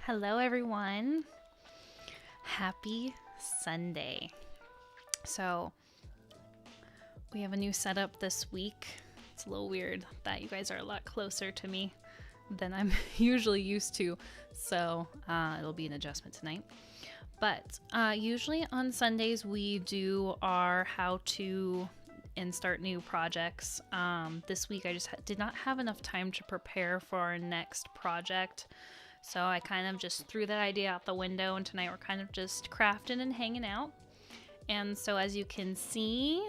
Hello, everyone. Happy Sunday. So, we have a new setup this week. It's a little weird that you guys are a lot closer to me than I'm usually used to. So, it'll be an adjustment tonight. But usually on Sundays, we do our how to and start new projects. This week, I just did not have enough time to prepare for our next project. So I kind of just threw that idea out the window, and tonight we're kind of just crafting and hanging out. And so as you can see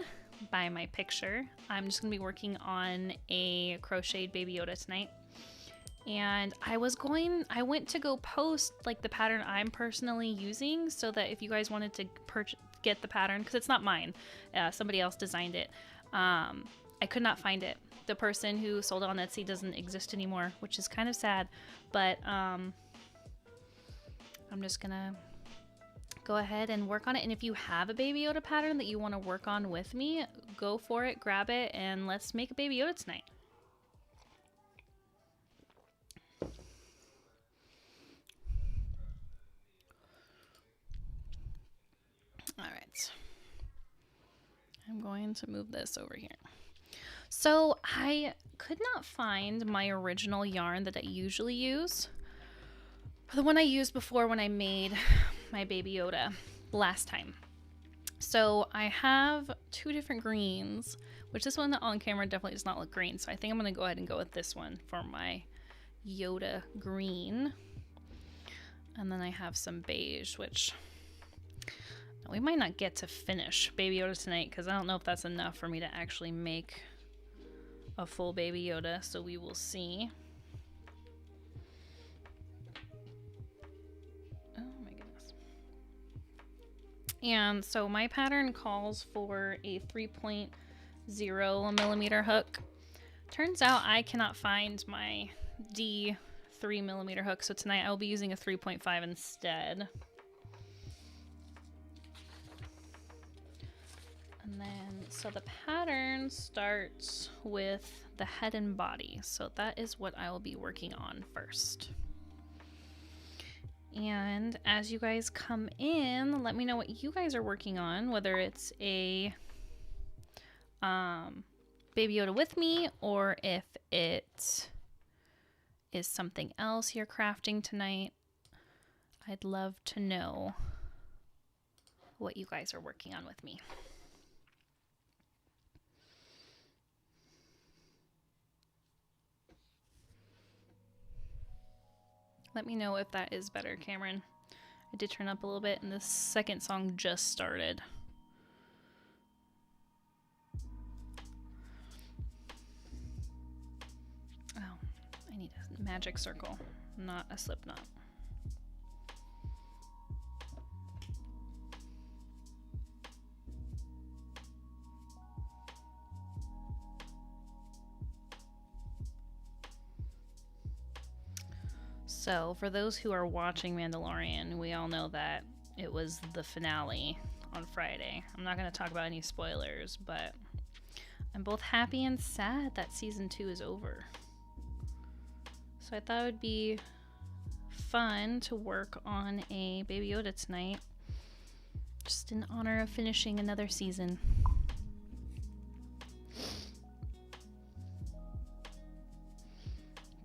by my picture, I'm just going to be working on a crocheted Baby Yoda tonight. And I went to go post like the pattern I'm personally using so that if you guys wanted to get the pattern, because it's not mine, somebody else designed it. I could not find it. The person who sold it on Etsy doesn't exist anymore, which is kind of sad, but I'm just gonna go ahead and work on it. And if you have a Baby Yoda pattern that you want to work on with me, go for it, grab it, and let's make a Baby Yoda tonight. All right, I'm going to move this over here. So I could not find my original yarn that I usually use. The one I used before when I made my Baby Yoda last time. So I have two different greens, which this one on camera definitely does not look green. So I think I'm going to go ahead and go with this one for my Yoda green. And then I have some beige, which we might not get to finish Baby Yoda tonight because I don't know if that's enough for me to actually make a full Baby Yoda, so we will see. Oh my goodness. And so my pattern calls for a 3.0 millimeter hook. Turns out I cannot find my D 3 millimeter hook, so tonight I will be using a 3.5 instead. And then, so the pattern starts with the head and body. So that is what I will be working on first. And as you guys come in, let me know what you guys are working on, whether it's a Baby Yoda with me or if it is something else you're crafting tonight. I'd love to know what you guys are working on with me. Let me know if that is better, Cameron. I did turn up a little bit, and the second song just started. Oh, I need a magic circle, not a slip knot. So, for those who are watching Mandalorian, we all know that it was the finale on Friday. I'm not going to talk about any spoilers, but I'm both happy and sad that season 2 is over. So I thought it would be fun to work on a Baby Yoda tonight, just in honor of finishing another season.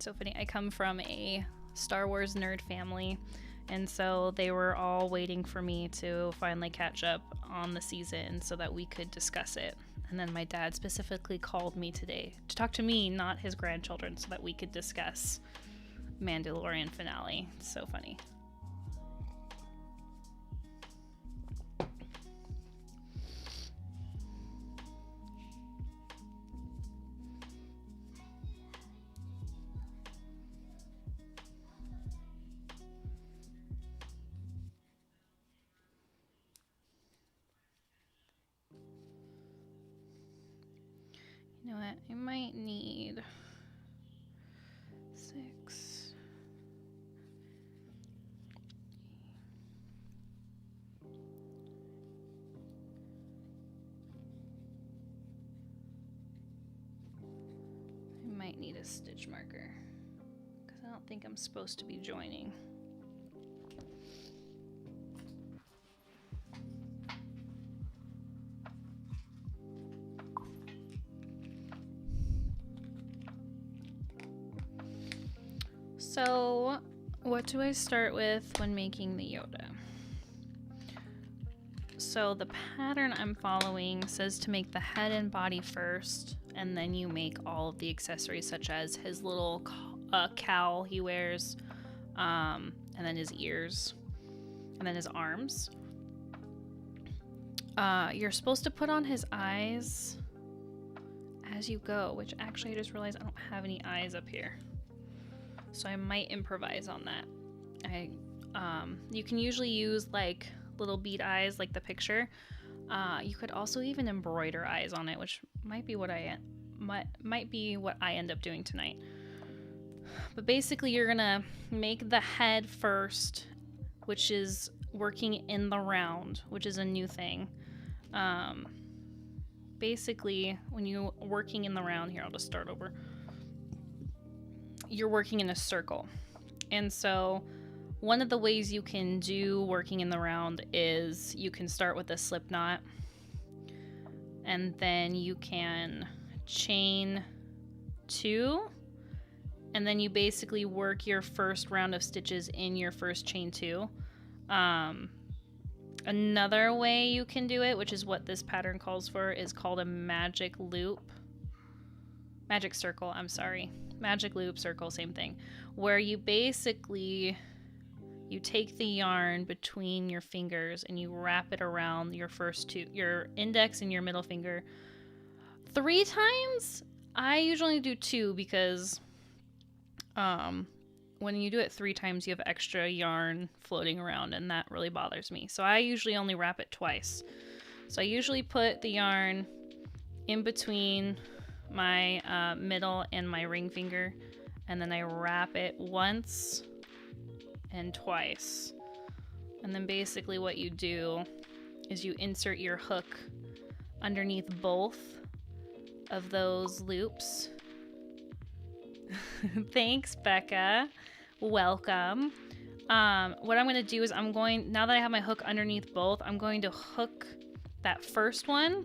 So funny, I come from a Star Wars nerd family, and so they were all waiting for me to finally catch up on the season so that we could discuss it. And then my dad specifically called me today to talk to me, not his grandchildren, so that we could discuss Mandalorian finale. It's so funny. You know what? I might need 6. I might need a stitch marker because I don't think I'm supposed to be joining. So, what do I start with when making the Yoda? So the pattern I'm following says to make the head and body first, and then you make all of the accessories such as his little cowl he wears, and then his ears, and then his arms. You're supposed to put on his eyes as you go, which actually I just realized I don't have any eyes up here. So I might improvise on that. You can usually use like little bead eyes like the picture. You could also even embroider eyes on it, which might be what I end up doing tonight. But basically you're gonna make the head first, which is working in the round, which is a new thing. Basically when you're working in the round, here I'll just start over. You're working in a circle. And so one of the ways you can do working in the round is you can start with a slip knot, and then you can chain 2, and then you basically work your first round of stitches in your first chain 2. Another way you can do it, which is what this pattern calls for, is called a magic circle, magic loop circle, same thing, where you basically take the yarn between your fingers and you wrap it around your your index and your middle finger 3 times. I usually do 2 because when you do it 3 times, you have extra yarn floating around, and that really bothers me. So I usually only wrap it twice. So I usually put the yarn in between my middle and my ring finger, and then I wrap it once and twice. And then basically what you do is you insert your hook underneath both of those loops. Thanks, Becca. Welcome. What I'm going to do is now that I have my hook underneath both, I'm going to hook that first one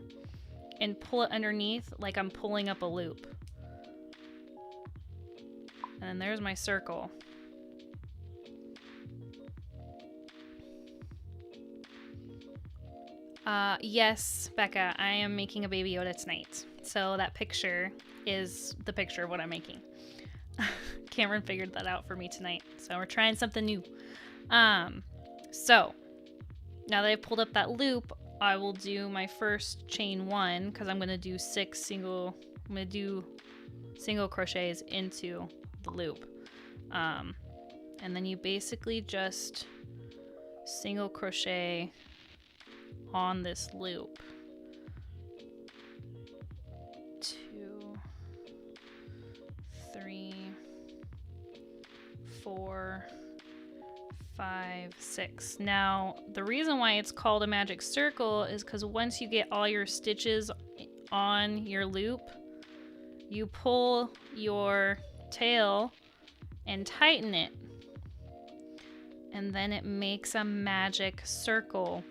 and pull it underneath like I'm pulling up a loop. And then there's my circle. Yes, Becca, I am making a Baby Yoda tonight. So that picture is the picture of what I'm making. Cameron figured that out for me tonight. So we're trying something new. So now that I've pulled up that loop, I will do my first chain 1 because I'm going to do single crochets into the loop. And then you basically just single crochet on this loop. 2, 3, 4, 5, 6. Now, the reason why it's called a magic circle is because once you get all your stitches on your loop, you pull your tail and tighten it, and then it makes a magic circle.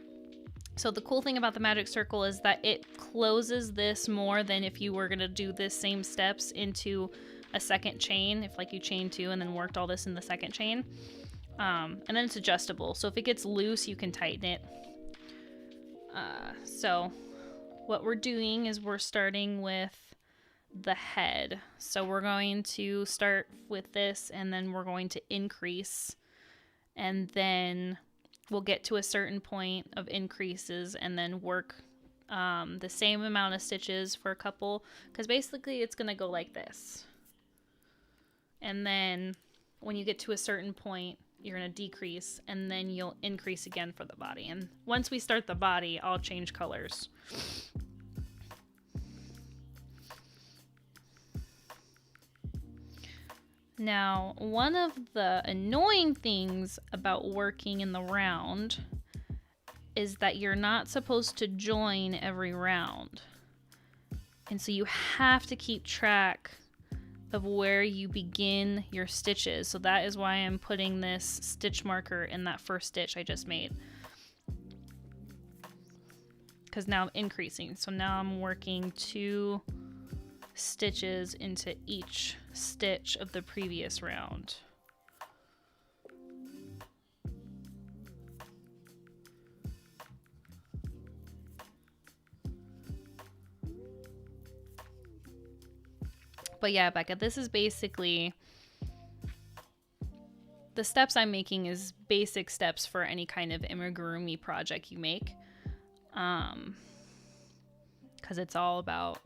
So the cool thing about the magic circle is that it closes this more than if you were going to do this same steps into a second chain, if like you chain 2 and then worked all this in the second chain. And then it's adjustable. So if it gets loose, you can tighten it. So what we're doing is we're starting with the head. So we're going to start with this, and then we're going to increase, and then we'll get to a certain point of increases and then work the same amount of stitches for a couple, because basically it's going to go like this. And then when you get to a certain point, you're going to decrease, and then you'll increase again for the body. And once we start the body, I'll change colors. Now, one of the annoying things about working in the round is that you're not supposed to join every round. And so you have to keep track of where you begin your stitches. So that is why I'm putting this stitch marker in that first stitch I just made. Because now I'm increasing. So now I'm working 2 stitches into each stitch of the previous round. But yeah, Becca, this is basically the steps I'm making is basic steps for any kind of amigurumi project you make. Because it's all about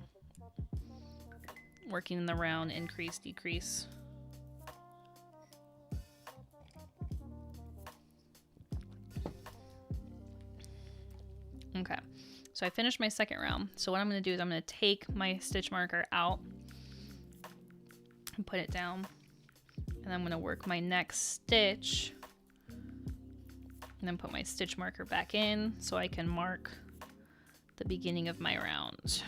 working in the round, increase, decrease. Okay, so I finished my second round. So what I'm going to do is I'm going to take my stitch marker out and put it down. And I'm going to work my next stitch and then put my stitch marker back in so I can mark the beginning of my round.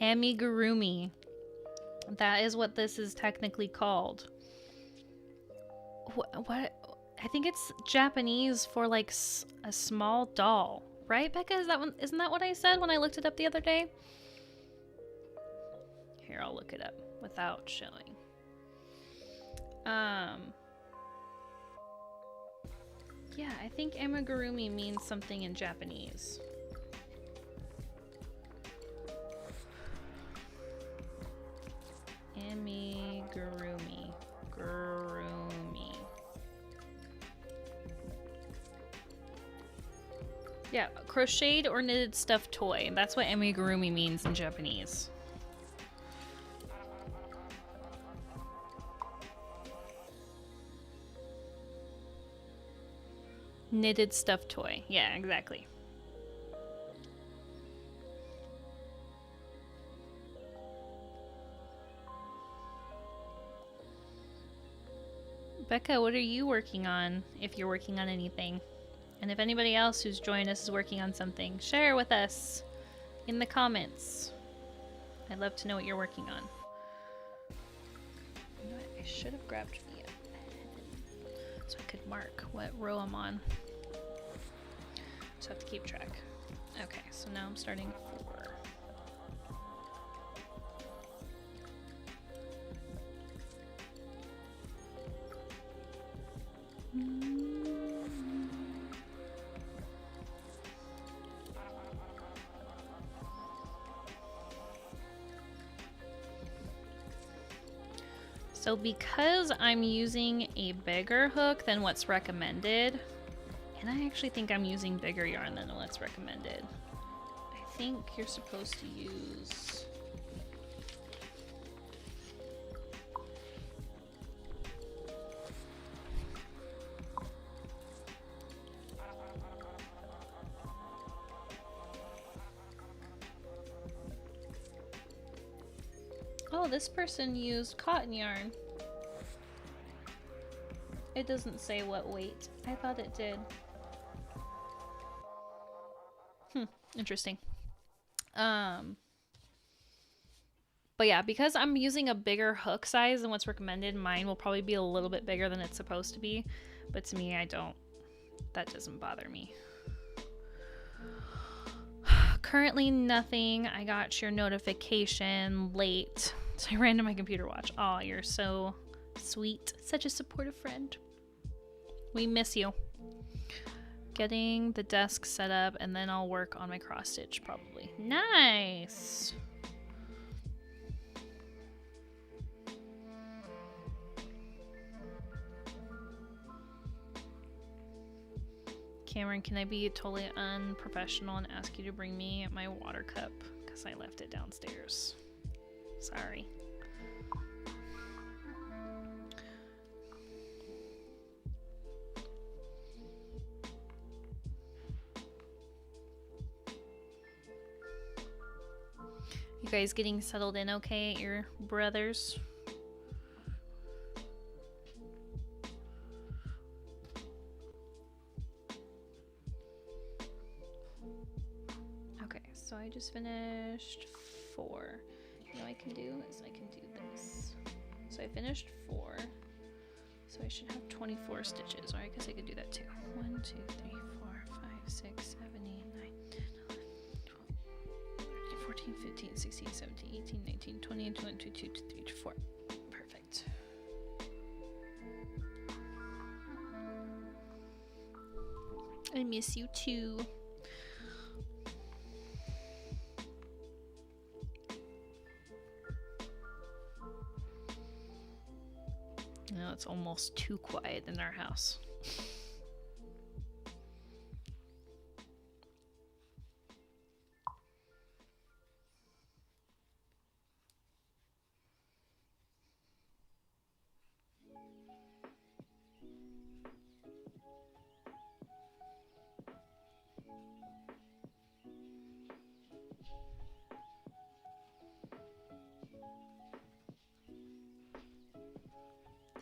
Amigurumi. That is what this is technically called. What? I think it's Japanese for like a small doll, right, Becca? Isn't that what I said when I looked it up the other day? Here, I'll look it up without showing. Yeah, I think amigurumi means something in Japanese. Amigurumi. Gurumi. Yeah, crocheted or knitted stuffed toy. That's what amigurumi means in Japanese. Knitted stuffed toy. Yeah, exactly. Becca, what are you working on, if you're working on anything? And if anybody else who's joined us is working on something, share with us in the comments. I'd love to know what you're working on. You know what? I should have grabbed the pen so I could mark what row I'm on. Just have to keep track. Okay, so now I'm starting 4. So because I'm using a bigger hook than what's recommended, and I actually think I'm using bigger yarn than what's recommended, I think you're supposed to use... Oh, this person used cotton yarn. It doesn't say what weight. I thought it did. Interesting. But yeah, because I'm using a bigger hook size than what's recommended, mine will probably be a little bit bigger than it's supposed to be. But to me, that doesn't bother me. Currently nothing. I got your notification late. So I ran to my computer watch. Aw, you're so sweet. Such a supportive friend. We miss you. Getting the desk set up and then I'll work on my cross stitch probably. Nice! Cameron, can I be totally unprofessional and ask you to bring me my water cup? Because I left it downstairs. Sorry. You guys getting settled in okay at your brother's? Okay, so I just finished 4. You know what I can do is I can do this. So I finished 4. So I should have 24 stitches, or I guess I could do that too. 1, 2, 3, 4, 5, 6, 7, 8, 9, 10, 11, 12, 13, 14, 15, 16, 17, 18, 19, 20, 21, 22, 23, 24. Perfect. I miss you too. No, it's almost too quiet in our house.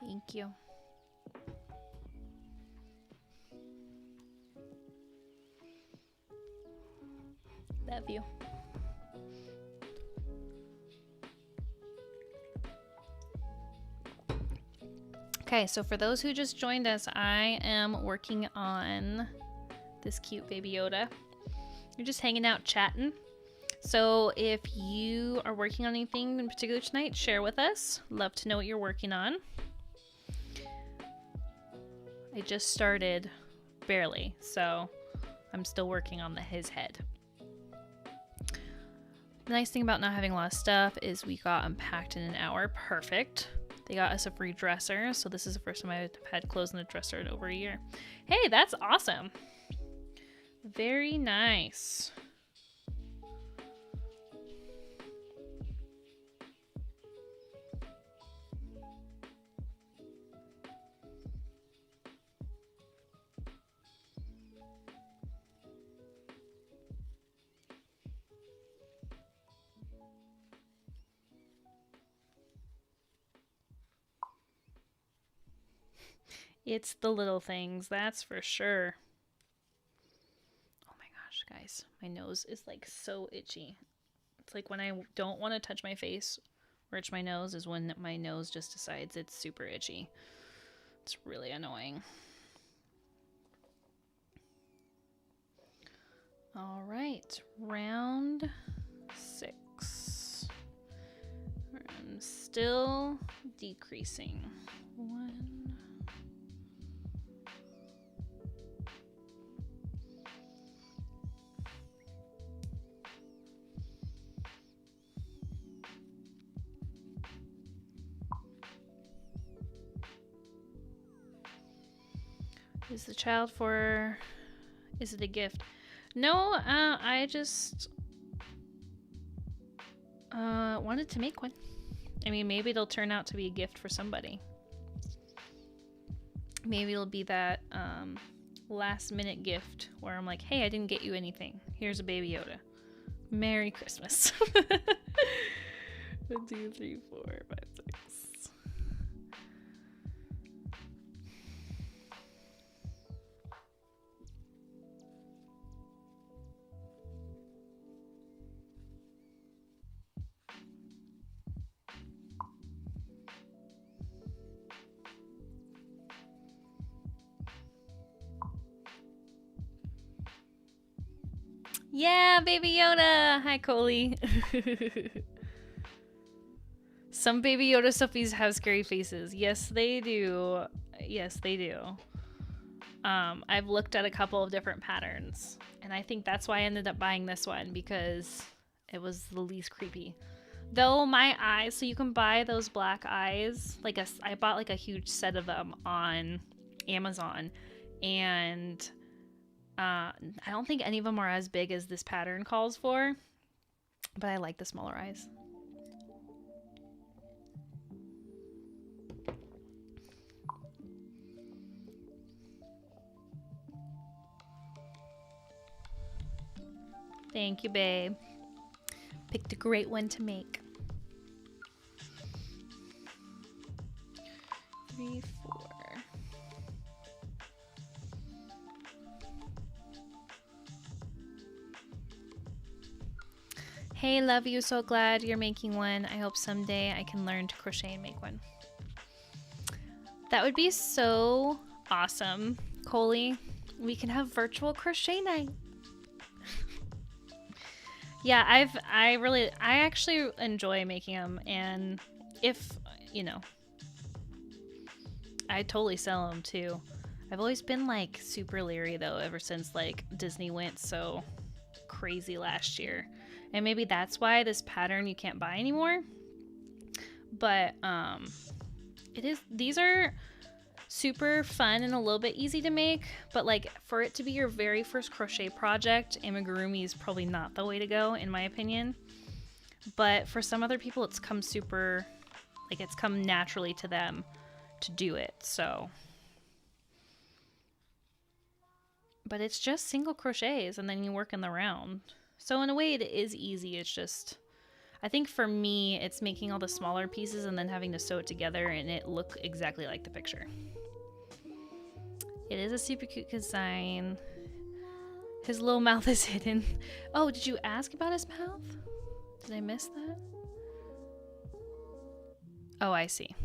Thank you. Love you. Okay, so for those who just joined us, I am working on this cute Baby Yoda. You're just hanging out chatting. So if you are working on anything in particular tonight, share with us. Love to know what you're working on. I just started, barely, so I'm still working on his head. The nice thing about not having a lot of stuff is we got unpacked in an hour. Perfect. They got us a free dresser, so this is the first time I've had clothes in a dresser in over a year. Hey, that's awesome. Very nice. It's the little things, that's for sure. Oh my gosh, guys, my nose is like so itchy. It's like when I don't want to touch my face or itch my nose is when my nose just decides it's super itchy. It's really annoying. All right, round 6. I'm still decreasing. 1. Is the child for... Is it a gift? No, I just wanted to make one. I mean, maybe it'll turn out to be a gift for somebody. Maybe it'll be that last minute gift where I'm like, hey, I didn't get you anything. Here's a Baby Yoda. Merry Christmas. 1, 2, 3, 4, 5, 6. Yeah, Baby Yoda! Hi, Coley. Some Baby Yoda stuffies have scary faces. Yes, they do. Yes, they do. I've looked at a couple of different patterns, and I think that's why I ended up buying this one, because it was the least creepy. Though my eyes, so you can buy those black eyes, I bought like a huge set of them on Amazon, and I don't think any of them are as big as this pattern calls for, but I like the smaller eyes. Thank you, babe. Picked a great one to make. 3, 4. Hey, love you. So glad you're making one. I hope someday I can learn to crochet and make one. That would be so awesome, Coley. We can have virtual crochet night. Yeah, I actually enjoy making them, and if, you know, I totally sell them too. I've always been like super leery though, ever since like Disney went so crazy last year. And maybe that's why this pattern you can't buy anymore. But these are super fun and a little bit easy to make, but like for it to be your very first crochet project, amigurumi is probably not the way to go in my opinion. But for some other people it's come naturally to them to do it. So, but it's just single crochets and then you work in the round. So in a way it is easy. It's just, I think for me it's making all the smaller pieces and then having to sew it together and it look exactly like the picture. It is a super cute design. His little mouth is hidden. Oh, did you ask about his mouth? Did I miss that? Oh, I see.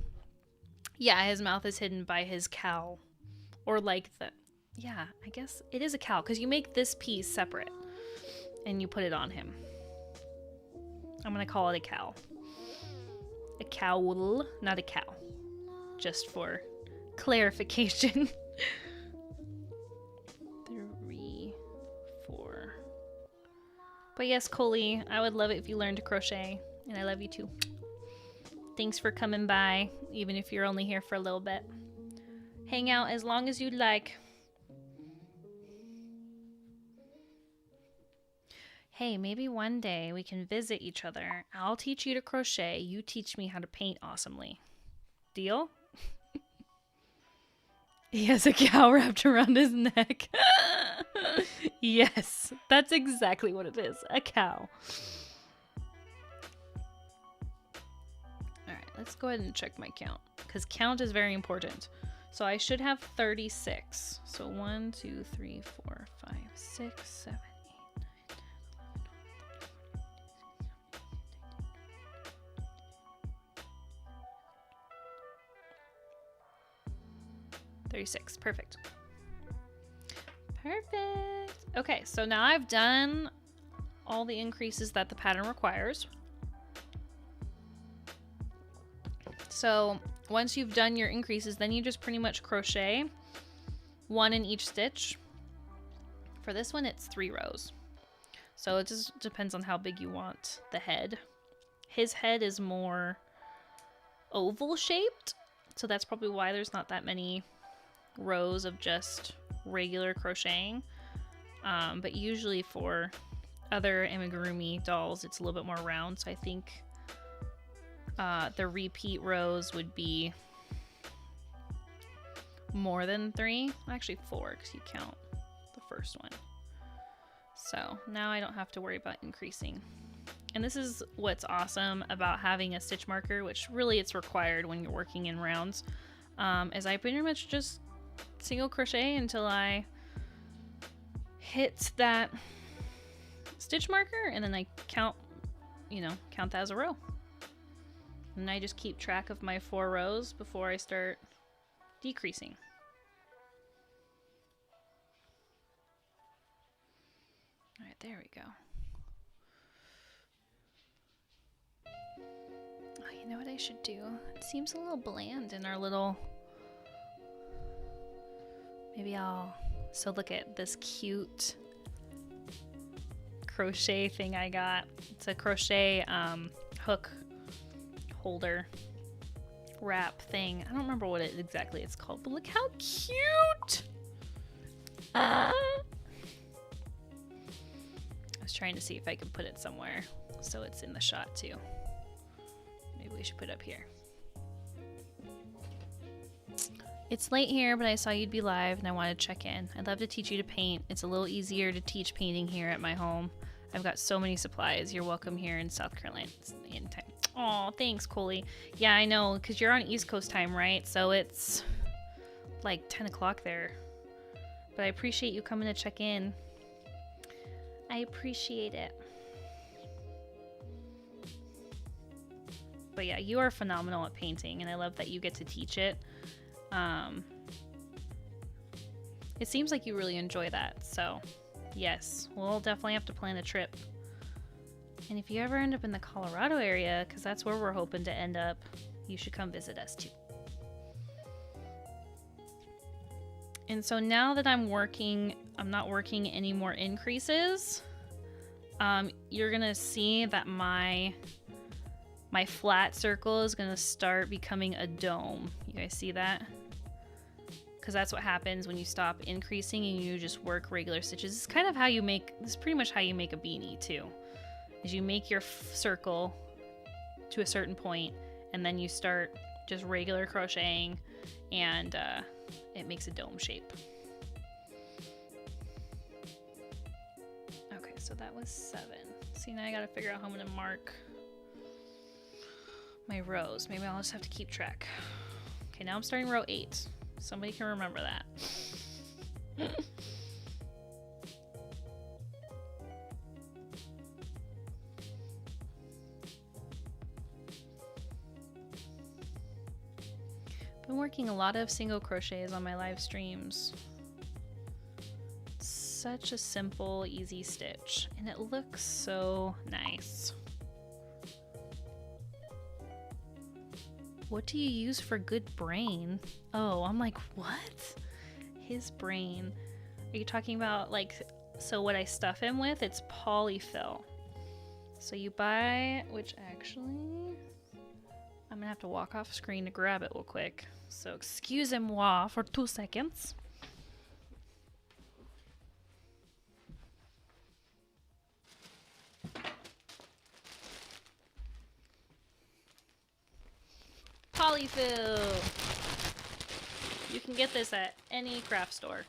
Yeah, his mouth is hidden by his cowl. Or like yeah, I guess it is a cowl because you make this piece separate and you put it on him. I'm gonna call it a cowl. A cowl, not a cow. Just for clarification. 3, 4. But yes, Coley, I would love it if you learned to crochet, and I love you too. Thanks for coming by, even if you're only here for a little bit. Hang out as long as you'd like. Hey, maybe one day we can visit each other. I'll teach you to crochet, you teach me how to paint awesomely. Deal? He has a cow wrapped around his neck. Yes, that's exactly what it is. A cow. Alright, let's go ahead and check my count. Because count is very important. So I should have 36. So 1, 2, 3, 4, 5, 6, 7, 8, 9, 10, 36. Perfect. Perfect. Okay, so now I've done all the increases that the pattern requires. So once you've done your increases, then you just pretty much crochet 1 in each stitch. For this one, it's 3 rows. So it just depends on how big you want the head. His head is more oval shaped, so that's probably why there's not that many rows of just regular crocheting. But usually for other amigurumi dolls, it's a little bit more round, so I think the repeat rows would be more than 3. Actually 4, because you count the first one. So now I don't have to worry about increasing. And this is what's awesome about having a stitch marker, which really it's required when you're working in rounds, is I pretty much just single crochet until I hit that stitch marker, and then I count that as a row. And I just keep track of my 4 rows before I start decreasing. All right, there we go. Oh, you know what I should do? It seems a little bland in our little... Maybe so look at this cute crochet thing I got. It's a crochet hook holder wrap thing. I don't remember what exactly it's called, but look how cute! I was trying to see if I could put it somewhere so it's in the shot too. Maybe we should put it up here. It's late here, but I saw you'd be live and I wanted to check in. I'd love to teach you to paint. It's a little easier to teach painting here at my home. I've got so many supplies. You're welcome here in South Carolina anytime. Oh, thanks, Coley. Yeah, I know, because you're on East Coast time, right? So it's like 10 o'clock there. But I appreciate you coming to check in. I appreciate it. But yeah, you are phenomenal at painting, and I love that you get to teach it. It seems like you really enjoy that, so yes, we'll definitely have to plan a trip. And if you ever end up in the Colorado area, because that's where we're hoping to end up, you should come visit us too. And so now that I'm not working any more increases, you're gonna see that my flat circle is gonna start becoming a dome. You guys see that? Because that's what happens when you stop increasing and you just work regular stitches. This is kind of how you make, this is pretty much how you make a beanie too. Is you make your circle to a certain point and then you start just regular crocheting and it makes a dome shape. Okay, so that was 7. See, now I gotta figure out how I'm gonna mark my rows. Maybe I'll just have to keep track. Okay, now I'm starting row 8. Somebody can remember that. Been working a lot of single crochets on my live streams. Such a simple, easy stitch, and it looks so nice. What do you use for good brain? Oh, I'm like, what? His brain. Are you talking about like, so what I stuff him with? It's polyfill. So you buy, which actually, I'm gonna have to walk off screen to grab it real quick. So excusez-moi for 2 seconds. Polyfill. You can get this at any craft store.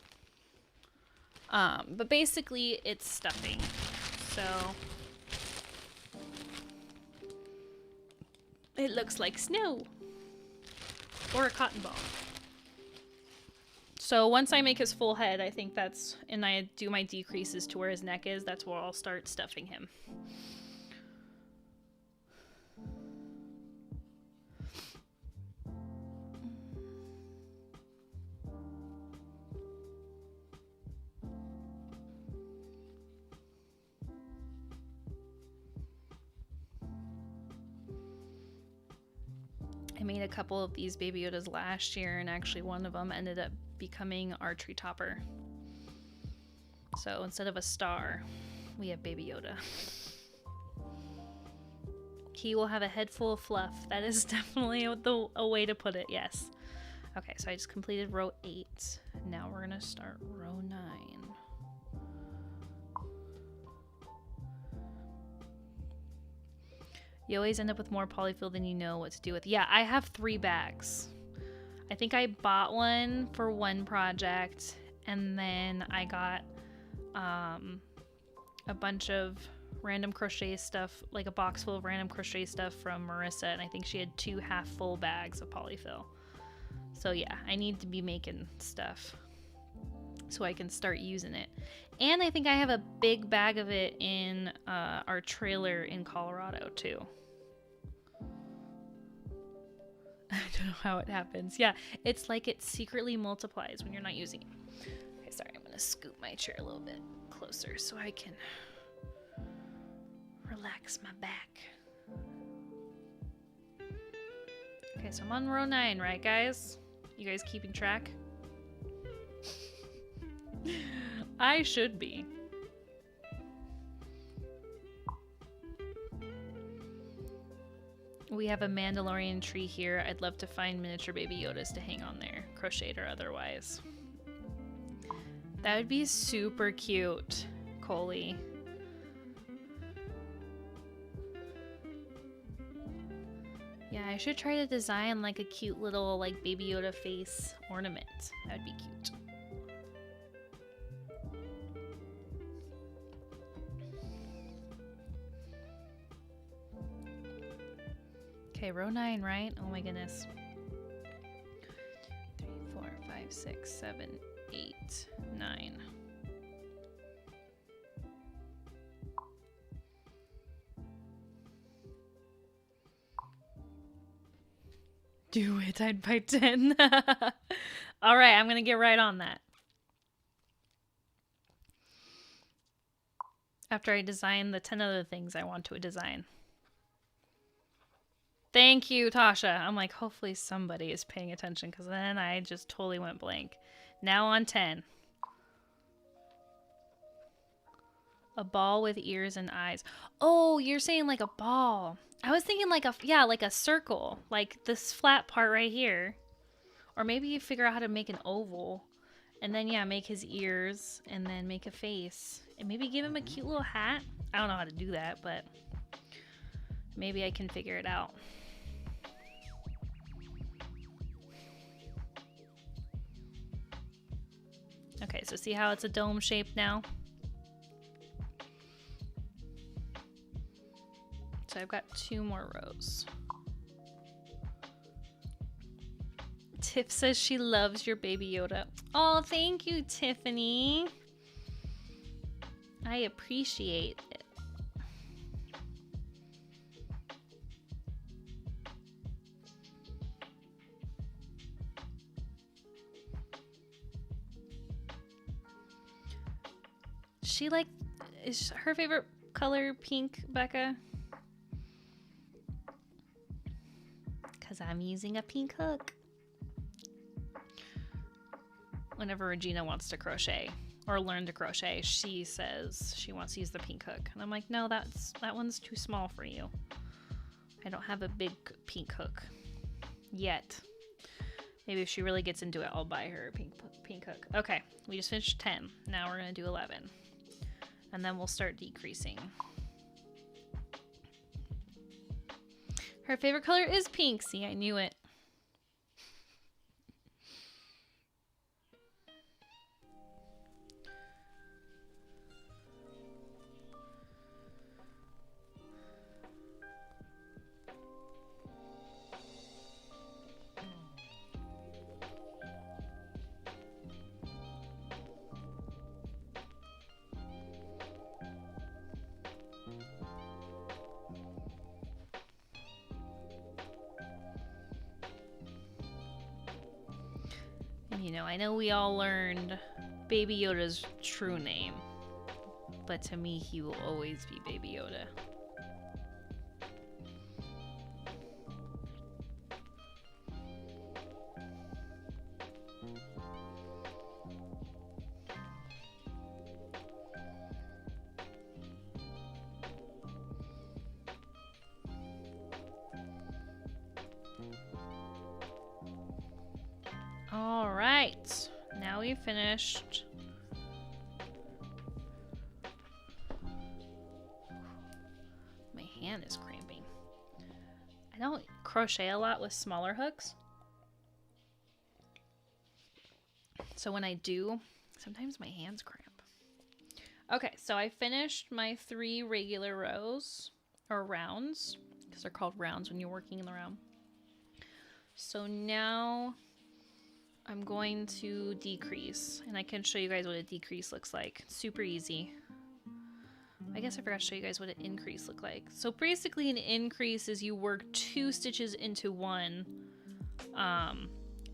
But basically it's stuffing. So it looks like snow or a cotton ball. So once I make his full head, I think that's, and I do my decreases to where his neck is, that's where I'll start stuffing him. I made a couple of these Baby Yodas last year, and actually one of them ended up becoming our tree topper. So instead of a star, we have Baby Yoda. He will have a head full of fluff. That is definitely a way to put it, yes. Okay, so I just completed row 8. Now we're gonna start row 9. You always end up with more polyfill than you know what to do with. Yeah, I have 3 bags. I think I bought one for one project, and then I got a bunch of random crochet stuff, like a box full of random crochet stuff from Marissa, and I think she had 2 half full bags of polyfill. So yeah, I need to be making stuff so I can start using it. And I think I have a big bag of it in our trailer in Colorado too. I don't know how it happens. Yeah, it's like it secretly multiplies when you're not using it. Okay, sorry, I'm gonna scoot my chair a little bit closer so I can relax my back. Okay, so I'm on row 9, right guys? You guys keeping track? I should be. We have a Mandalorian tree here. I'd love to find miniature Baby Yodas to hang on there, crocheted or otherwise. That would be super cute, Coley. Yeah, I should try to design like a cute little like Baby Yoda face ornament. That would be cute. Okay, row 9, right? Oh my goodness. 3, 4, 5, 6, 7, 8, 9. Do it. I'd buy 10. All right, I'm going to get right on that. After I design the 10 other things I want to design. Thank you, Tasha. I'm like, hopefully somebody is paying attention because then I just totally went blank. Now on 10. A ball with ears and eyes. Oh, you're saying like a ball. I was thinking like a circle. Like this flat part right here. Or maybe you figure out how to make an oval. And then, yeah, make his ears. And then make a face. And maybe give him a cute little hat. I don't know how to do that, but maybe I can figure it out. Okay, so see how it's a dome shape now? So I've got 2 more rows. Tiff says she loves your Baby Yoda. Oh, thank you, Tiffany. I appreciate it. Is her favorite color pink, Becca? Because I'm using a pink hook. Whenever Regina wants to crochet or learn to crochet, she says she wants to use the pink hook. And I'm like, no, that one's too small for you. I don't have a big pink hook yet. Maybe if she really gets into it, I'll buy her a pink hook. Okay, we just finished 10. Now we're going to do 11. And then we'll start decreasing. Her favorite color is pink. See, I knew it. You know, I know we all learned Baby Yoda's true name, but to me, he will always be Baby Yoda. All right, now we've finished. My hand is cramping. I don't crochet a lot with smaller hooks. So when I do, sometimes my hands cramp. Okay, so I finished my 3 regular rows, or rounds, because they're called rounds when you're working in the round. So now I'm going to decrease, and I can show you guys what a decrease looks like. Super easy. I guess I forgot to show you guys what an increase looks like. So basically an increase is you work 2 stitches into one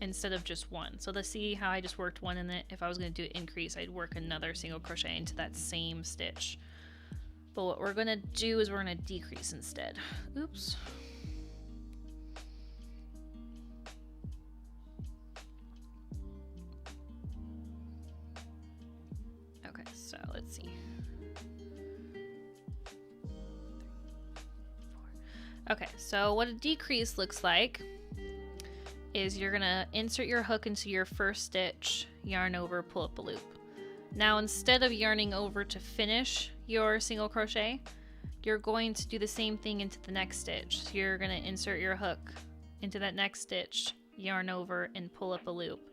instead of just one. So let's see how I just worked one, and then if I was going to do an increase, I'd work another single crochet into that same stitch. But what we're going to do is we're going to decrease instead. Oops. Okay, so let's see. 3, 4. Okay, so what a decrease looks like is you're gonna insert your hook into your first stitch, yarn over, pull up a loop. Now instead of yarning over to finish your single crochet, you're going to do the same thing into the next stitch. So you're gonna insert your hook into that next stitch, yarn over, and pull up a loop.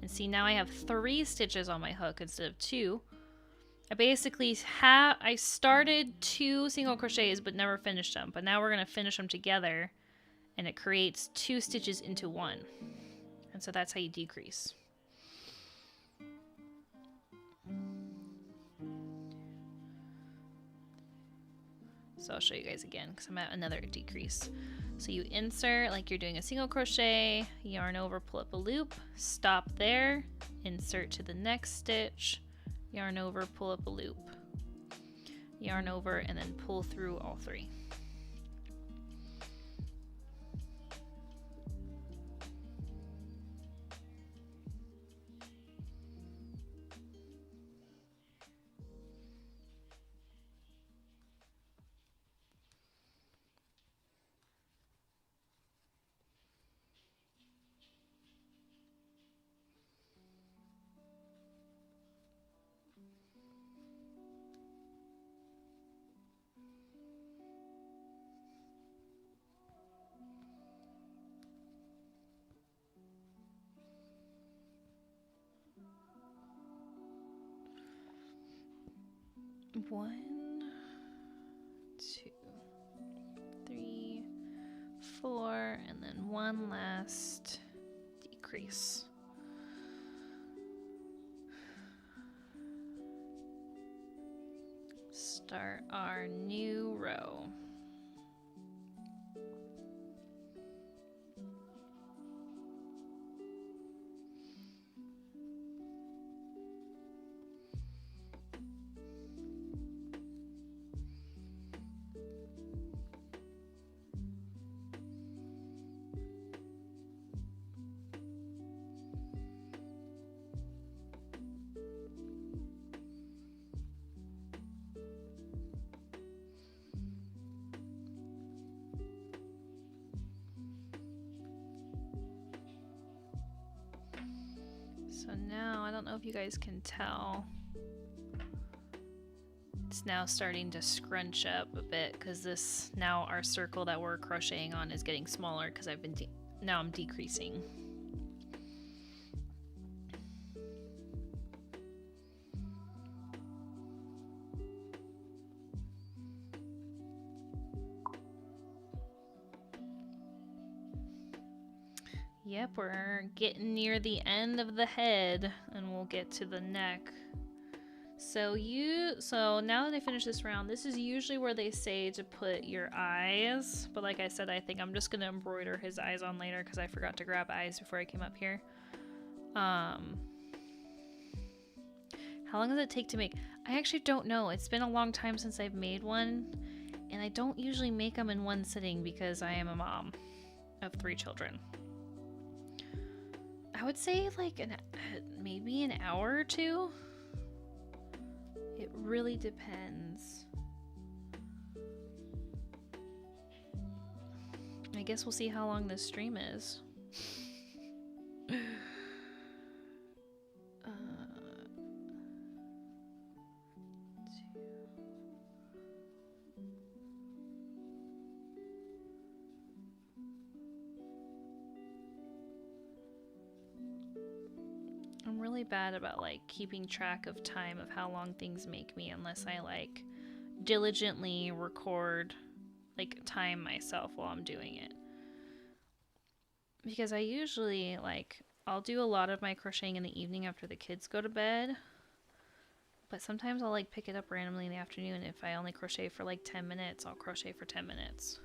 And see, now I have 3 stitches on my hook instead of 2. I started 2 single crochets but never finished them, but now we're going to finish them together, and it creates 2 stitches into one. And so that's how you decrease. So I'll show you guys again because I'm at another decrease. So you insert like you're doing a single crochet, yarn over, pull up a loop, stop there, insert to the next stitch, yarn over, pull up a loop, yarn over, and then pull through all three. One, two, three, four, and then one last decrease. Start our new row. So now, I don't know if you guys can tell, it's now starting to scrunch up a bit because this, now our circle that we're crocheting on is getting smaller because I've been, now I'm decreasing. Yep, we're getting near the end of the head and we'll get to the neck. So now that I finish this round, this is usually where they say to put your eyes, but like I said, I think I'm just gonna embroider his eyes on later because I forgot to grab eyes before I came up here. How long does it take to make? I actually don't know. It's been a long time since I've made one, and I don't usually make them in one sitting because I am a mom of 3 children. I would say like maybe an hour or 2. It really depends. I guess we'll see how long this stream is. I'm really bad about like keeping track of time of how long things make me unless I like diligently record, like time myself while I'm doing it. Because I usually like, I'll do a lot of my crocheting in the evening after the kids go to bed. But sometimes I'll like pick it up randomly in the afternoon. If I only crochet for like 10 minutes, I'll crochet for 10 minutes.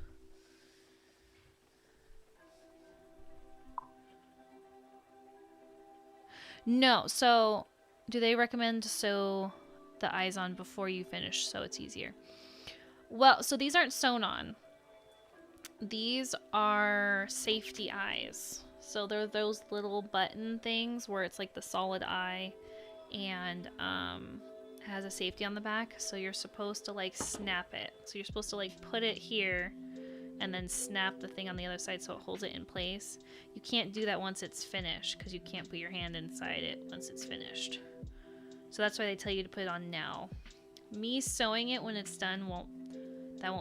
No, so do they recommend to sew the eyes on before you finish so it's easier? Well, so these aren't sewn on. These are safety eyes. So they're those little button things where it's like the solid eye and has a safety on the back. So you're supposed to like snap it. So you're supposed to like put it here and then snap the thing on the other side so it holds it in place. You can't do that once it's finished because you can't put your hand inside it once it's finished. So that's why they tell you to put it on now. Me sewing it when it's done won't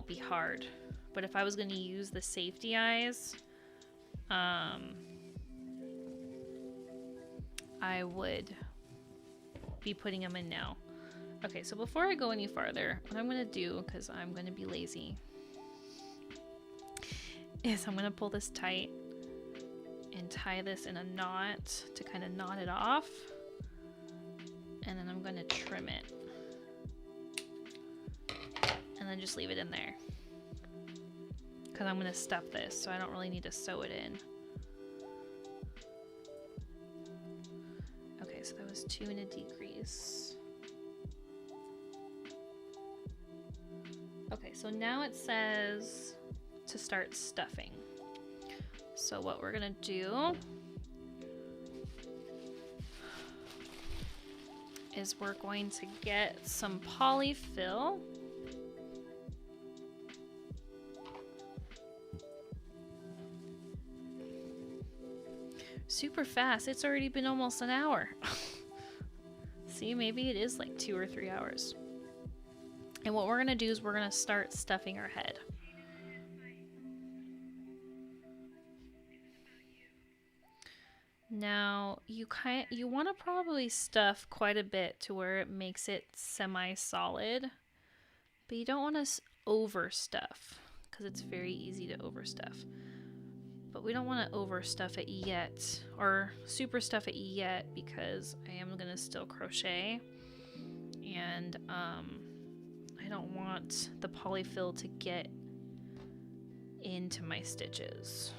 be hard. But if I was going to use the safety eyes, I would be putting them in now. Okay, so before I go any farther, what I'm going to do, because I'm going to be lazy, is I'm going to pull this tight and tie this in a knot to kind of knot it off. And then I'm going to trim it. And then just leave it in there. Because I'm going to stuff this, so I don't really need to sew it in. Okay, so that was 2 and a decrease. Okay, so now it says to start stuffing. So what we're going to do is we're going to get some polyfill. Super fast. It's already been almost an hour. See, maybe it is like 2 or 3 hours. And what we're gonna do is we're gonna start stuffing our head. Now, you want to probably stuff quite a bit to where it makes it semi-solid, but you don't want to overstuff because it's very easy to overstuff. But we don't want to overstuff it yet, or super stuff it yet, because I am gonna still crochet, and I don't want the polyfill to get into my stitches.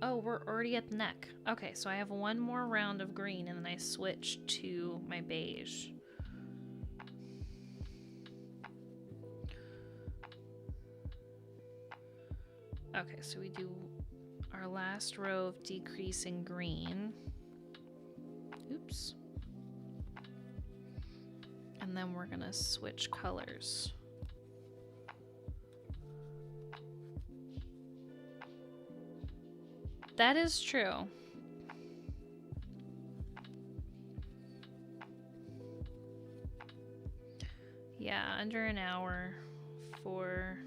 Oh, we're already at the neck. Okay, so I have one more round of green and then I switch to my beige. Okay, so we do our last row of decreasing green. Oops. And then we're gonna switch colors. That is true. Yeah, under an hour for...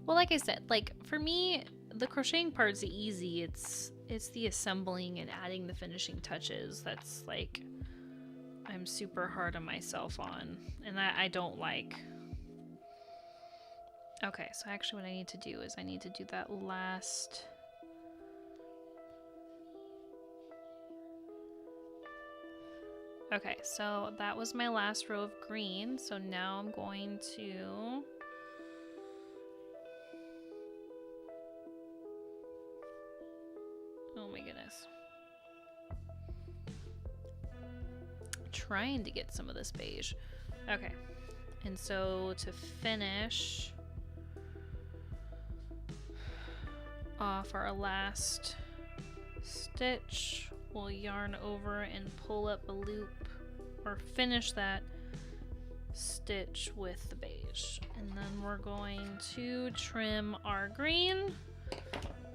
Well, like I said, like for me, the crocheting part's easy. It's the assembling and adding the finishing touches that's like I'm super hard on myself on, and I don't like. Okay, so actually what I need to do is I need to do that last... Okay, so that was my last row of green, so now I'm going to... Oh my goodness. Trying to get some of this beige. Okay, and so to finish off our last stitch, we'll yarn over and pull up a loop, or finish that stitch with the beige. And then we're going to trim our green.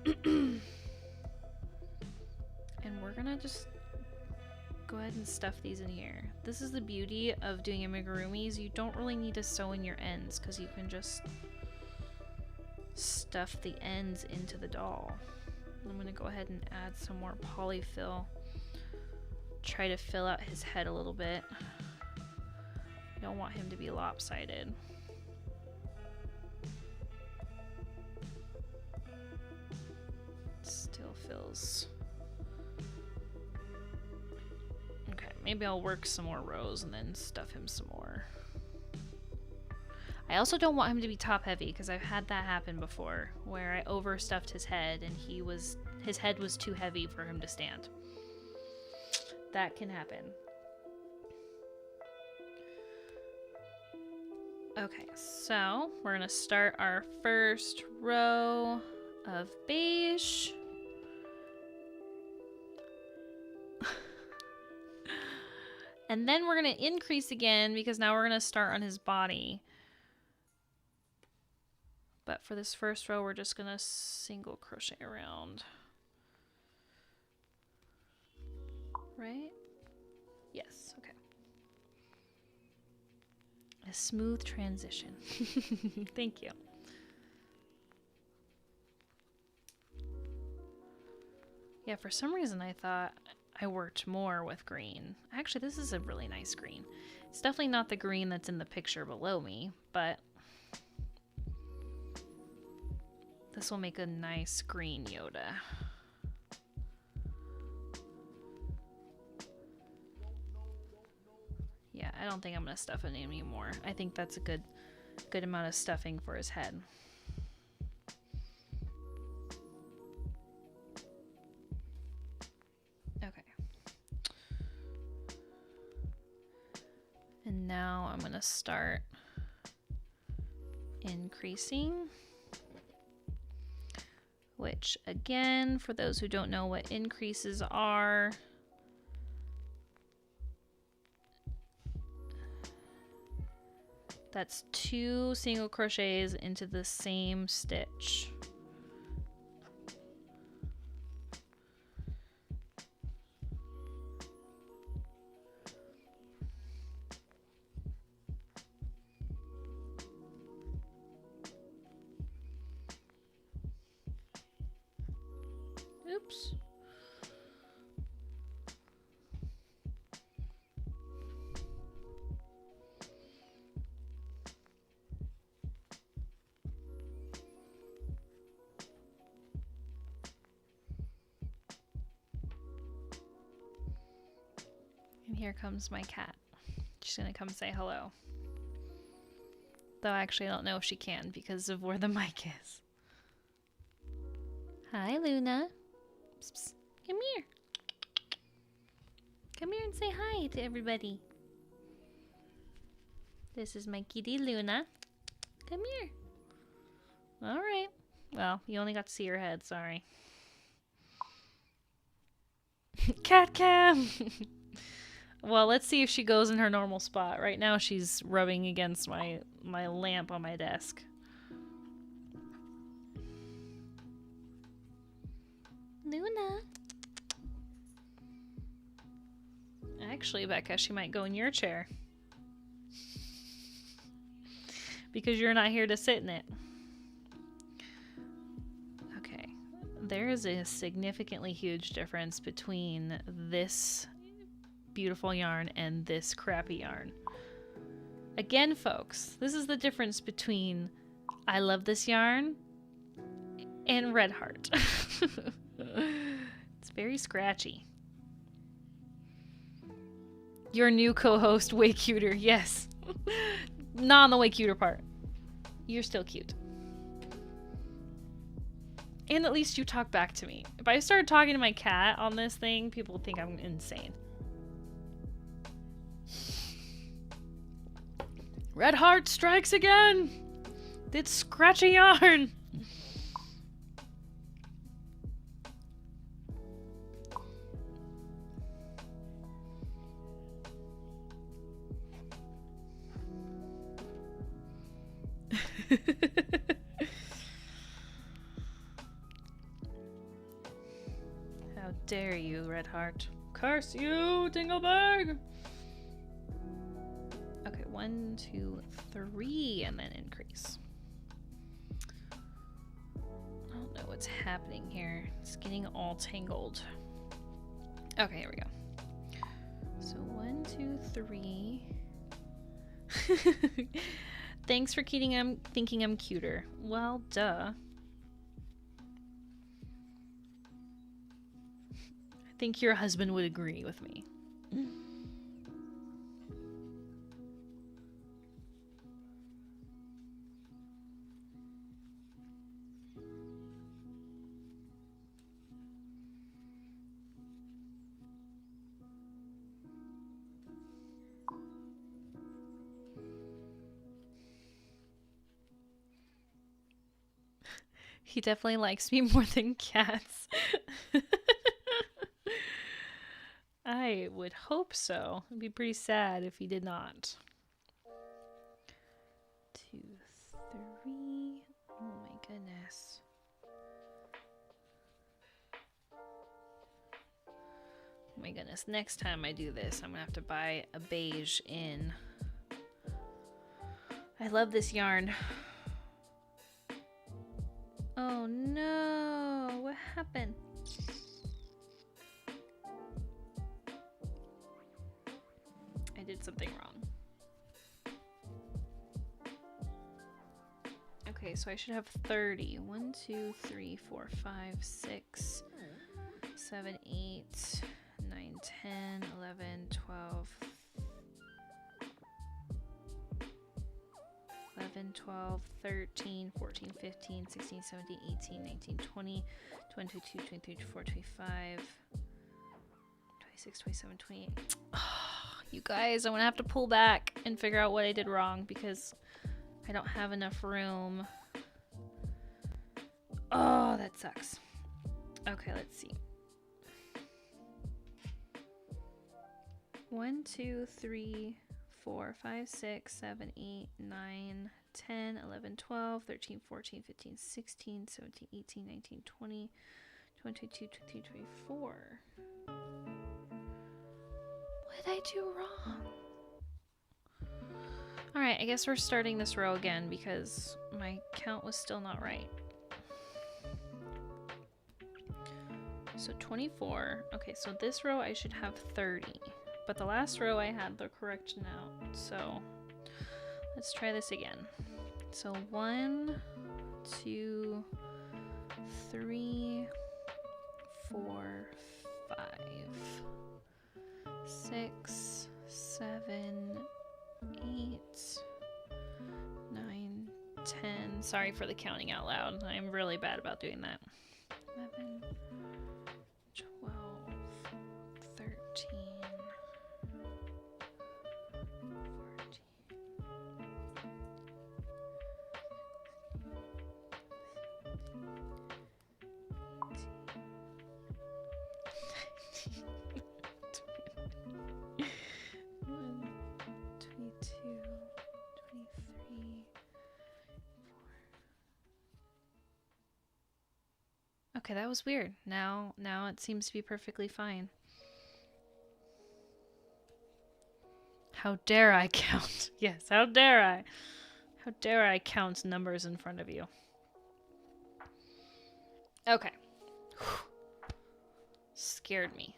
And we're gonna just go ahead and stuff these in here. This is the beauty of doing amigurumis. You don't really need to sew in your ends because you can just stuff the ends into the doll. I'm gonna go ahead and add some more polyfill. Try to fill out his head a little bit. I don't want him to be lopsided. Still feels... Okay, maybe I'll work some more rows and then stuff him some more. I also don't want him to be top heavy because I've had that happen before where I overstuffed his head and his head was too heavy for him to stand. That can happen. Okay, so we're gonna start our first row of beige. And then we're gonna increase again because now we're gonna start on his body. But for this first row, we're just gonna single crochet around. Right? Yes, okay. A smooth transition. Thank you. Yeah, for some reason I thought I worked more with green. Actually, this is a really nice green. It's definitely not the green that's in the picture below me, but this will make a nice green Yoda. I don't think I'm gonna stuff it anymore. I think that's a good amount of stuffing for his head. Okay. And now I'm gonna start increasing, which again, for those who don't know what increases are, that's 2 single crochets into the same stitch. Oops. And here comes my cat. She's gonna come say hello. Though actually I don't know if she can because of where the mic is. Hi, Luna. Psst, psst. Come here. Come here and say hi to everybody. This is my kitty, Luna. Come here. All right. Well, you only got to see her head, sorry. Cat cam! Well, let's see if she goes in her normal spot. Right now she's rubbing against my lamp on my desk. Luna. Actually, Becca, she might go in your chair. Because you're not here to sit in it. Okay. There is a significantly huge difference between this beautiful yarn and this crappy yarn. Again, folks, this is the difference between I love this yarn and Red Heart. It's very scratchy. Your new co-host, way cuter. Yes. Not on the way cuter part. You're still cute. And at least you talk back to me. If I started talking to my cat on this thing, people would think I'm insane. Red Heart strikes again! It's scratchy yarn! How dare you, Red Heart. Curse you, Dingleberg! Okay, 1, 2, 3, and then increase. I don't know what's happening here. It's getting all tangled. Okay, here we go. So 1, 2, 3. Thanks for thinking I'm cuter. Well, duh. I think your husband would agree with me. He definitely likes me more than cats. I would hope so. It'd be pretty sad if he did not. 2, 3. Oh my goodness. Oh my goodness. Next time I do this, I'm gonna have to buy a beige in. I love this yarn. Oh no, what happened? I did something wrong. Okay, so I should have 30. 1, 2, 3, 4, 5, 6, 7, 8, 9, 10, 11, 12, 11, 12, 13, 14, 15, 16, 17, 18, 19, 20, 22, 23, 24, 25, 26, 27, 28. You guys, I'm gonna have to pull back and figure out what I did wrong because I don't have enough room. Oh, that sucks. Okay, let's see. 1, 2, 3, 4, 5, 6, 7, 8, 9, 10, 11, 12, 13, 14, 15, 16, 17, 18, 19, 20, 22, 23, 24. What did I do wrong? Alright, I guess we're starting this row again because my count was still not right. So 24. Okay, so this row I should have 30. But the last row I had the correct note. So let's try this again. So 1, 2, 3, 4, 5, 6, 7, 8, 9, 10. Sorry for the counting out loud. I'm really bad about doing that. 11, 12, 13, 23. Okay, that was weird. Now it seems to be perfectly fine. How dare I count? Yes, how dare I? How dare I count numbers in front of you? Okay. Whew. Scared me.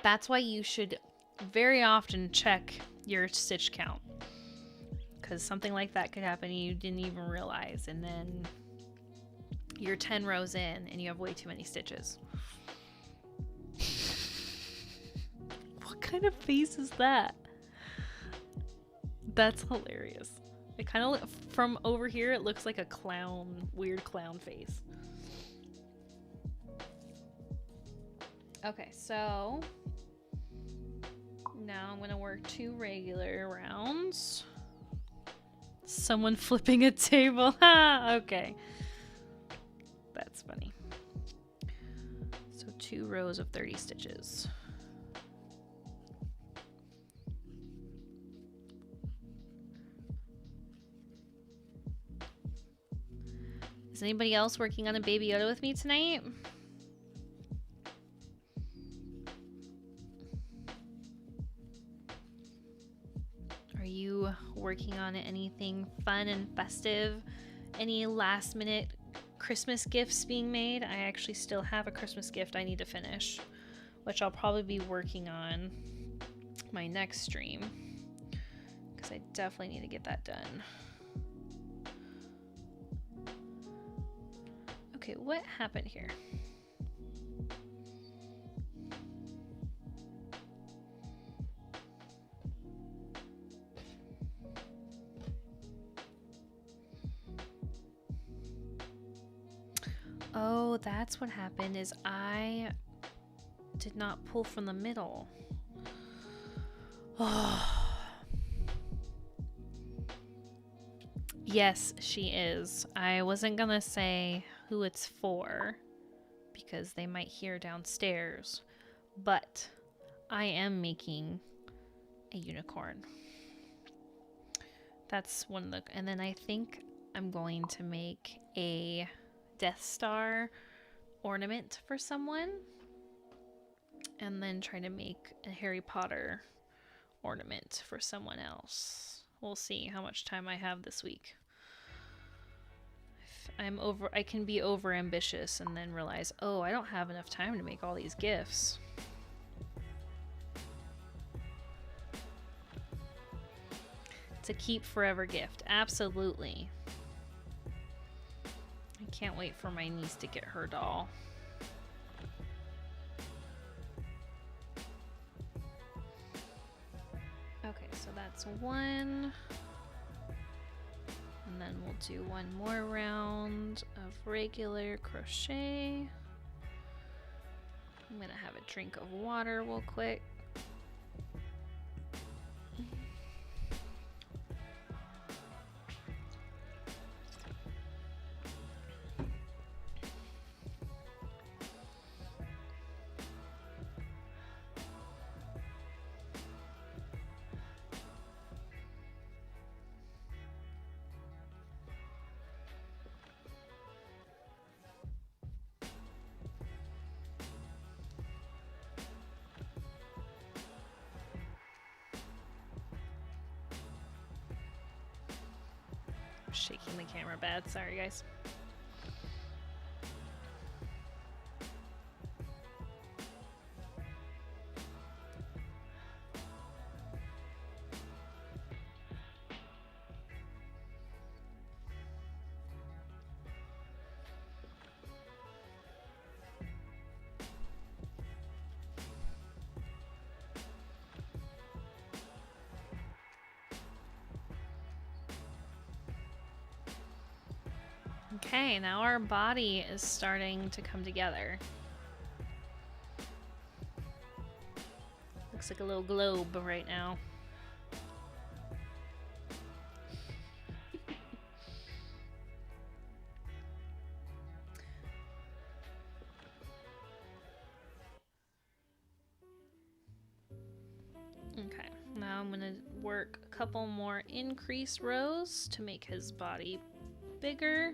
That's why you should very often check your stitch count. Because something like that could happen and you didn't even realize. And then you're 10 rows in and you have way too many stitches. What kind of face is that? That's hilarious. It kind of, from over here, it looks like a clown, weird clown face. Okay, so now I'm gonna work 2 regular rounds. Someone flipping a table. Ha! Okay. That's funny. So 2 rows of 30 stitches. Is anybody else working on a Baby Yoda with me tonight? Are you working on anything fun and festive? Any last minute Christmas gifts being made? I actually still have a Christmas gift I need to finish, which I'll probably be working on my next stream because I definitely need to get that done. Okay, what happened here? Oh, that's what happened is I did not pull from the middle. Oh. Yes, she is. I wasn't gonna say who it's for because they might hear downstairs, but I am making a unicorn. That's one of the, and then I think I'm going to make a Death Star ornament for someone, and then try to make a Harry Potter ornament for someone else. We'll see how much time I have this week. If I can be over ambitious and then realize, oh, I don't have enough time to make all these gifts. It's a keep forever gift, absolutely. I can't wait for my niece to get her doll. Okay, so that's that's one. And then we'll do one more round of regular crochet. I'm gonna have a drink of water real quick. Shaking the camera bad, sorry guys. Okay, now our body is starting to come together. Looks like a little globe right now. Okay, now I'm gonna work a couple more increase rows to make his body bigger.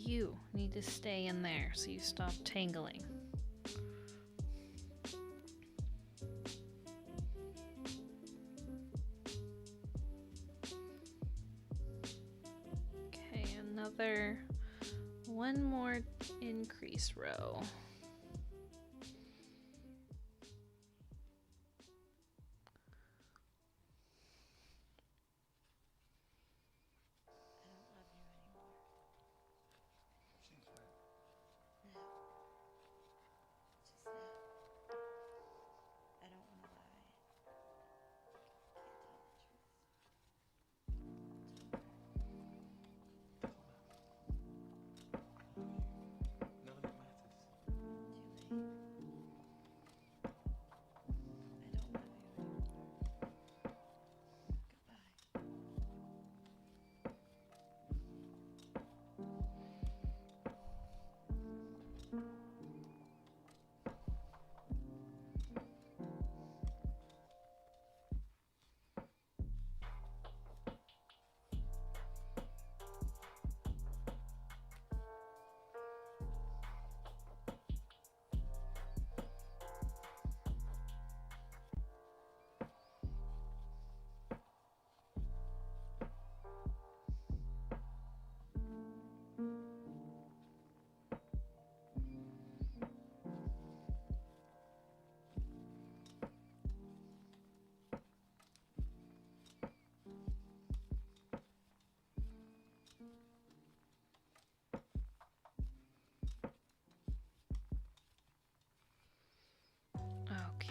You need to stay in there so you stop tangling. Okay, another one more increase row.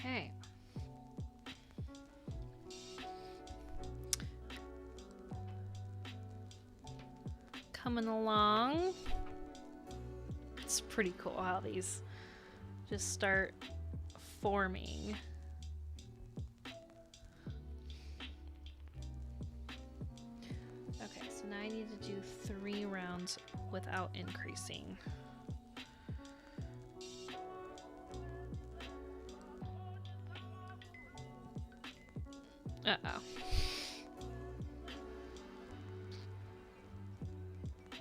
Okay. Coming along. It's pretty cool how these just start forming. Okay, so now I need to do 3 rounds without increasing. Uh-oh.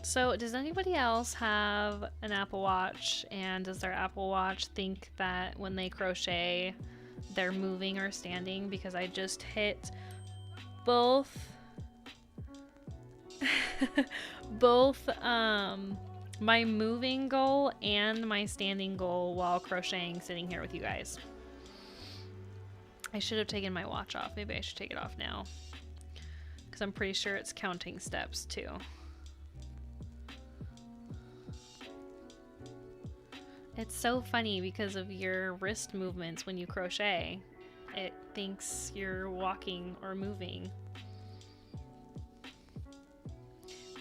So does anybody else have an Apple Watch, and does their Apple Watch think that when they crochet they're moving or standing? Because I just hit both both my moving goal and my standing goal while crocheting sitting here with you guys. I should have taken my watch off. Maybe I should take it off now, because I'm pretty sure it's counting steps too. It's so funny because of your wrist movements when you crochet. It thinks you're walking or moving.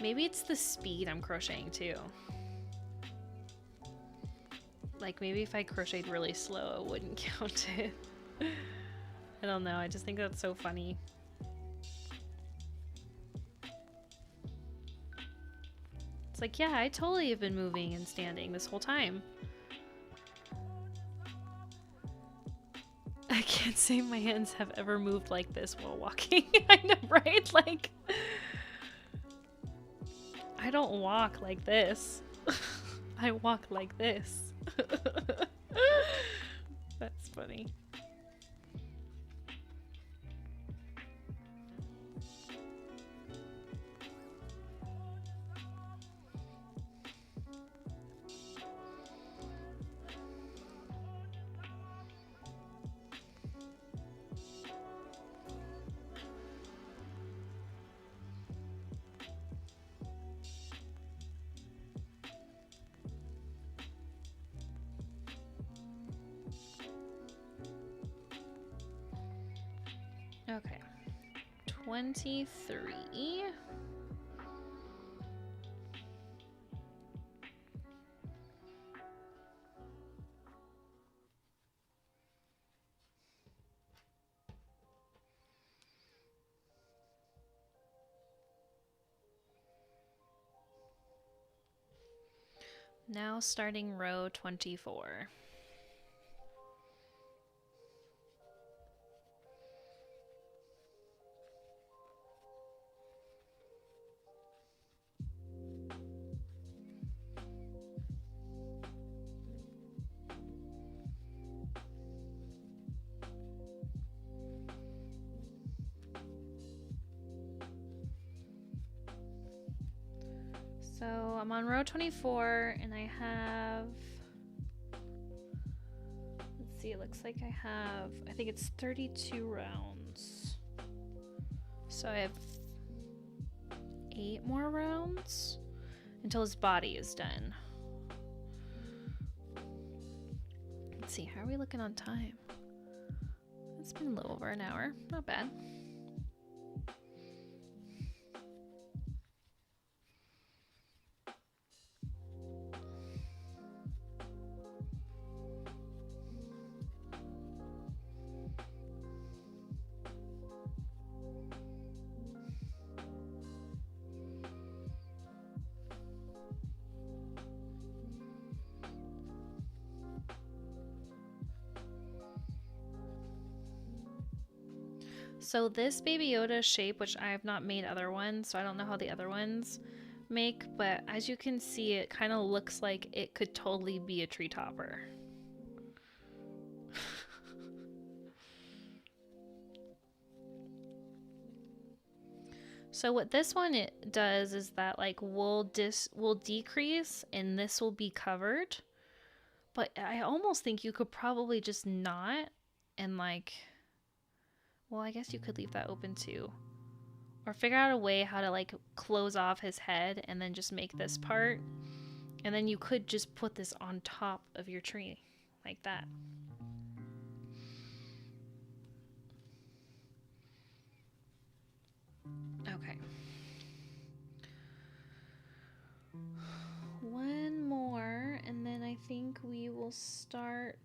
Maybe it's the speed I'm crocheting too. Like maybe if I crocheted really slow, it wouldn't count it. I don't know, I just think that's so funny. It's like, yeah, I totally have been moving and standing this whole time. I can't say my hands have ever moved like this while walking. I know, right? Like, I don't walk like this. I walk like this. That's funny. Okay, 23. Now starting row 24. So I'm on row 24 and I have, let's see, it looks like I think it's 32 rounds. So I have 8 more rounds until his body is done. Let's see, how are we looking on time? It's been a little over an hour, not bad. So this Baby Yoda shape, which I have not made other ones, so I don't know how the other ones make, but as you can see, it kind of looks like it could totally be a tree topper. So what this one it does is that like we'll decrease and this will be covered, but I almost think you could probably just not, and like, well, I guess you could leave that open too. Or figure out a way how to like close off his head and then just make this part. And then you could just put this on top of your tree like that. Okay. One more and then think we will start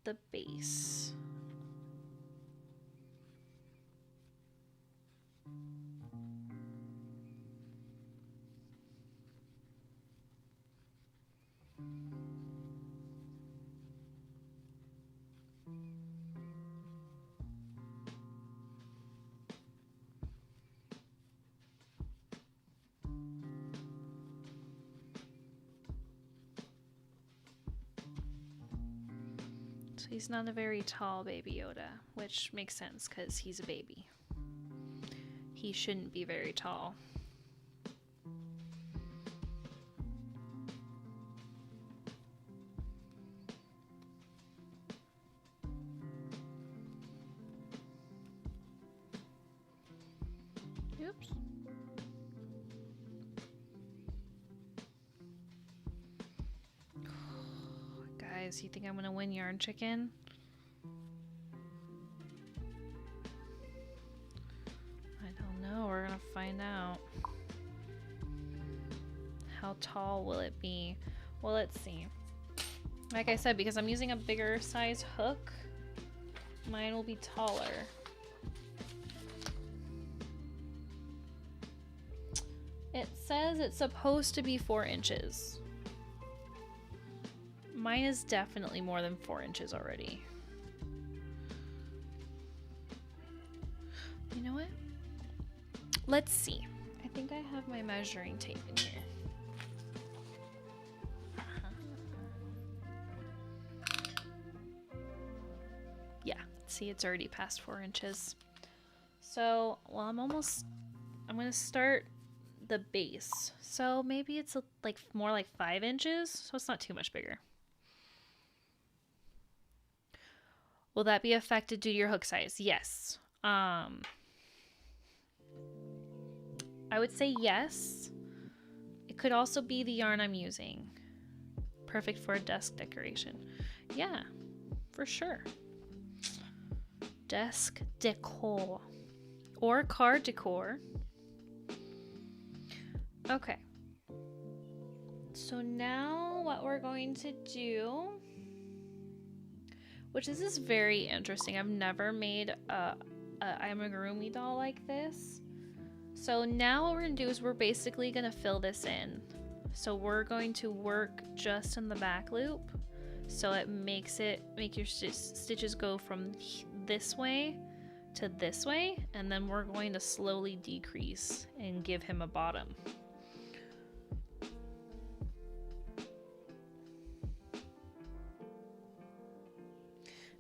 the base. So he's not a very tall Baby Yoda, which makes sense because he's a baby. He shouldn't be very tall. Oops. Guys, you think I'm gonna win Yarn Chicken? I don't know, we're gonna find out. How tall will it be? Well, let's see. Like I said, because I'm using a bigger size hook, mine will be taller. It says it's supposed to be 4 inches. Mine is definitely more than 4 inches already. You know what? Let's see. I think I have my measuring tape in here. Yeah, see, it's already past 4 inches. So, well, I'm gonna start the base. So maybe it's like more like 5 inches, so it's not too much bigger. Will that be affected due to your hook size? Yes. I would say yes. It could also be the yarn I'm using. Perfect for a desk decoration. Yeah, for sure. Desk decor. Or card decor. Okay. So now what we're going to do, which this is very interesting. I've never made a amigurumi doll like this. So now what we're gonna do is we're basically gonna fill this in. So we're going to work just in the back loop. So it make your stitches go from this way to this way, and then we're going to slowly decrease and give him a bottom.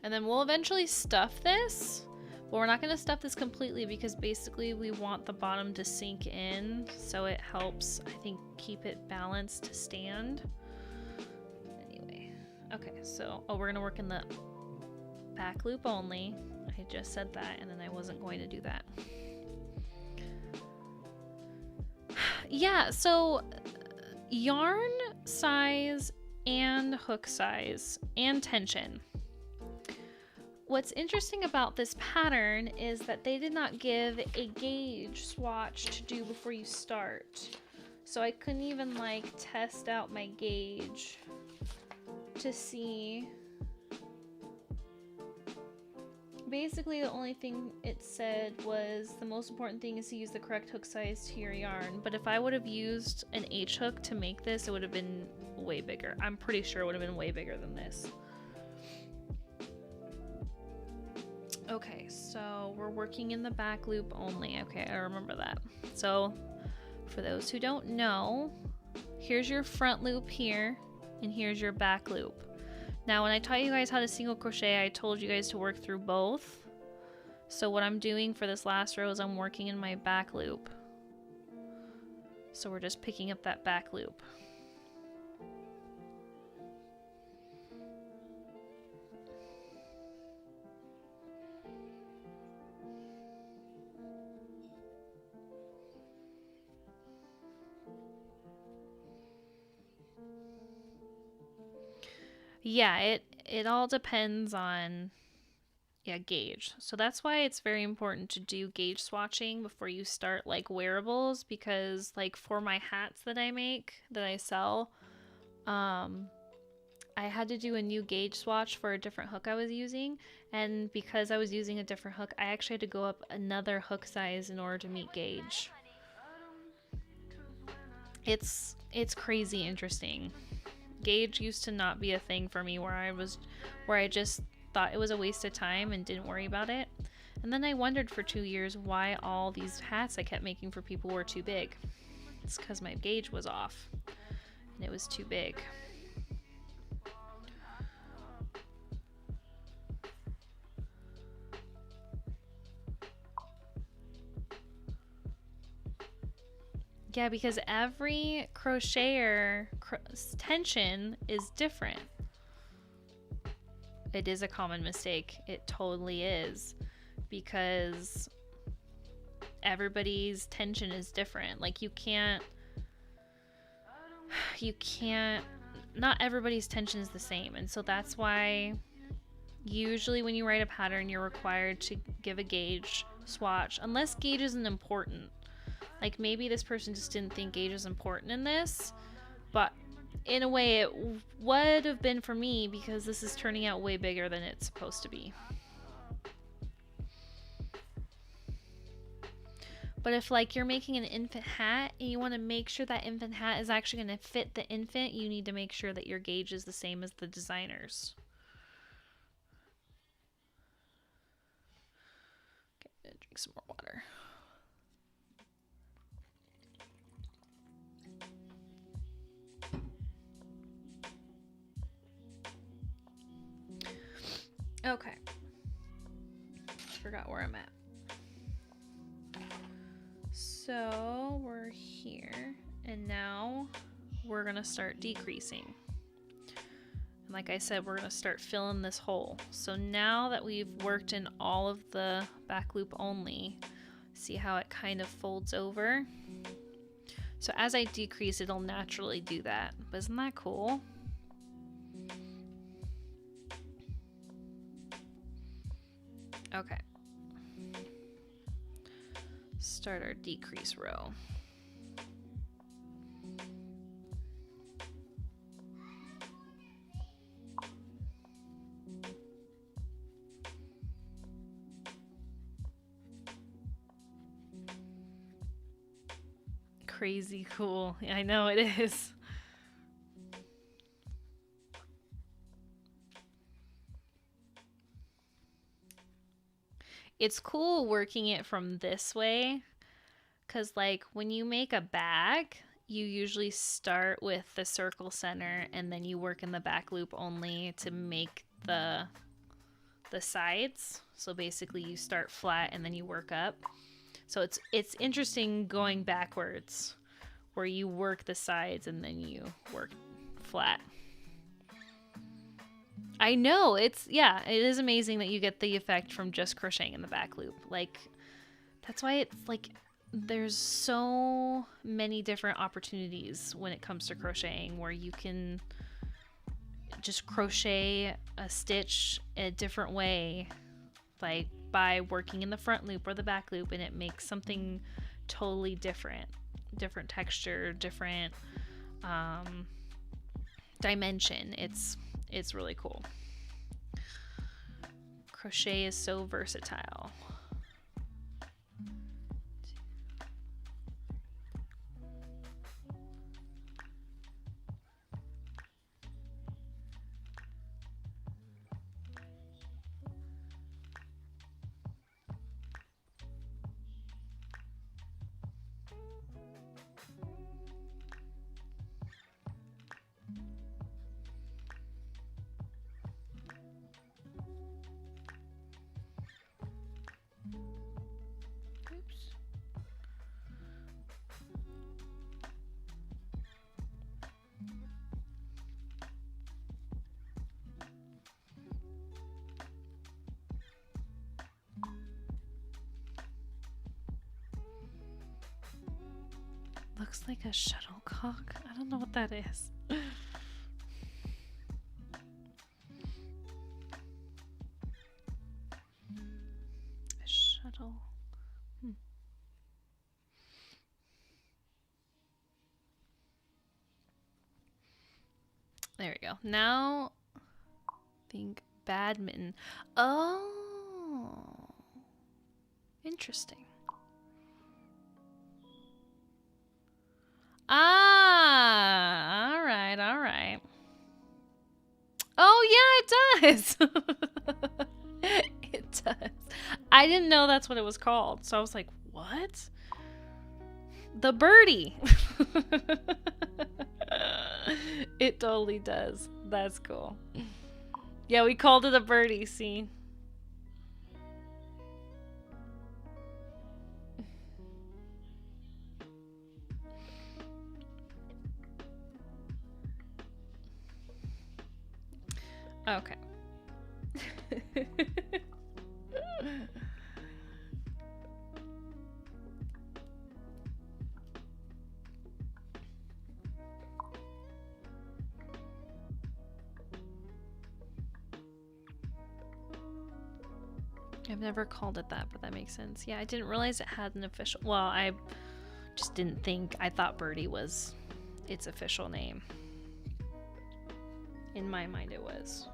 And then we'll eventually stuff this, but we're not going to stuff this completely because basically we want the bottom to sink in, so it helps, I think, keep it balanced to stand. Anyway, okay, so we're going to work in the back loop only. I just said that, and then I wasn't going to do that. Yeah, so yarn size and hook size and tension. What's interesting about this pattern is that they did not give a gauge swatch to do before you start. So I couldn't even like test out my gauge to see. Basically, the only thing it said was the most important thing is to use the correct hook size to your yarn. But if I would have used an H hook to make this, it would have been way bigger. I'm pretty sure it would have been way bigger than this. Okay, so we're working in the back loop only. Okay, I remember that. So for those who don't know, here's your front loop here, and here's your back loop. Now, when I taught you guys how to single crochet, I told you guys to work through both. So what I'm doing for this last row is I'm working in my back loop. So we're just picking up that back loop. Yeah, it all depends on gauge. So that's why it's very important to do gauge swatching before you start like wearables, because like for my hats that I make, that I sell, I had to do a new gauge swatch for a different hook I was using, and because I was using a different hook, I actually had to go up another hook size in order to meet gauge. It's crazy interesting. Gauge used to not be a thing for me, where I just thought it was a waste of time and didn't worry about it. And then I wondered for 2 years why all these hats I kept making for people were too big. It's because my gauge was off and it was too big. Yeah, because every crocheter tension is different. It is a common mistake. It totally is. Because everybody's tension is different. Like you can't, not everybody's tension is the same. And so that's why usually when you write a pattern, you're required to give a gauge swatch, unless gauge isn't important. Like maybe this person just didn't think gauge was important in this, but in a way it would have been for me because this is turning out way bigger than it's supposed to be. But if like you're making an infant hat and you want to make sure that infant hat is actually going to fit the infant, you need to make sure that your gauge is the same as the designer's. Okay, I'm gonna drink some more water. Okay. Forgot where I'm at. So we're here, and now we're gonna start decreasing. And like I said, we're gonna start filling this hole. So now that we've worked in all of the back loop only, see how it kind of folds over? So as I decrease, it'll naturally do that. But isn't that cool? Okay. Start our decrease row. Crazy cool. I know it is. It's cool working it from this way, because like when you make a bag, you usually start with the circle center and then you work in the back loop only to make the sides. So basically you start flat and then you work up. So it's interesting going backwards, where you work the sides and then you work flat. I know, it is amazing that you get the effect from just crocheting in the back loop. Like, that's why it's like, there's so many different opportunities when it comes to crocheting, where you can just crochet a stitch a different way, like by working in the front loop or the back loop, and it makes something totally different texture, different dimension. It's really cool. Crochet is so versatile. Looks like a shuttlecock. I don't know what that is. A shuttle. There we go. Now, think badminton. Oh, interesting. Ah, all right, all right. Oh, yeah, it does. It does. I didn't know that's what it was called. So I was like, what? The birdie. It totally does. That's cool. Yeah, we called it a birdie, see? Okay. I've never called it that, but that makes sense. Yeah, I didn't realize it had an official... Well, I just didn't think... I thought birdie was its official name. In my mind, it was.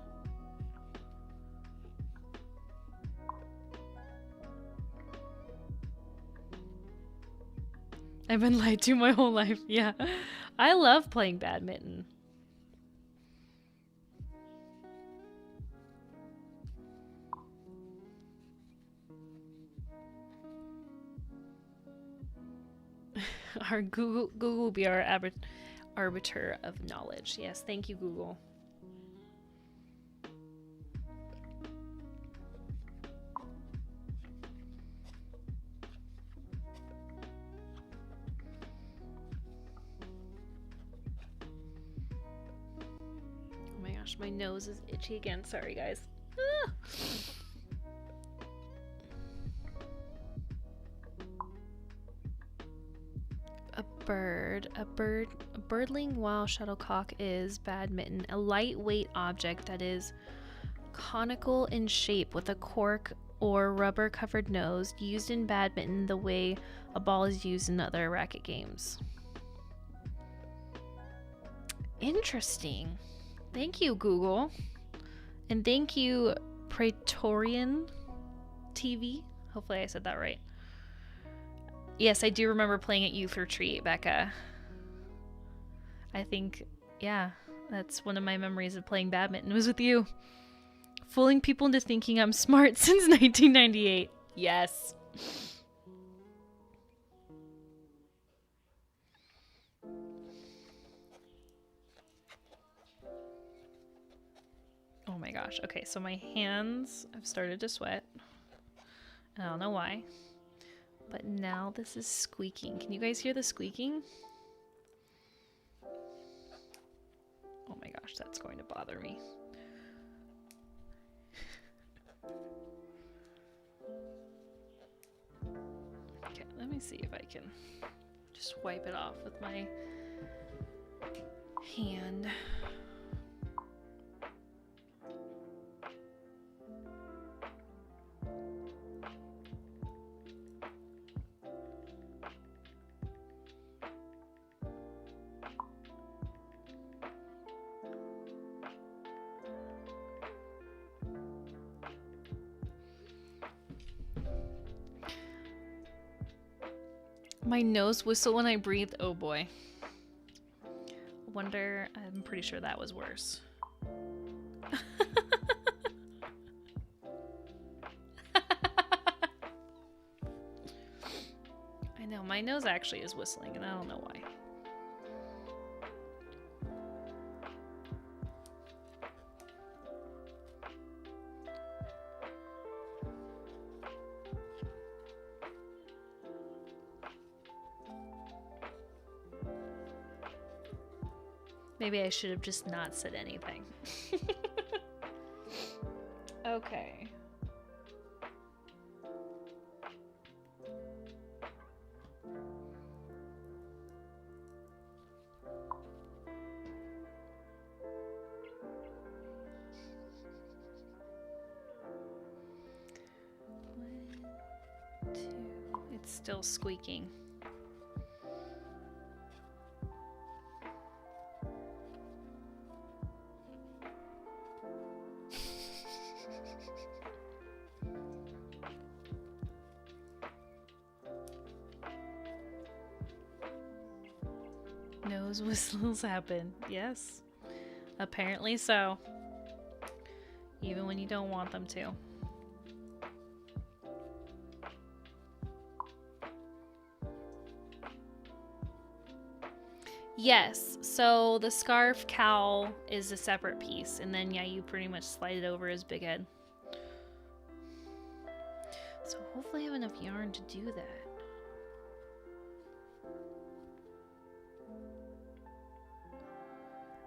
I've been lied to my whole life. Yeah. I love playing badminton. Our Google will be our arbiter of knowledge. Yes, thank you, Google. Oh my gosh, my nose is itchy again. Sorry, guys. Ah! A birdling wow shuttlecock is badminton, a lightweight object that is conical in shape with a cork or rubber covered nose, used in badminton the way a ball is used in other racket games. Interesting. Thank you, Google. And thank you, Praetorian TV. Hopefully I said that right. Yes, I do remember playing at Youth Retreat, Becca. I think, yeah, that's one of my memories of playing badminton was with you. Fooling people into thinking I'm smart since 1998. Yes. Oh my gosh. Okay, so my hands have started to sweat. I don't know why. But now this is squeaking. Can you guys hear the squeaking? Oh my gosh, that's going to bother me. Okay, let me see if I can just wipe it off with my hand. My nose whistle when I breathe. Oh boy. Wonder, I'm pretty sure that was worse. I know, my nose actually is whistling and I don't know why. Maybe I should have just not said anything. Okay. One, two. It's still squeaking. Nose whistles happen. Yes. Apparently so. Even when you don't want them to. Yes, so the scarf cowl is a separate piece, and then yeah, you pretty much slide it over his big head. So hopefully I have enough yarn to do that.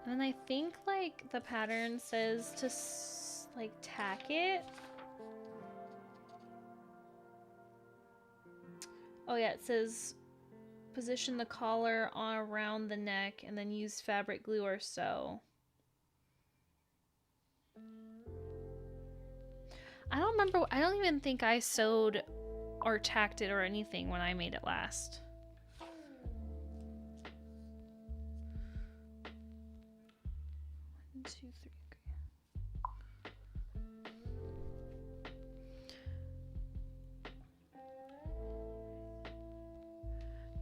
And then I think like the pattern says to like tack it. Oh yeah, it says position the collar on around the neck and then use fabric glue or sew. I don't remember. I don't even think I sewed or tacked it or anything when I made it last. One, two, three.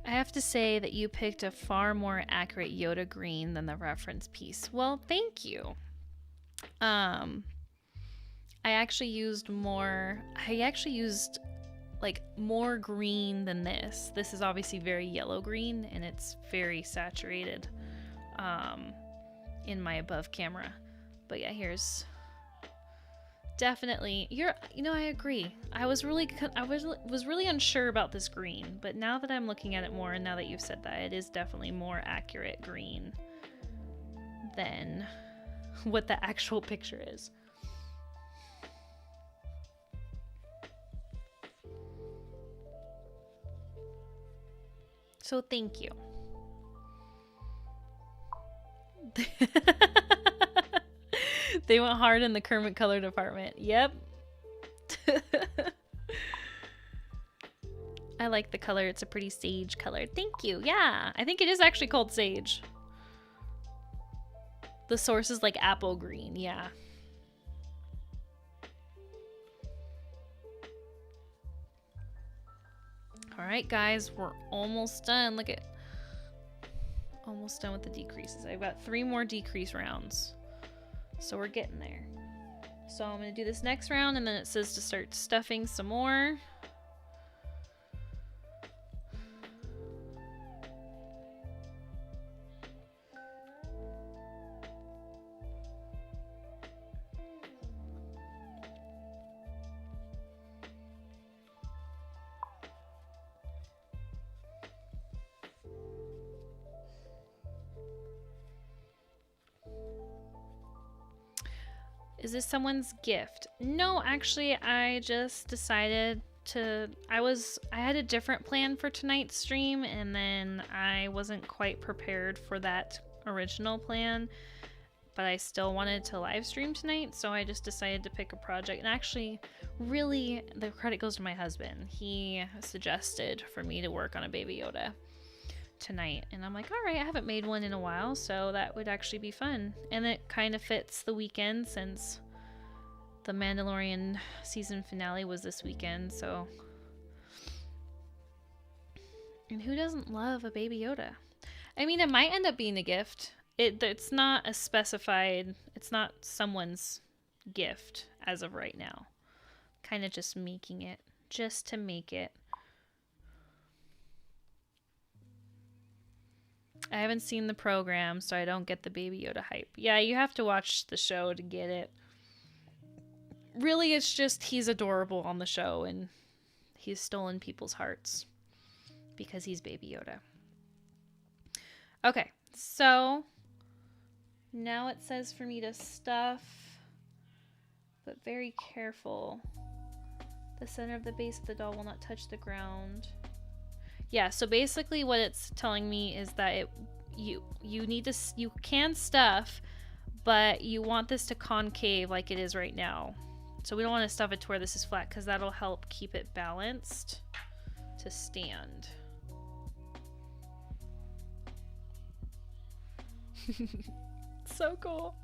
I have to say that you picked a far more accurate Yoda green than the reference piece. Well, thank you. I actually used like more green than this. This is obviously very yellow green and it's very saturated in my above camera. But yeah, here's definitely I agree. I was really unsure about this green, but now that I'm looking at it more and now that you've said that, it is definitely more accurate green than what the actual picture is. So thank you. They went hard in the Kermit color department. Yep. I like the color. It's a pretty sage color. Thank you. Yeah, I think it is actually called sage. The source is like apple green. Yeah. All right, guys, we're almost done. Look at, almost done with the decreases. I've got 3 more decrease rounds, so we're getting there. So I'm gonna do this next round, and then it says to start stuffing some more. Is this someone's gift? No, actually, I just decided to, I had a different plan for tonight's stream, and then I wasn't quite prepared for that original plan, but I still wanted to live stream tonight, so I just decided to pick a project. And actually, really, the credit goes to my husband. He suggested for me to work on a Baby Yoda tonight, and I'm like, all right, I haven't made one in a while, so that would actually be fun. And it kind of fits the weekend since the Mandalorian season finale was this weekend, so. And who doesn't love a Baby Yoda? I mean, it might end up being a gift. It's not a specified, it's not someone's gift as of right now. Kind of just making it, just to make it. I haven't seen the program, so I don't get the Baby Yoda hype. Yeah, you have to watch the show to get it. Really, it's just he's adorable on the show, and he's stolen people's hearts because he's Baby Yoda. Okay, so now it says for me to stuff, but very careful. The center of the base of the doll will not touch the ground. Yeah, so basically what it's telling me is that you can stuff, but you want this to concave like it is right now. So we don't want to stuff it to where this is flat, because that'll help keep it balanced to stand. So cool.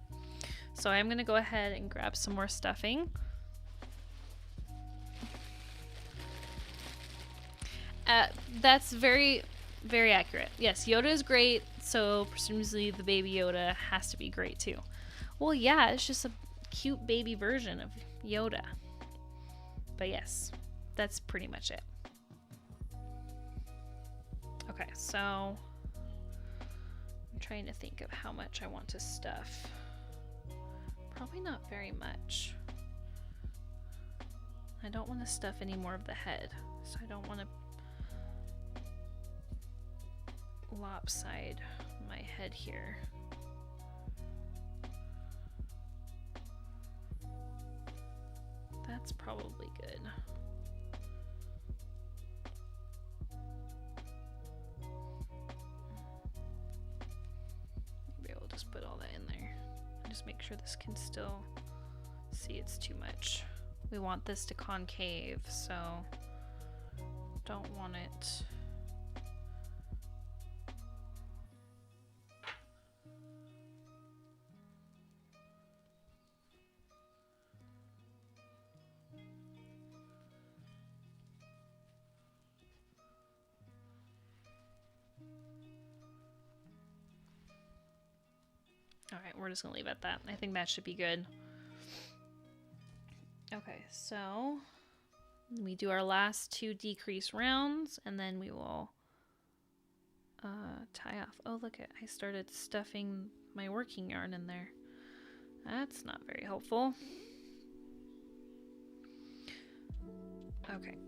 So I'm gonna go ahead and grab some more stuffing. That's very, very accurate. Yes, Yoda is great. so presumably the Baby Yoda has to be great too. Well, yeah, it's just a cute baby version of Yoda. But yes, that's pretty much it. Okay, so I'm trying to think of how much I want to stuff. Probably not very much. I don't want to stuff any more of the head, so I don't want to lopside my head here. That's probably good. Maybe I'll just put all that in there. Just make sure this can still see it's too much. We want this to concave, so don't want it. Alright, we're just gonna leave it at that. I think that should be good. Okay, so we do our last 2 decrease rounds, and then we will tie off. Oh, look at, I started stuffing my working yarn in there. That's not very helpful. Okay.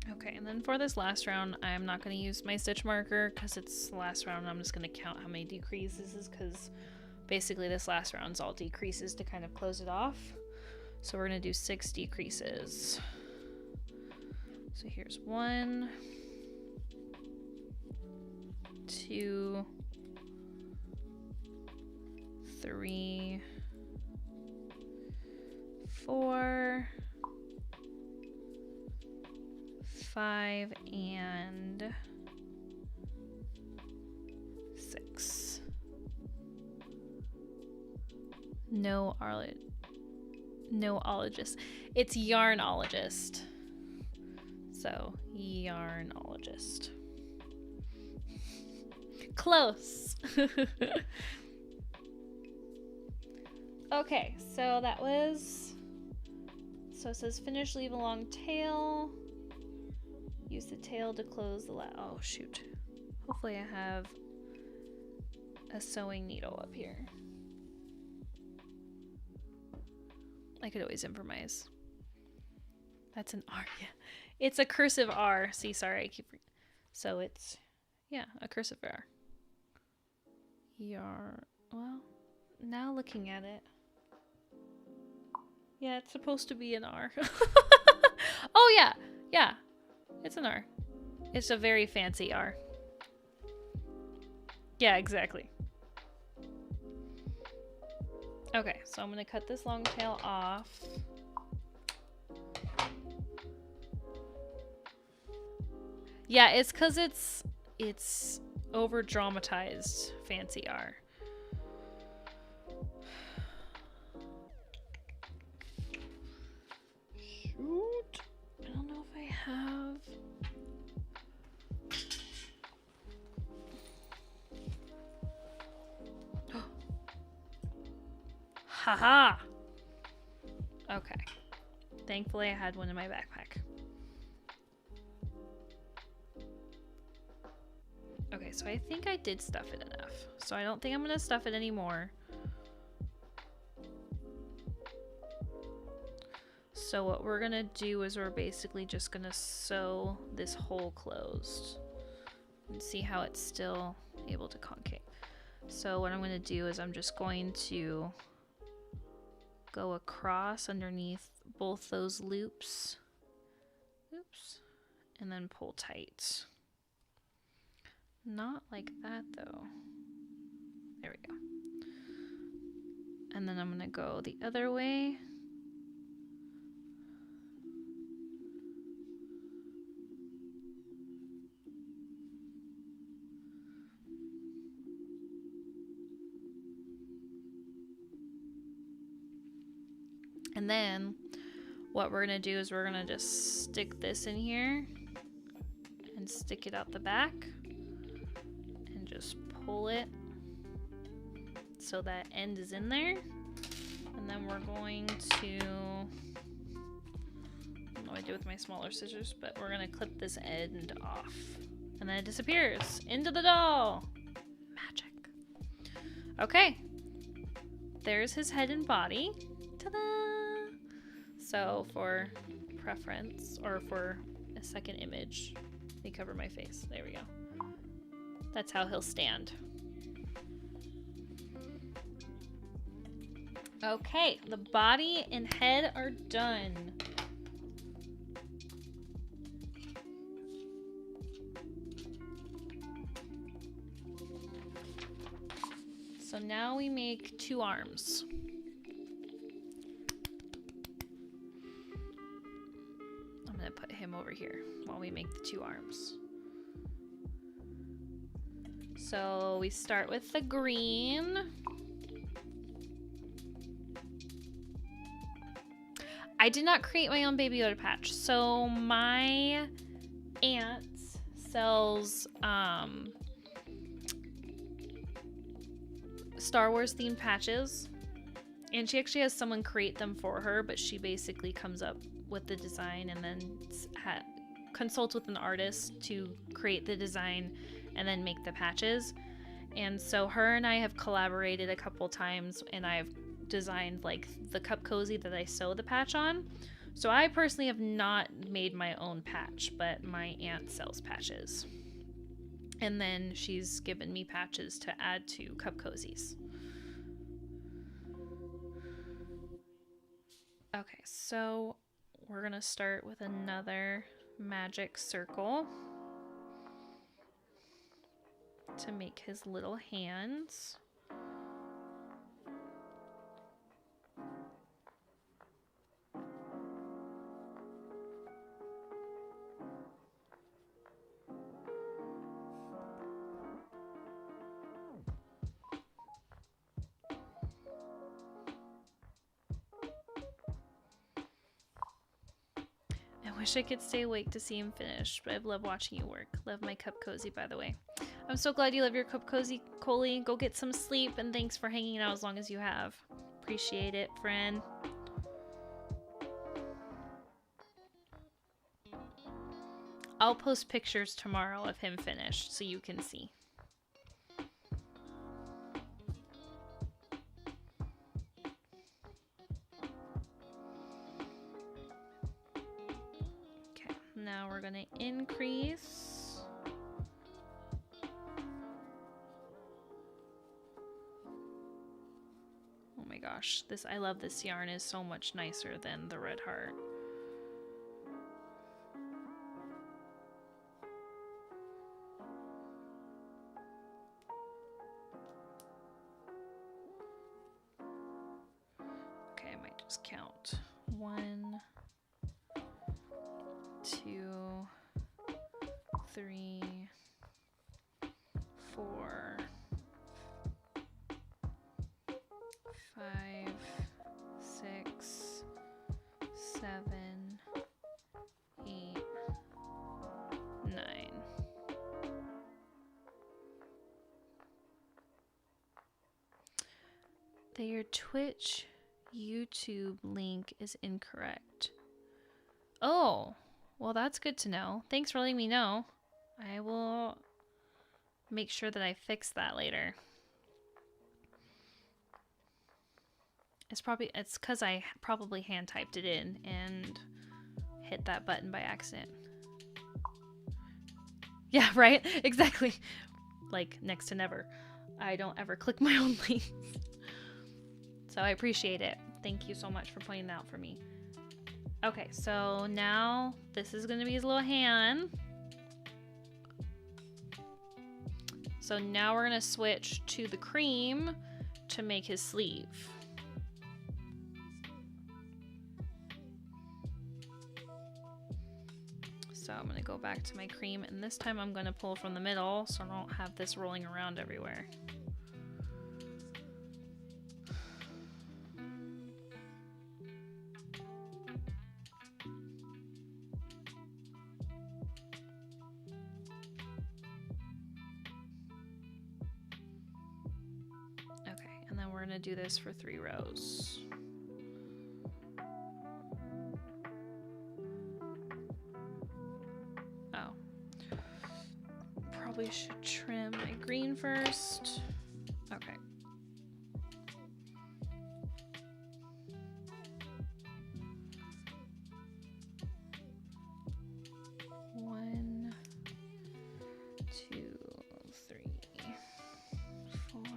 Okay, and then for this last round, I'm not going to use my stitch marker because it's the last round. I'm just going to count how many decreases is because basically this last round's all decreases to kind of close it off. So we're going to do 6 decreases. So here's 1, 2, 3, 4, 5, and 6. No ologist. It's yarnologist. So, yarnologist. Close. Okay, so that was, so it says finish, leave a long tail. Use the tail to close the oh shoot. Hopefully I have a sewing needle up here. I could always improvise. That's an R, yeah. It's a cursive R. See, sorry, I keep, so it's, yeah, a cursive R. Well, now looking at it. Yeah, it's supposed to be an R. Oh yeah, yeah. It's an R. It's a very fancy R. Yeah, exactly. Okay, so I'm gonna cut this long tail off. Yeah, it's because it's over dramatized fancy R. Shoot. I don't know if I have. Haha. Okay. Thankfully I had one in my backpack. Okay, so I think I did stuff it enough. So I don't think I'm gonna stuff it anymore. So what we're gonna do is we're basically just gonna sew this hole closed and see how it's still able to concave. So what I'm gonna do is I'm just going to go across underneath both those loops. Oops. And then pull tight. Not like that though. There we go. And then I'm gonna go the other way. And then what we're gonna do is we're gonna just stick this in here and stick it out the back and just pull it so that end is in there. And then we're going to, I don't know what I do with my smaller scissors, but we're gonna clip this end off. And then it disappears into the doll. Magic. Okay, there's his head and body. Ta-da! So for preference, or for a second image, let me cover my face. There we go. That's how he'll stand. Okay, the body and head are done. So now we make 2 arms. I'm gonna put him over here while we make the 2 arms. So we start with the green. I did not create my own Baby Yoda patch. So my aunt sells Star Wars themed patches, and she actually has someone create them for her, but she basically comes up with the design and then consults with an artist to create the design and then make the patches. And so her and I have collaborated a couple times, and I've designed like the cup cozy that I sew the patch on. So I personally have not made my own patch, but my aunt sells patches. And then she's given me patches to add to cup cozies. Okay, so we're gonna start with another magic circle to make his little hands. I wish I could stay awake to see him finish, but I've loved watching you work. Love my cup cozy, by the way. I'm so glad you love your cup cozy, Coley. Go get some sleep, and thanks for hanging out as long as you have. Appreciate it, friend. I'll post pictures tomorrow of him finished so you can see. Okay, now we're gonna increase. Oh my gosh, I love this yarn. Is so much nicer than the Red Heart. Okay, I might just count. 1, 2, 3, 4, 5, 6, 7, 8, 9. Your Twitch YouTube link is incorrect. Oh, well, that's good to know. Thanks for letting me know. I will make sure that I fix that later. It's because I probably hand typed it in and hit that button by accident. Yeah, right? Exactly. Like next to never. I don't ever click my own links. So I appreciate it. Thank you so much for pointing that out for me. Okay, so now this is going to be his little hand. So now we're going to switch to the cream to make his sleeve. So I'm going to go back to my cream, and this time I'm going to pull from the middle so I don't have this rolling around everywhere. Okay, and then we're going to do this for 3 rows. Probably should trim my green first. Okay. One, two, three, 4, 5,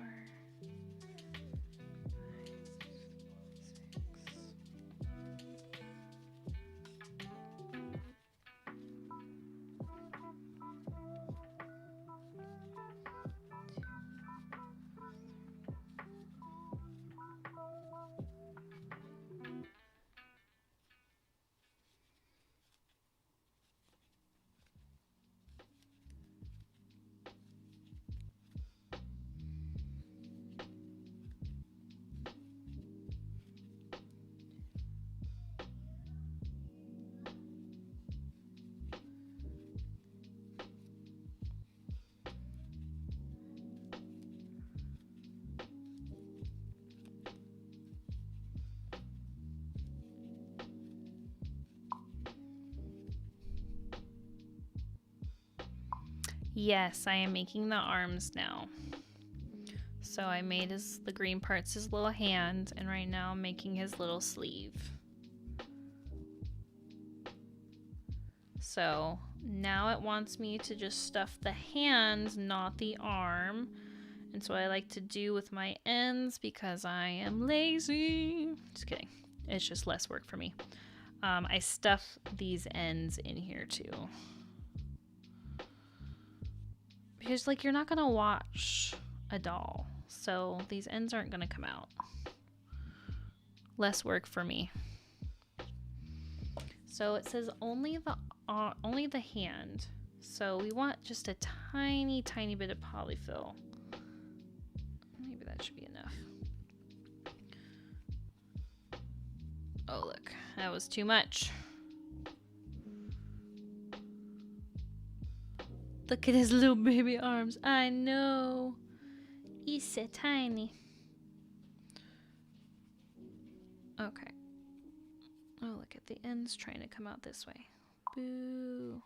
Yes, I am making the arms now. So I made the green parts his little hand, and right now I'm making his little sleeve. So now it wants me to just stuff the hand, not the arm. And so what I like to do with my ends, because I am lazy, just kidding, it's just less work for me. I stuff these ends in here too. Because like you're not gonna watch a doll, so these ends aren't gonna come out. Less work for me. So it says only the hand. So we want just a tiny bit of polyfill. Maybe that should be enough. Oh look, that was too much. Look at his little baby arms. I know. He's so tiny. Okay. Oh, look at the ends trying to come out this way. Boo.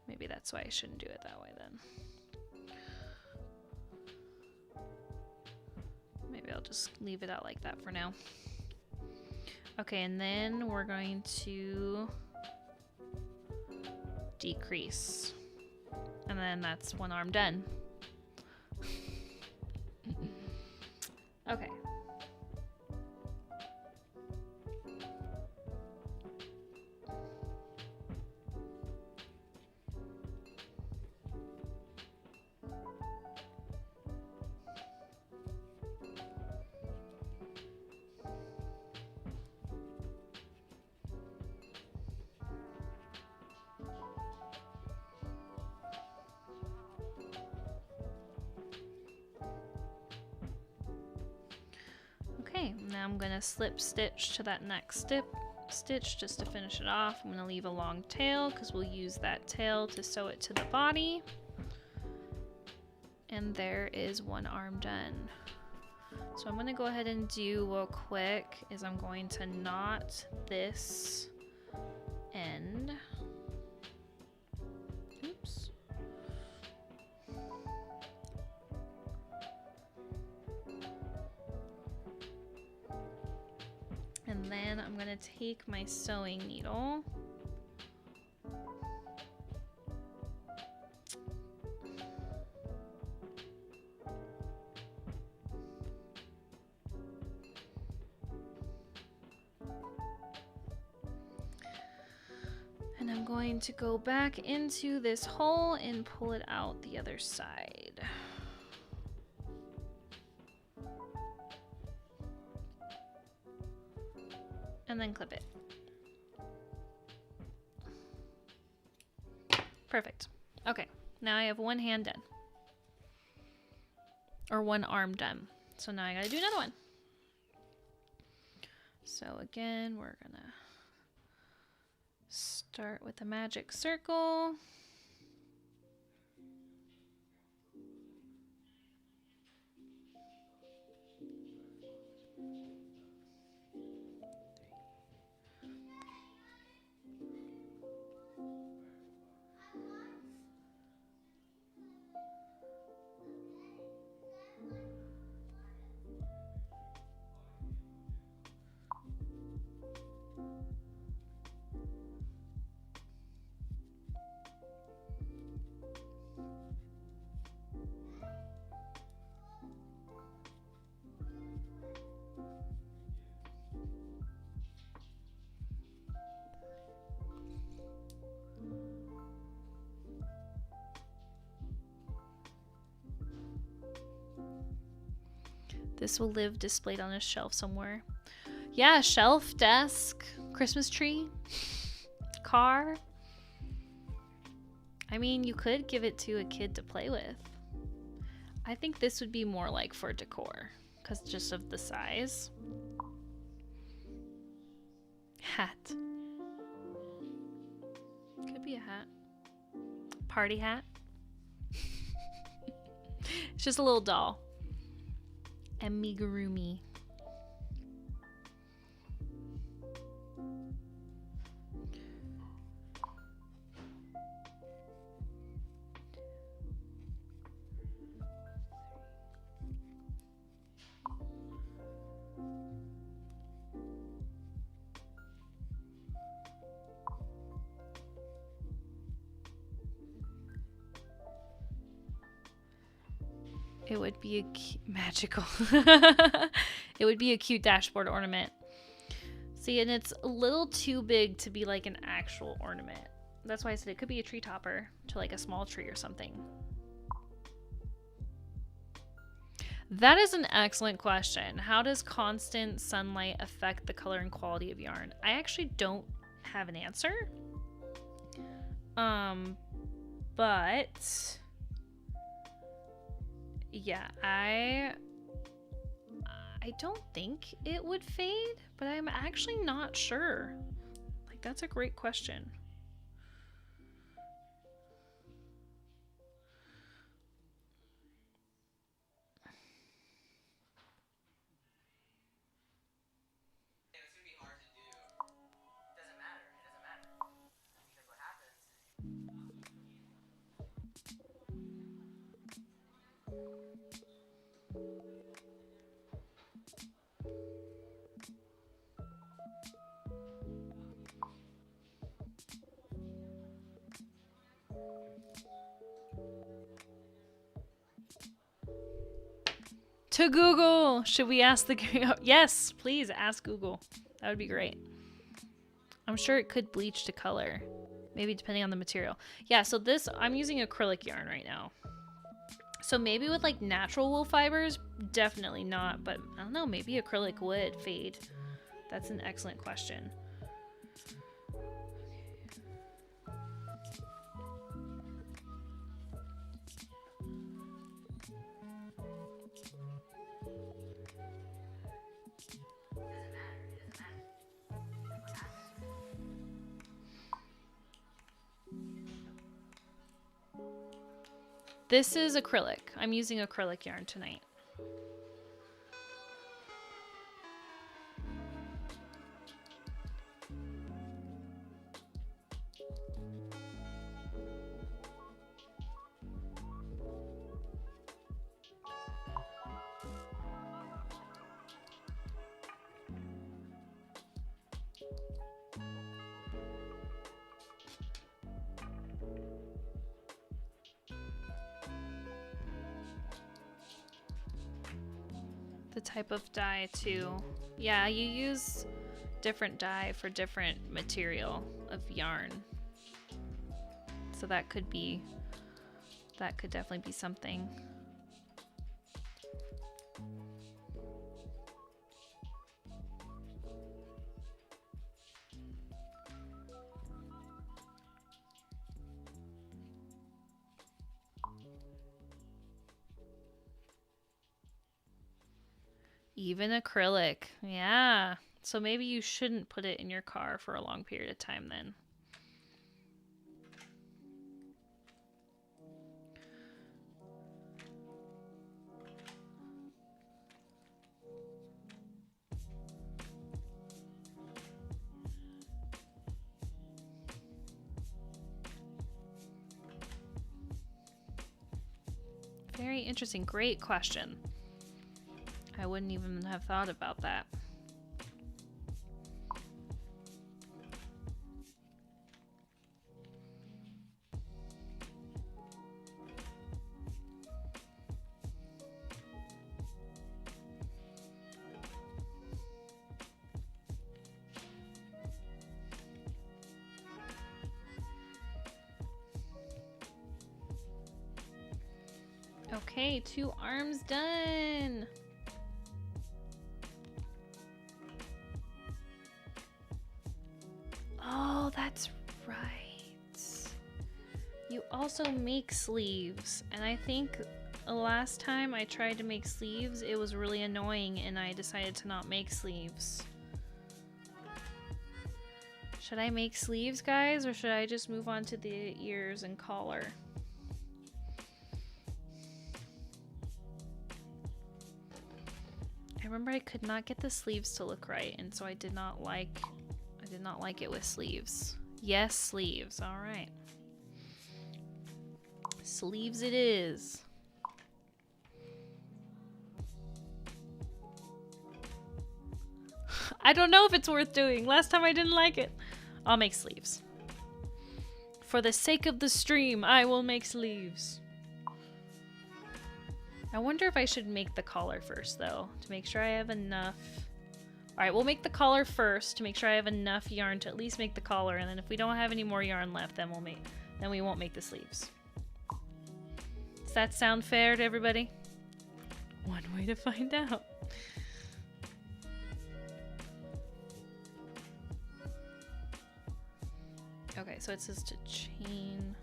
Maybe that's why I shouldn't do it that way then. Maybe I'll just leave it out like that for now. Okay, and then we're going to decrease. And then that's one arm done. Okay. Now I'm going to slip stitch to that next stitch just to finish it off. I'm going to leave a long tail because we'll use that tail to sew it to the body. And there is one arm done. So I'm going to go ahead and do real quick is I'm going to knot this end. Oops. And then I'm going to take my sewing needle I'm going to go back into this hole and pull it out the other side. And then clip it. Perfect. Okay, now I have one hand done. Or one arm done. So now I gotta do another one. So again, we're gonna start with a magic circle. This will live displayed on a shelf somewhere. Yeah, shelf, desk, Christmas tree, car. I mean, you could give it to a kid to play with. I think this would be more like for decor, because just of the size. Hat. Could be a hat. Party hat. It's just a little doll. Amigurumi. It would be a magical. It would be a cute dashboard ornament. See, and it's a little too big to be like an actual ornament. That's why I said it could be a tree topper to like a small tree or something. That is an excellent question. How does constant sunlight affect the color and quality of yarn? I actually don't have an answer. But yeah, I don't think it would fade, but I'm actually not sure. Like, that's a great question. It's gonna be hard to do. It doesn't matter. It doesn't matter. Because what happens To Google. Should we ask the... Yes, please ask Google. That would be great. I'm sure it could bleach to color. Maybe depending on the material. Yeah, so this... I'm using acrylic yarn right now. So maybe with like natural wool fibers, definitely not. But I don't know, maybe acrylic would fade. That's an excellent question. This is acrylic. I'm using acrylic yarn tonight. The type of dye too. Yeah, you use different dye for different material of yarn. So that could definitely be something. Even acrylic. Yeah. So maybe you shouldn't put it in your car for a long period of time then. Very interesting. Great question. I wouldn't even have thought about that. Okay, 2 arms done. Oh, that's right. You also make sleeves, and I think the last time I tried to make sleeves, it was really annoying and I decided to not make sleeves. Should I make sleeves, guys, or should I just move on to the ears and collar? I remember I could not get the sleeves to look right, and so I did not like it with sleeves. Yes, sleeves. All right. Sleeves it is. I don't know if it's worth doing. Last time I didn't like it. I'll make sleeves. For the sake of the stream, I will make sleeves. I wonder if I should make the collar first, though, to make sure I have enough. Alright, we'll make the collar first to make sure I have enough yarn to at least make the collar, and then if we don't have any more yarn left, then we won't make the sleeves. Does that sound fair to everybody? One way to find out. Okay, so it says to chain.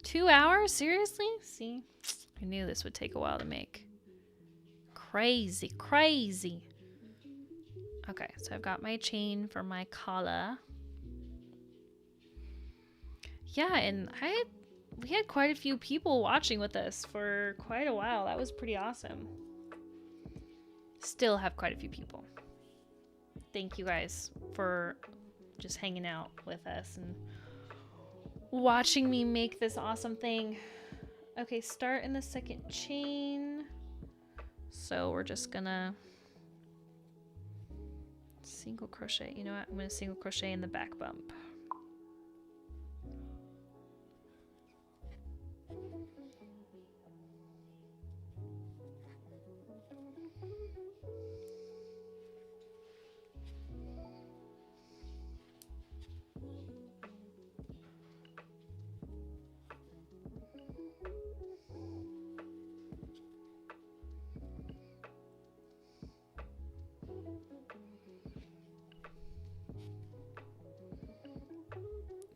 Two hours? Seriously? See? I knew this would take a while to make. Crazy, crazy. Okay, so I've got my chain for my collar. Yeah, and we had quite a few people watching with us for quite a while. That was pretty awesome. Still have quite a few people. Thank you guys for just hanging out with us and watching me make this awesome thing. Okay, start in the second chain. So we're just gonna single crochet. You know what? I'm gonna single crochet in the back bump.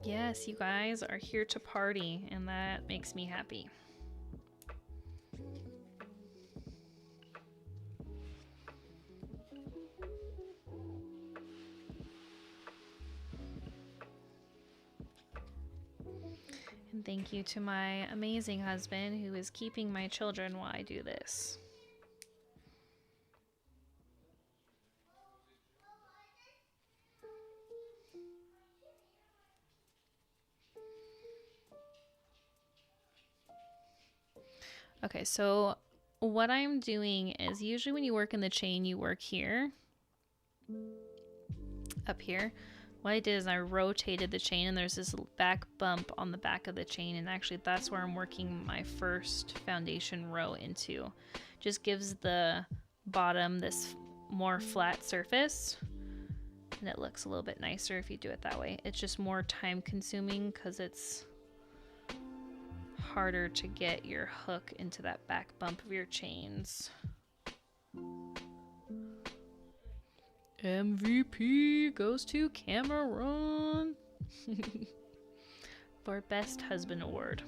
Yes, you guys are here to party, and that makes me happy. And thank you to my amazing husband who is keeping my children while I do this. Okay, so what I'm doing is usually when you work in the chain, you work here, up here. What I did is I rotated the chain and there's this back bump on the back of the chain, and actually that's where I'm working my first foundation row into. Just gives the bottom this more flat surface, and it looks a little bit nicer if you do it that way. It's just more time consuming because it's harder to get your hook into that back bump of your chains. MVP goes to Cameron for Best Husband Award.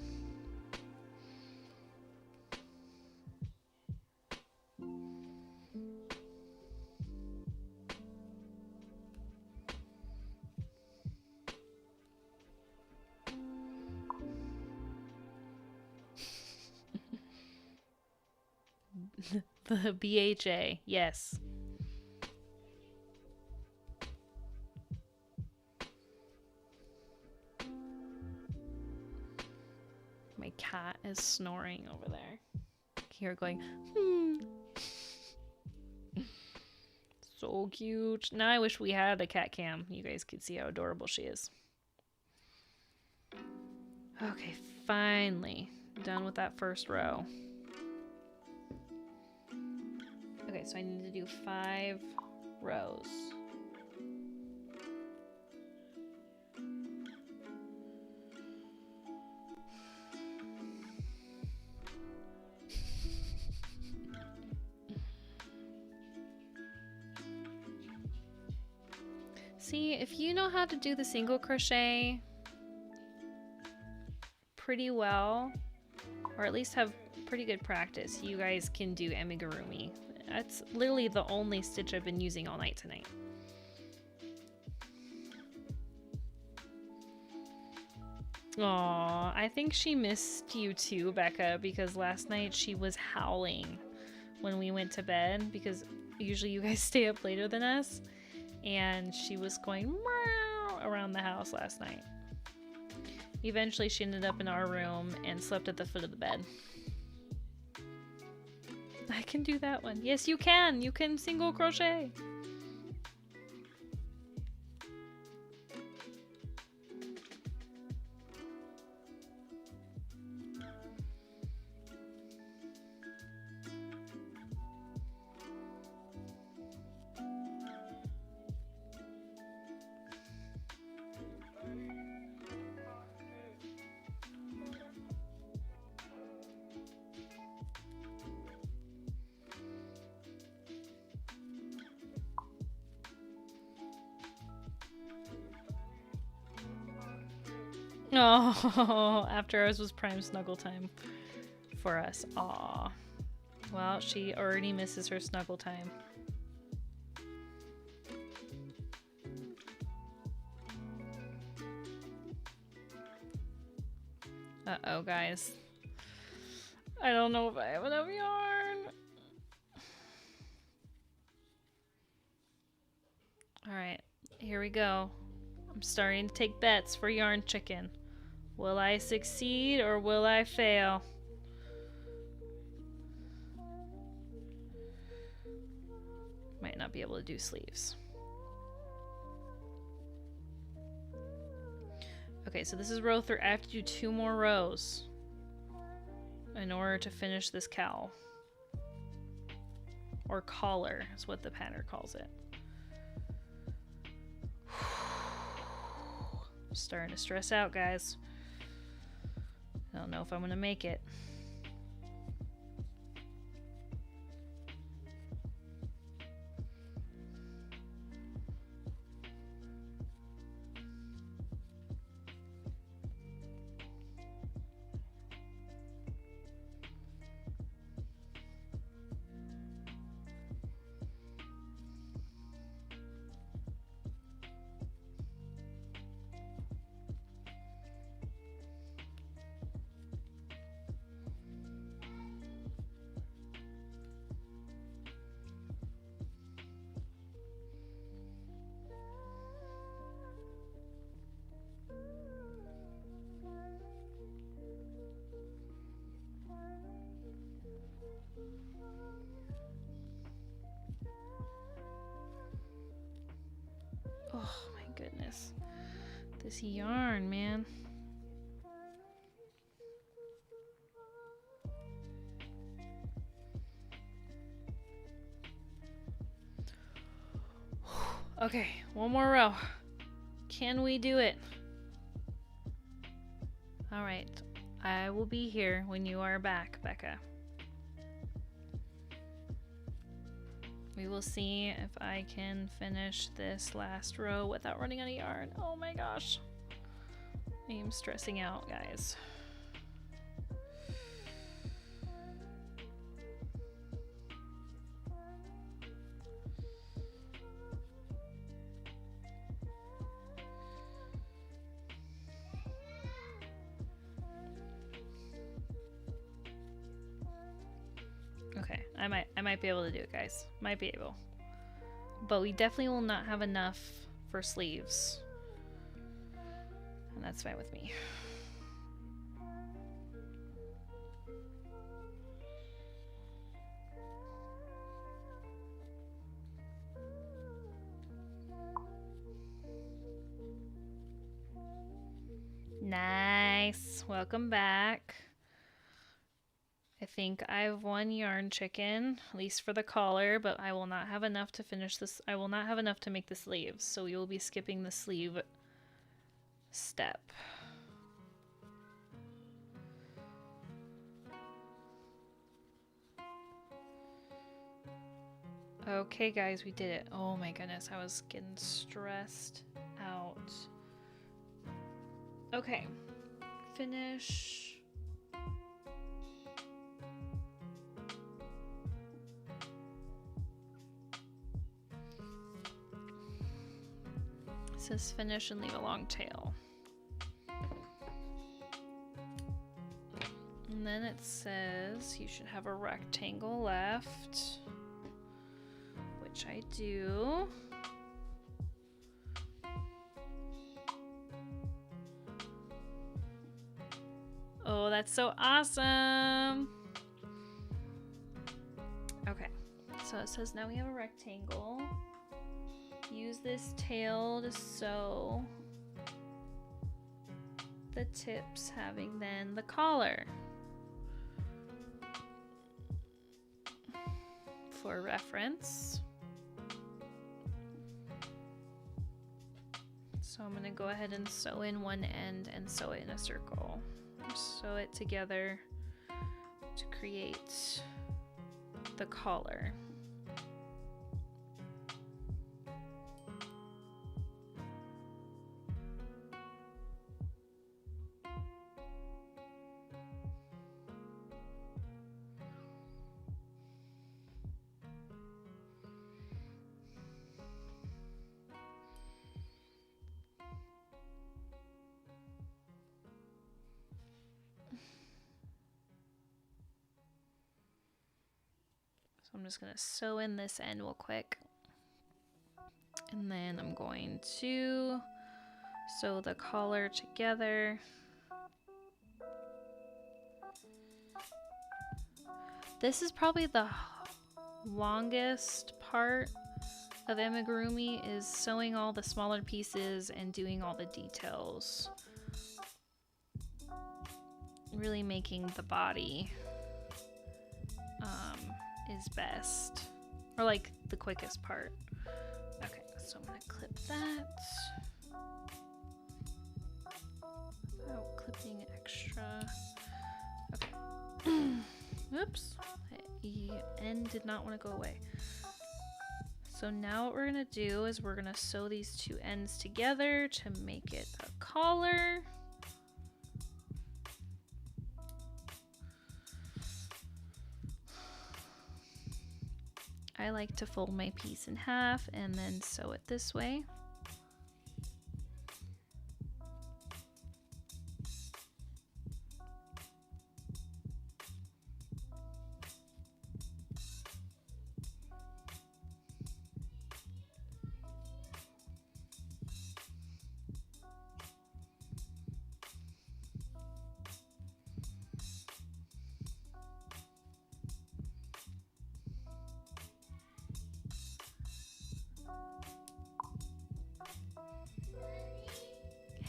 The BHA, yes. My cat is snoring over there. Here going, So cute. Now I wish we had a cat cam. You guys could see how adorable she is. Okay, finally done with that first row. Okay, so I need to do 5 rows. See, if you know how to do the single crochet pretty well, or at least have pretty good practice, you guys can do amigurumi. That's literally the only stitch I've been using all night tonight. Aw, I think she missed you too, Becca, because last night she was howling when we went to bed, because usually you guys stay up later than us, and she was going meow around the house last night. Eventually she ended up in our room and slept at the foot of the bed. I can do that one. Yes, you can. You can single crochet. Oh, after ours was prime snuggle time for us. Aw. Well, she already misses her snuggle time. Uh-oh, guys. I don't know if I have enough yarn. Alright, here we go. I'm starting to take bets for yarn chicken. Will I succeed or will I fail? Might not be able to do sleeves. Okay, so this is row 3. I have to do 2 more rows in order to finish this cowl. Or collar is what the pattern calls it. I'm starting to stress out, guys. I don't know if I'm gonna make it. this yarn, man. Okay, one more row. Can we do it? All right, I will be here when you are back, Becca. We will see if I can finish this last row without running out of yarn. Oh my gosh. I am stressing out, guys. Okay, I might be able to do it, guys. Might be able. But we definitely will not have enough for sleeves. And that's fine with me. Nice. Welcome back. I think I have one yarn chicken, at least for the collar, but I will not have enough to finish this. I will not have enough to make the sleeves, so we will be skipping the sleeve step. Okay, guys, we did it. Oh my goodness, I was getting stressed out. Okay, finish. It says finish and leave a long tail. And then it says you should have a rectangle left, which I do. Oh, that's so awesome. Okay, so it says now we have a rectangle. Use this tail to sew the tips, having then the collar. For reference. So I'm going to go ahead and sew in one end and sew it in a circle. Sew it together to create the collar. I'm just going to sew in this end real quick. And then I'm going to sew the collar together. This is probably the longest part of amigurumi, is sewing all the smaller pieces and doing all the details. Really making the body is best, or like the quickest part. Okay, so I'm gonna clip that. Oh, clipping extra. Okay. Oops, the end did not want to go away. So now what we're gonna do is we're gonna sew these two ends together to make it a collar. I like to fold my piece in half and then sew it this way.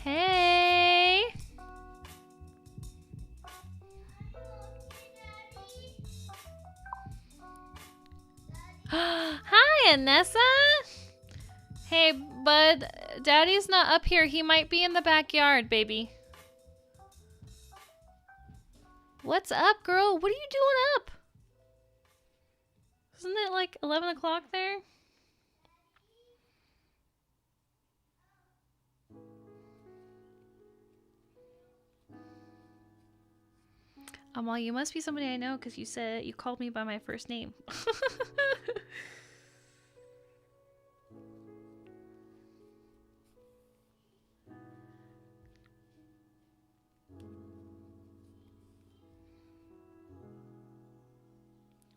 Hey! Hi, Anessa! Hey, bud, Daddy's not up here. He might be in the backyard, baby. What's up, girl? What are you doing up? Isn't it like 11 o'clock there? Well, you must be somebody I know because you called me by my first name.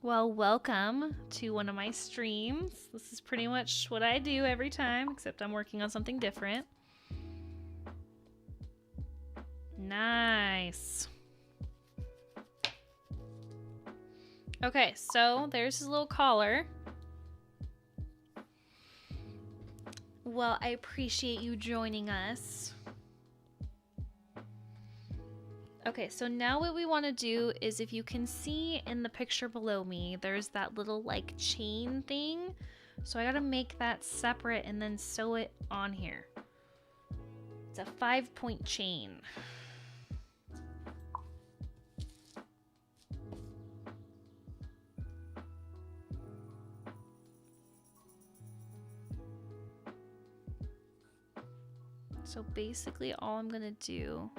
Well, welcome to one of my streams. This is pretty much what I do every time, except I'm working on something different. Nice. Okay, so there's his little collar. Well, I appreciate you joining us. Okay, so now what we want to do is, if you can see in the picture below me, there's that little like chain thing. So I gotta make that separate and then sew it on here. It's a 5-point chain. So basically all I'm gonna do...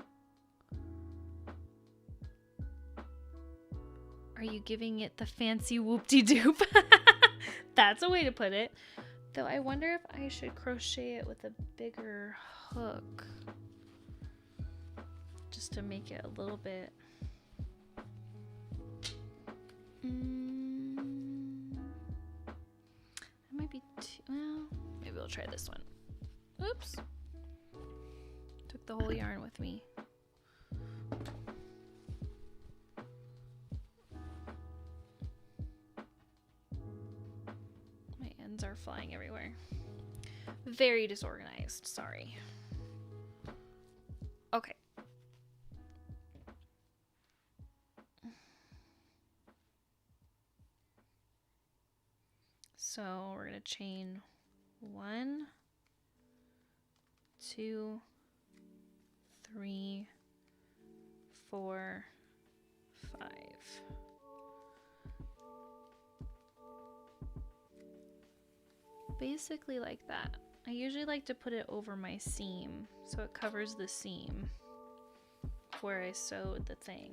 Are you giving it the fancy whoop-de-doop? That's a way to put it. Though I wonder if I should crochet it with a bigger hook. Just to make it a little bit... That might be too... Well, maybe I'll try this one. Oops. Took the whole yarn with me. My ends are flying everywhere. Very disorganized, sorry. Okay. So we're gonna chain 1, 2, 3, 4, 5. Basically like that. I usually like to put it over my seam so it covers the seam where I sewed the thing.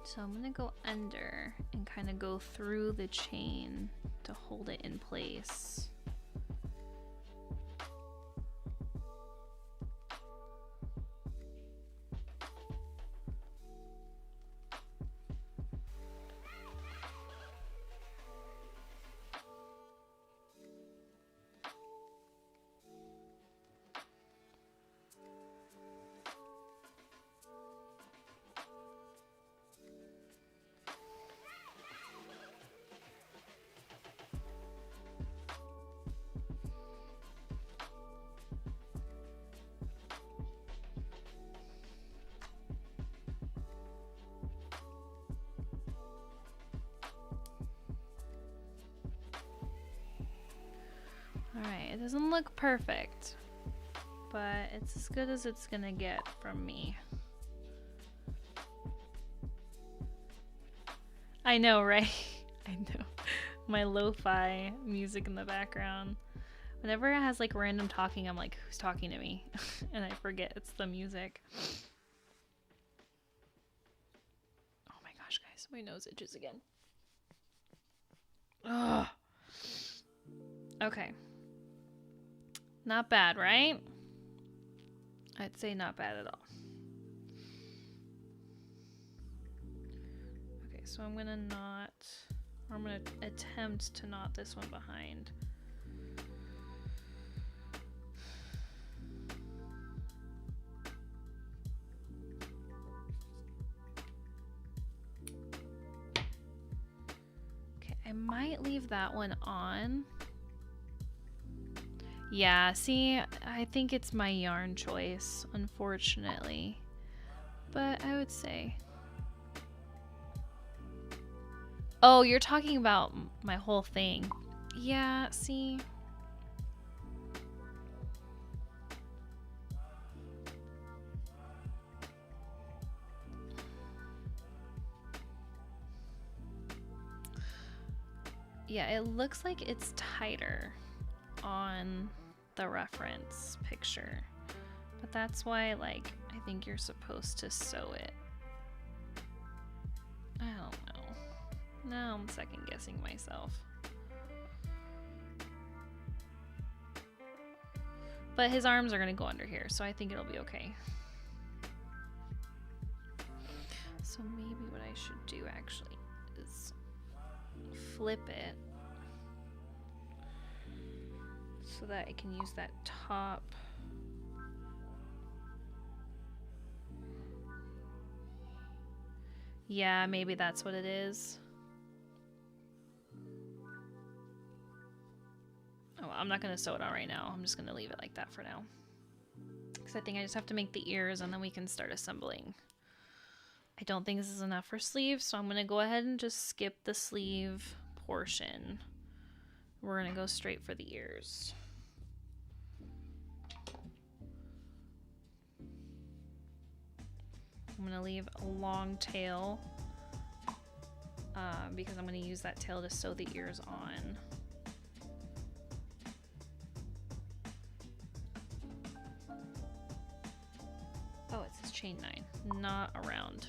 So I'm gonna go under and kind of go through the chain to hold it in place. Alright, it doesn't look perfect, but it's as good as it's gonna get from me. I know, right? I know. My lo-fi music in the background. Whenever it has like random talking, I'm like, who's talking to me? And I forget it's the music. Oh my gosh, guys, my nose itches again. Ugh. Okay. Not bad, right? I'd say not bad at all. Okay, so I'm gonna knot, or I'm gonna attempt to knot this one behind. Okay, I might leave that one on. Yeah, see, I think it's my yarn choice, unfortunately. But I would say... Oh, you're talking about my whole thing. Yeah, see... Yeah, it looks like it's tighter on the reference picture. But that's why, like, I think you're supposed to sew it. I don't know. Now I'm second guessing myself. But his arms are gonna go under here, so I think it'll be okay. So maybe what I should do actually is flip it so that I can use that top. Yeah, maybe that's what it is. Oh, I'm not gonna sew it on right now. I'm just gonna leave it like that for now. Because I think I just have to make the ears and then we can start assembling. I don't think this is enough for sleeves, so I'm gonna go ahead and just skip the sleeve portion. We're gonna go straight for the ears. I'm gonna leave a long tail because I'm gonna use that tail to sew the ears on. Oh, it says chain 9, not around.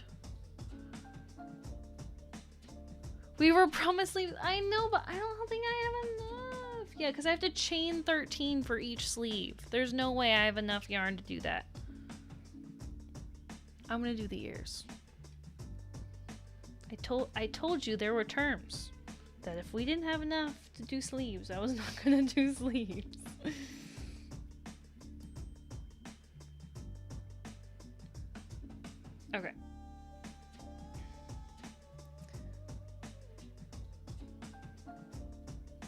We were promised sleeves. I know, but I don't think I have enough. Yeah, because I have to chain 13 for each sleeve. There's no way I have enough yarn to do that. I'm gonna do the ears. I told you there were terms. That if we didn't have enough to do sleeves, I was not gonna do sleeves. Okay.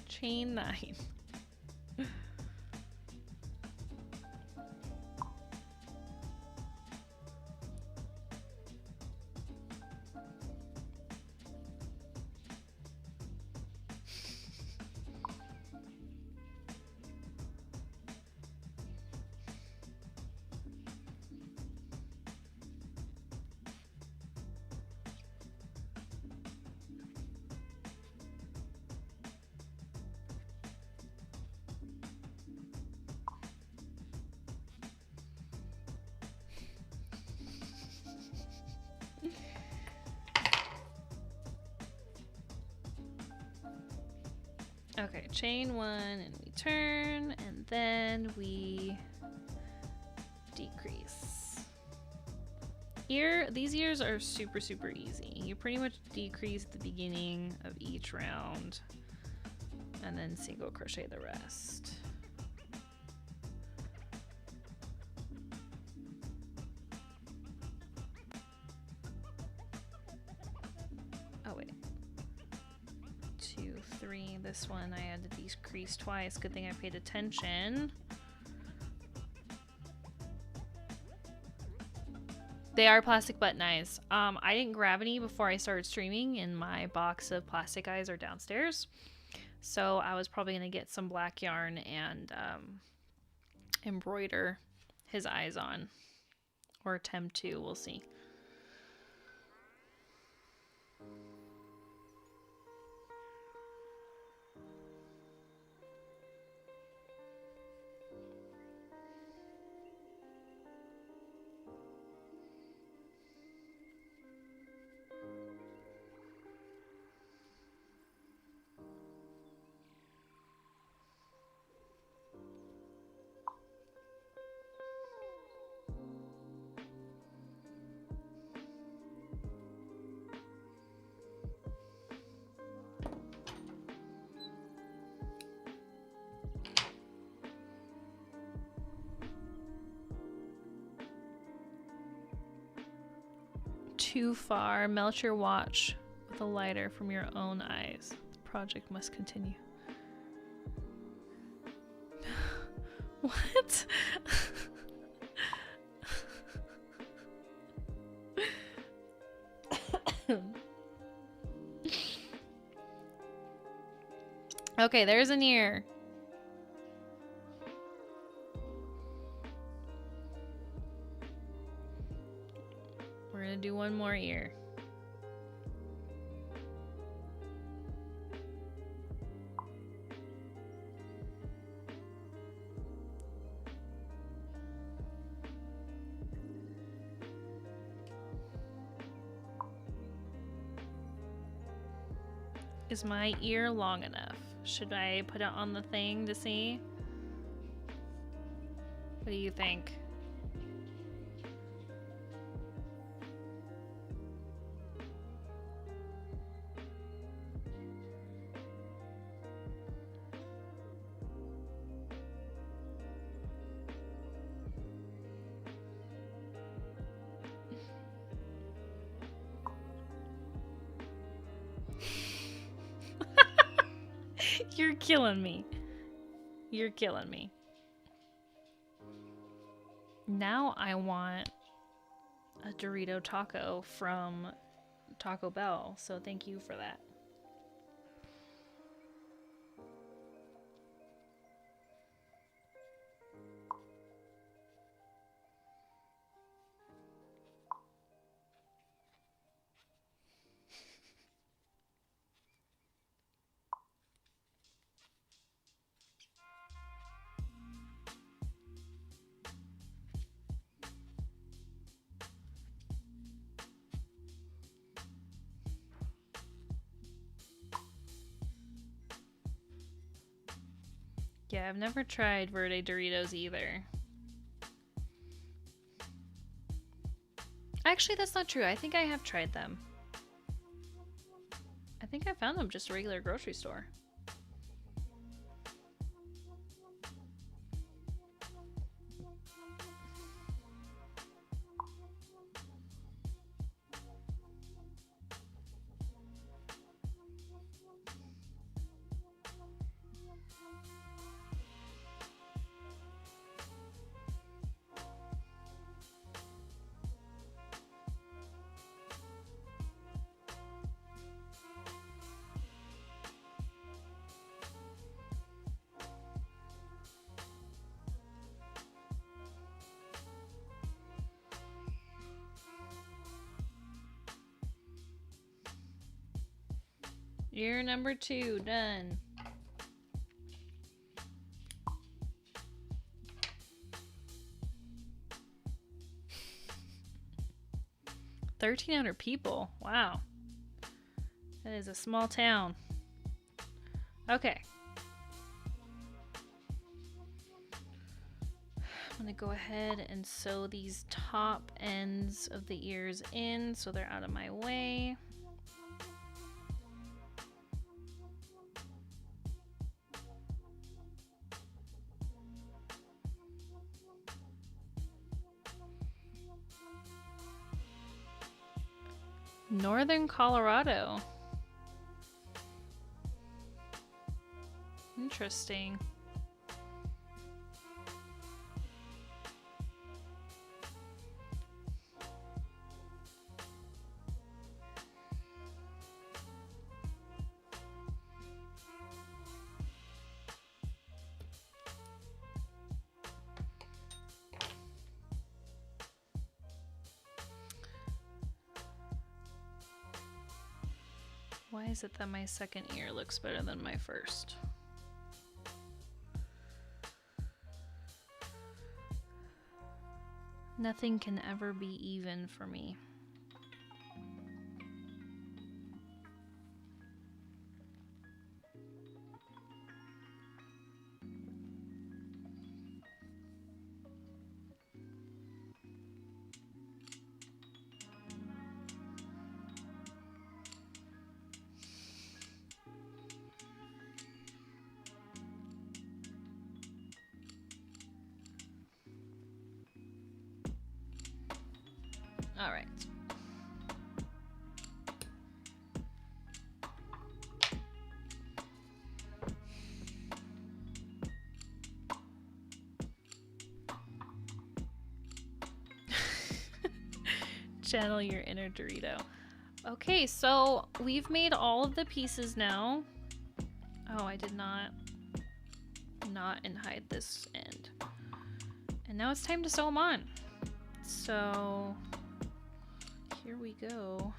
Chain 9. Okay, chain 1 and we turn and then we decrease. These ears are super easy. You pretty much decrease at the beginning of each round and then single crochet the rest. Oh wait. 2, 3. This one I had to decrease twice. Good thing I paid attention. They are plastic button eyes. I didn't grab any before I started streaming, and my box of plastic eyes are downstairs. So I was probably gonna get some black yarn and embroider his eyes on, or attempt to. We'll see. too far. Melt your watch with a lighter from your own eyes. The project must continue. What? Okay, there's an ear. We're gonna do one more ear. Is my ear long enough? Should I put it on the thing to see? What do you think? You're killing me. You're killing me. Now I want a Dorito taco from Taco Bell, so thank you for that. Yeah, I've never tried Verde Doritos either. Actually, that's not true. I think I have tried them. I think I found them just a regular grocery store. Year number 2, done. $1,300 people. Wow. That is a small town. Okay. I'm gonna go ahead and sew these top ends of the ears in so they're out of my way. Northern Colorado. Interesting. Why is it that my second ear looks better than my first? Nothing can ever be even for me. All right. Channel your inner Dorito. Okay, so we've made all of the pieces now. Oh, I did not and hide this end. And now it's time to sew them on. So here we go.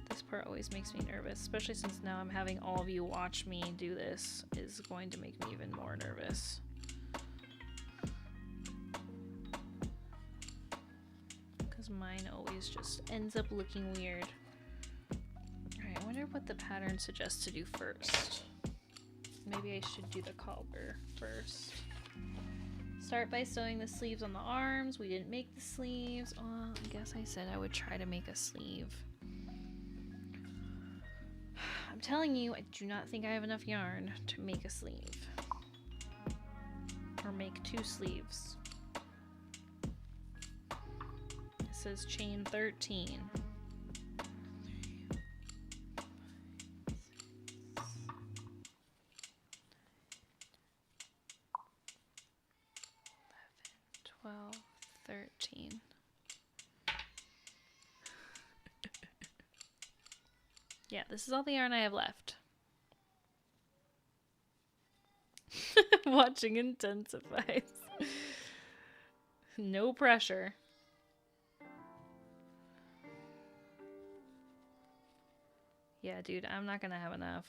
This part always makes me nervous, especially since now I'm having all of you watch me do this is going to make me even more nervous. Because mine always just ends up looking weird. Alright, I wonder what the pattern suggests to do first. Maybe I should do the collar first. Start by sewing the sleeves on the arms. We didn't make the sleeves. Oh, I guess I said I would try to make a sleeve. I'm telling you, I do not think I have enough yarn to make a sleeve. Or make 2 sleeves. It says chain 13. 12, 13. Yeah, this is all the yarn I have left. Watching intensifies. No pressure. Yeah, dude, I'm not gonna have enough.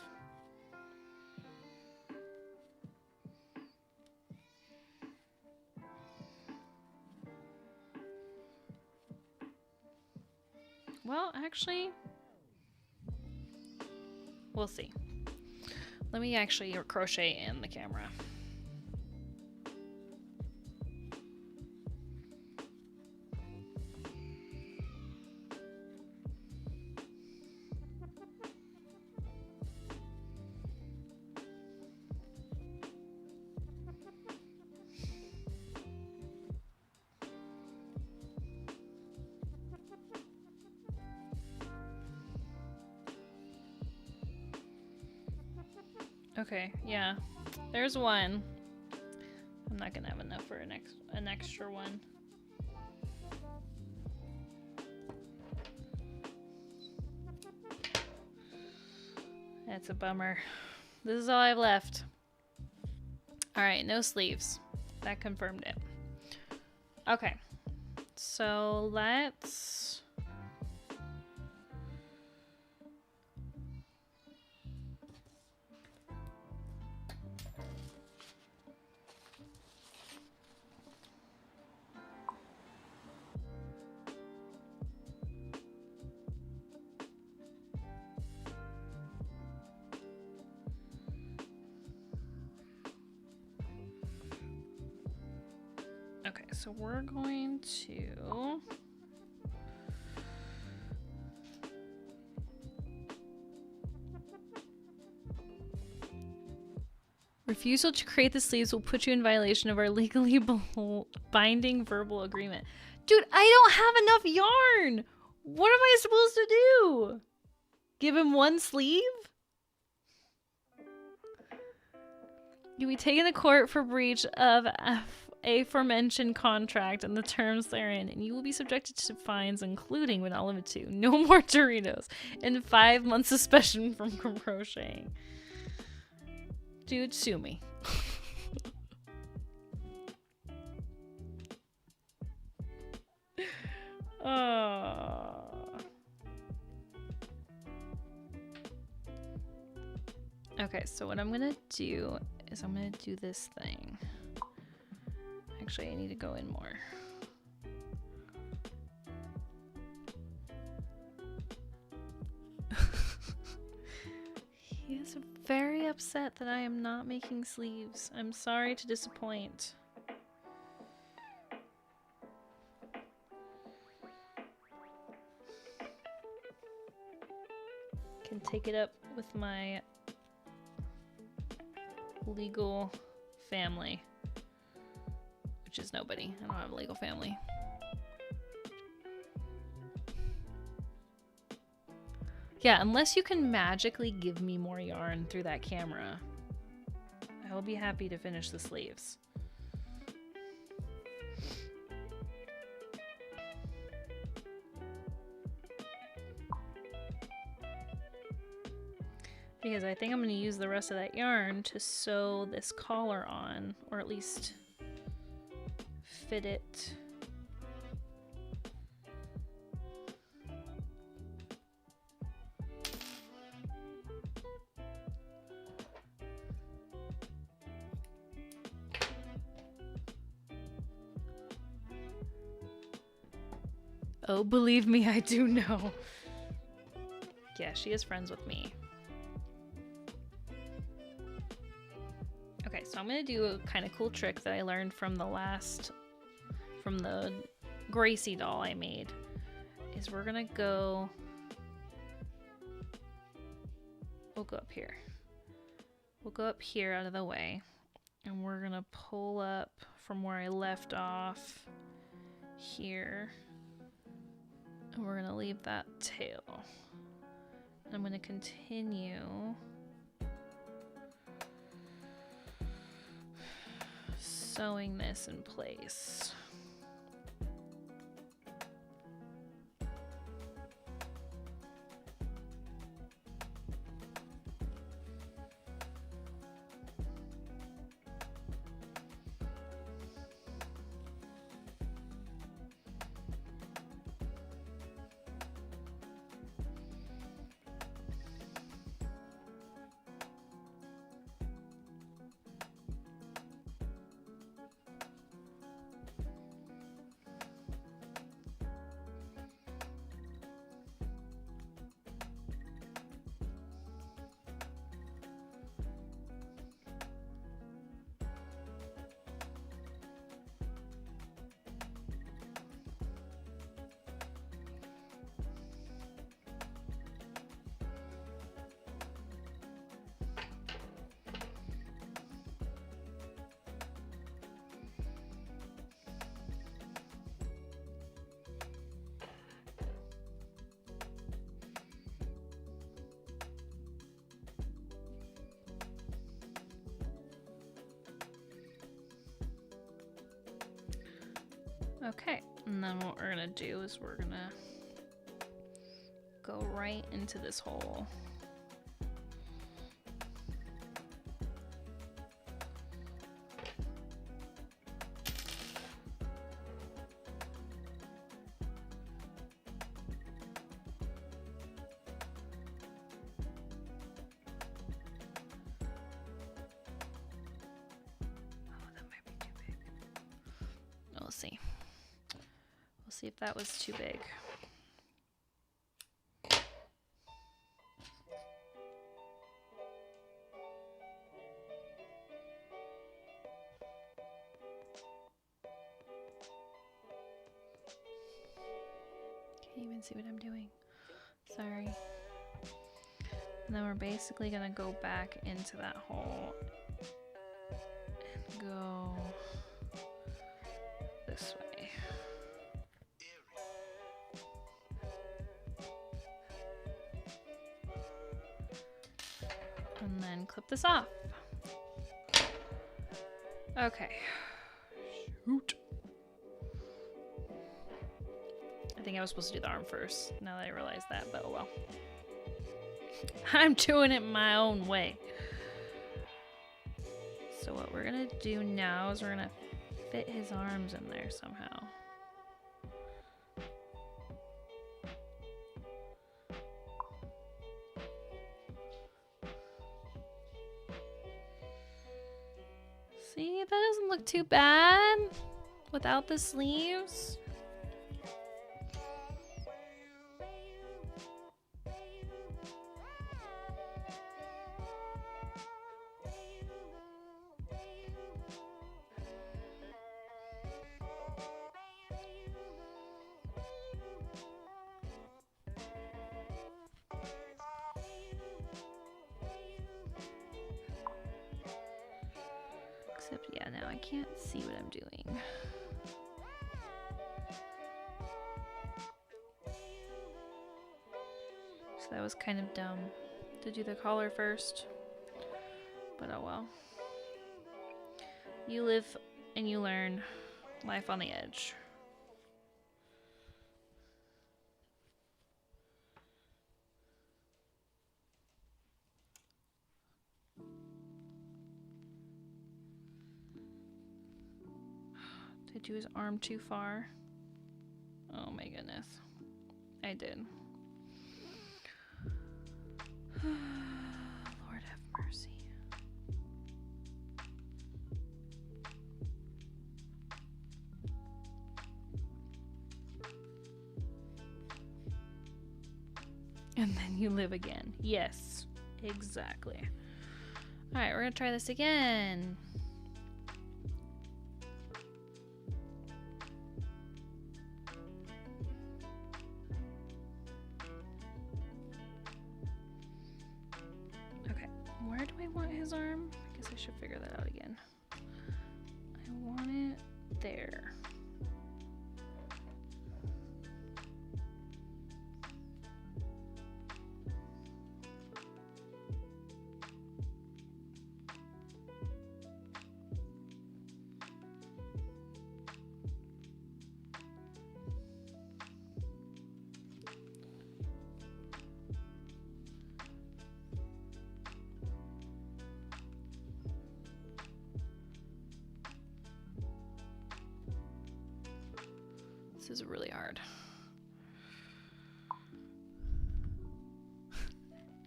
Well, actually, we'll see. Let me actually crochet in the camera. Okay, yeah. There's one. I'm not gonna have enough for an extra one. That's a bummer. This is all I have left. Alright, no sleeves. That confirmed it. Okay. So let's... Okay, so we're going to... Refusal to create the sleeves will put you in violation of our legally binding verbal agreement. Dude, I don't have enough yarn! What am I supposed to do? Give him one sleeve? You'll be taken to court for breach of aforementioned contract and the terms therein, and you will be subjected to fines, including but not limited to no more Doritos and 5 months suspension from crocheting. Dude, sue me. Okay, so what I'm gonna do is I'm gonna do this thing. Actually, I need to go in more. He is very upset that I am not making sleeves. I'm sorry to disappoint. Can take it up with my legal family, which is nobody. I don't have a legal family. Yeah, unless you can magically give me more yarn through that camera, I will be happy to finish the sleeves. because I think I'm going to use the rest of that yarn to sew this collar on, or at least fit it. Oh, believe me, I do know. Yeah, she is friends with me. Okay, so I'm gonna do a kind of cool trick that I learned from the Gracie doll I made. Is we're gonna go, we'll go up here. We'll go up here out of the way, and we're gonna pull up from where I left off here. And we're gonna leave that tail. I'm gonna continue sewing this in place. Okay, and then what we're gonna do is we're gonna go right into this hole. Oh, that might be too big. We'll see. We'll see if that was too big. Can't even see what I'm doing. Sorry. And then we're basically gonna go back into that hole and go this way. And then clip this off. Okay. Shoot. I think I was supposed to do the arm first, now that I realize that, but oh well. I'm doing it my own way. So what we're gonna do now is we're gonna fit his arms in there somehow. See, that doesn't look too bad without the sleeves. Except, yeah, now I can't see what I'm doing. So that was kind of dumb to do the collar first. But oh well. You live and you learn. Life on the edge. Did I do his arm too far? Oh my goodness. I did. Lord have mercy. And then you live again. Yes, exactly. All right, we're gonna try this again. Okay, where do I want his arm? I guess I should figure that out again. I want it there. This is really hard.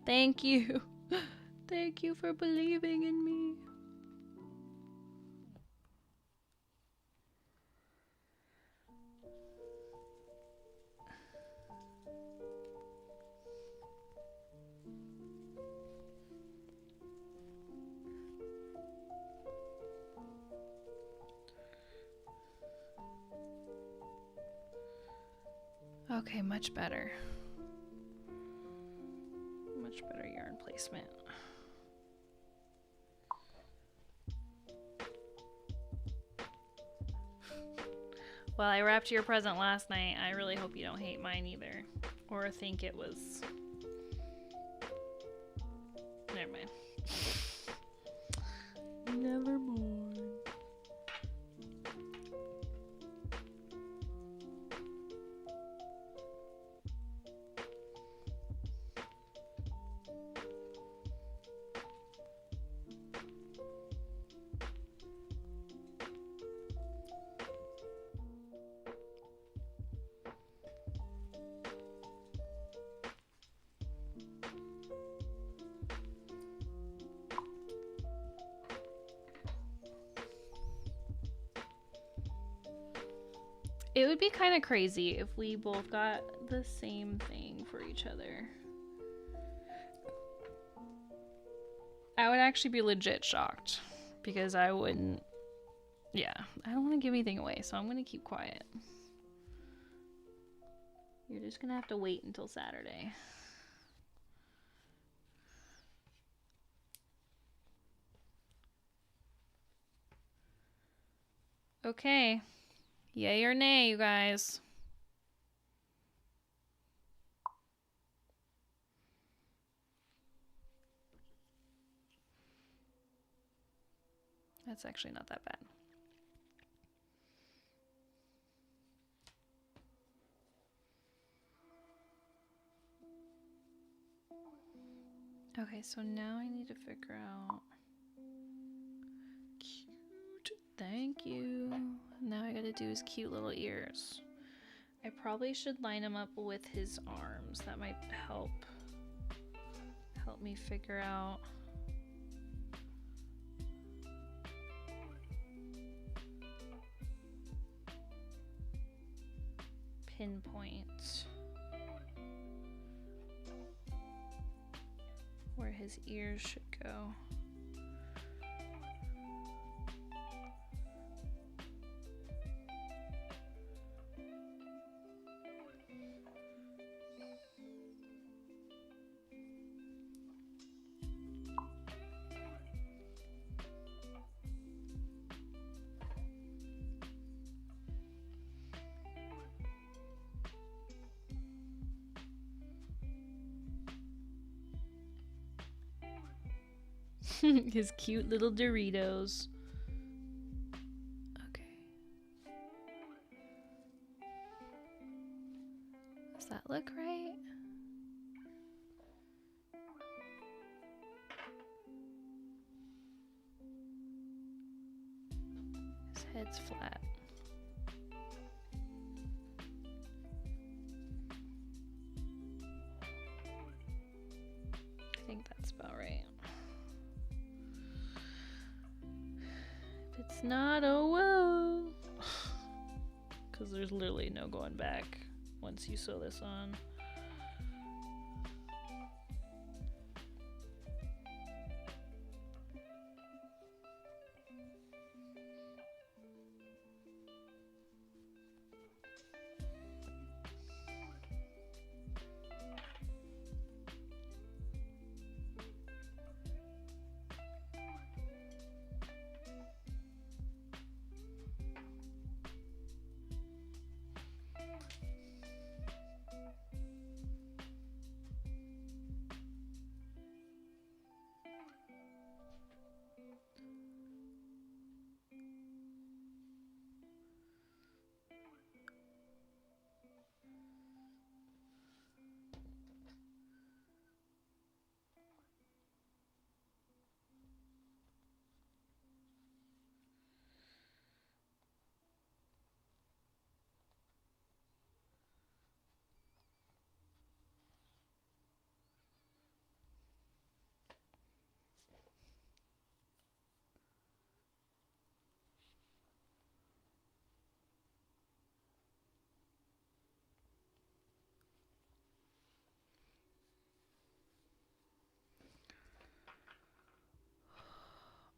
Thank you. Thank you for believing in me. Okay, much better. Much better yarn placement. Well, I wrapped your present last night. I really hope you don't hate mine either. Or think it was... Never mind. Never mind. It would be kind of crazy if we both got the same thing for each other. I would actually be legit shocked because I wouldn't. Yeah, I don't want to give anything away, so I'm going to keep quiet. You're just going to have to wait until Saturday. Okay. Yay or nay, you guys? That's actually not that bad. Okay, so now I need to figure out... Cute. Thank you. Now I gotta do his cute little ears. I probably should line him up with his arms. That might help me figure out... pinpoint where his ears should go. His cute little Doritos. Okay. Does that look right? His head's flat. It's not a whoa. Because there's literally no going back once you sew this on.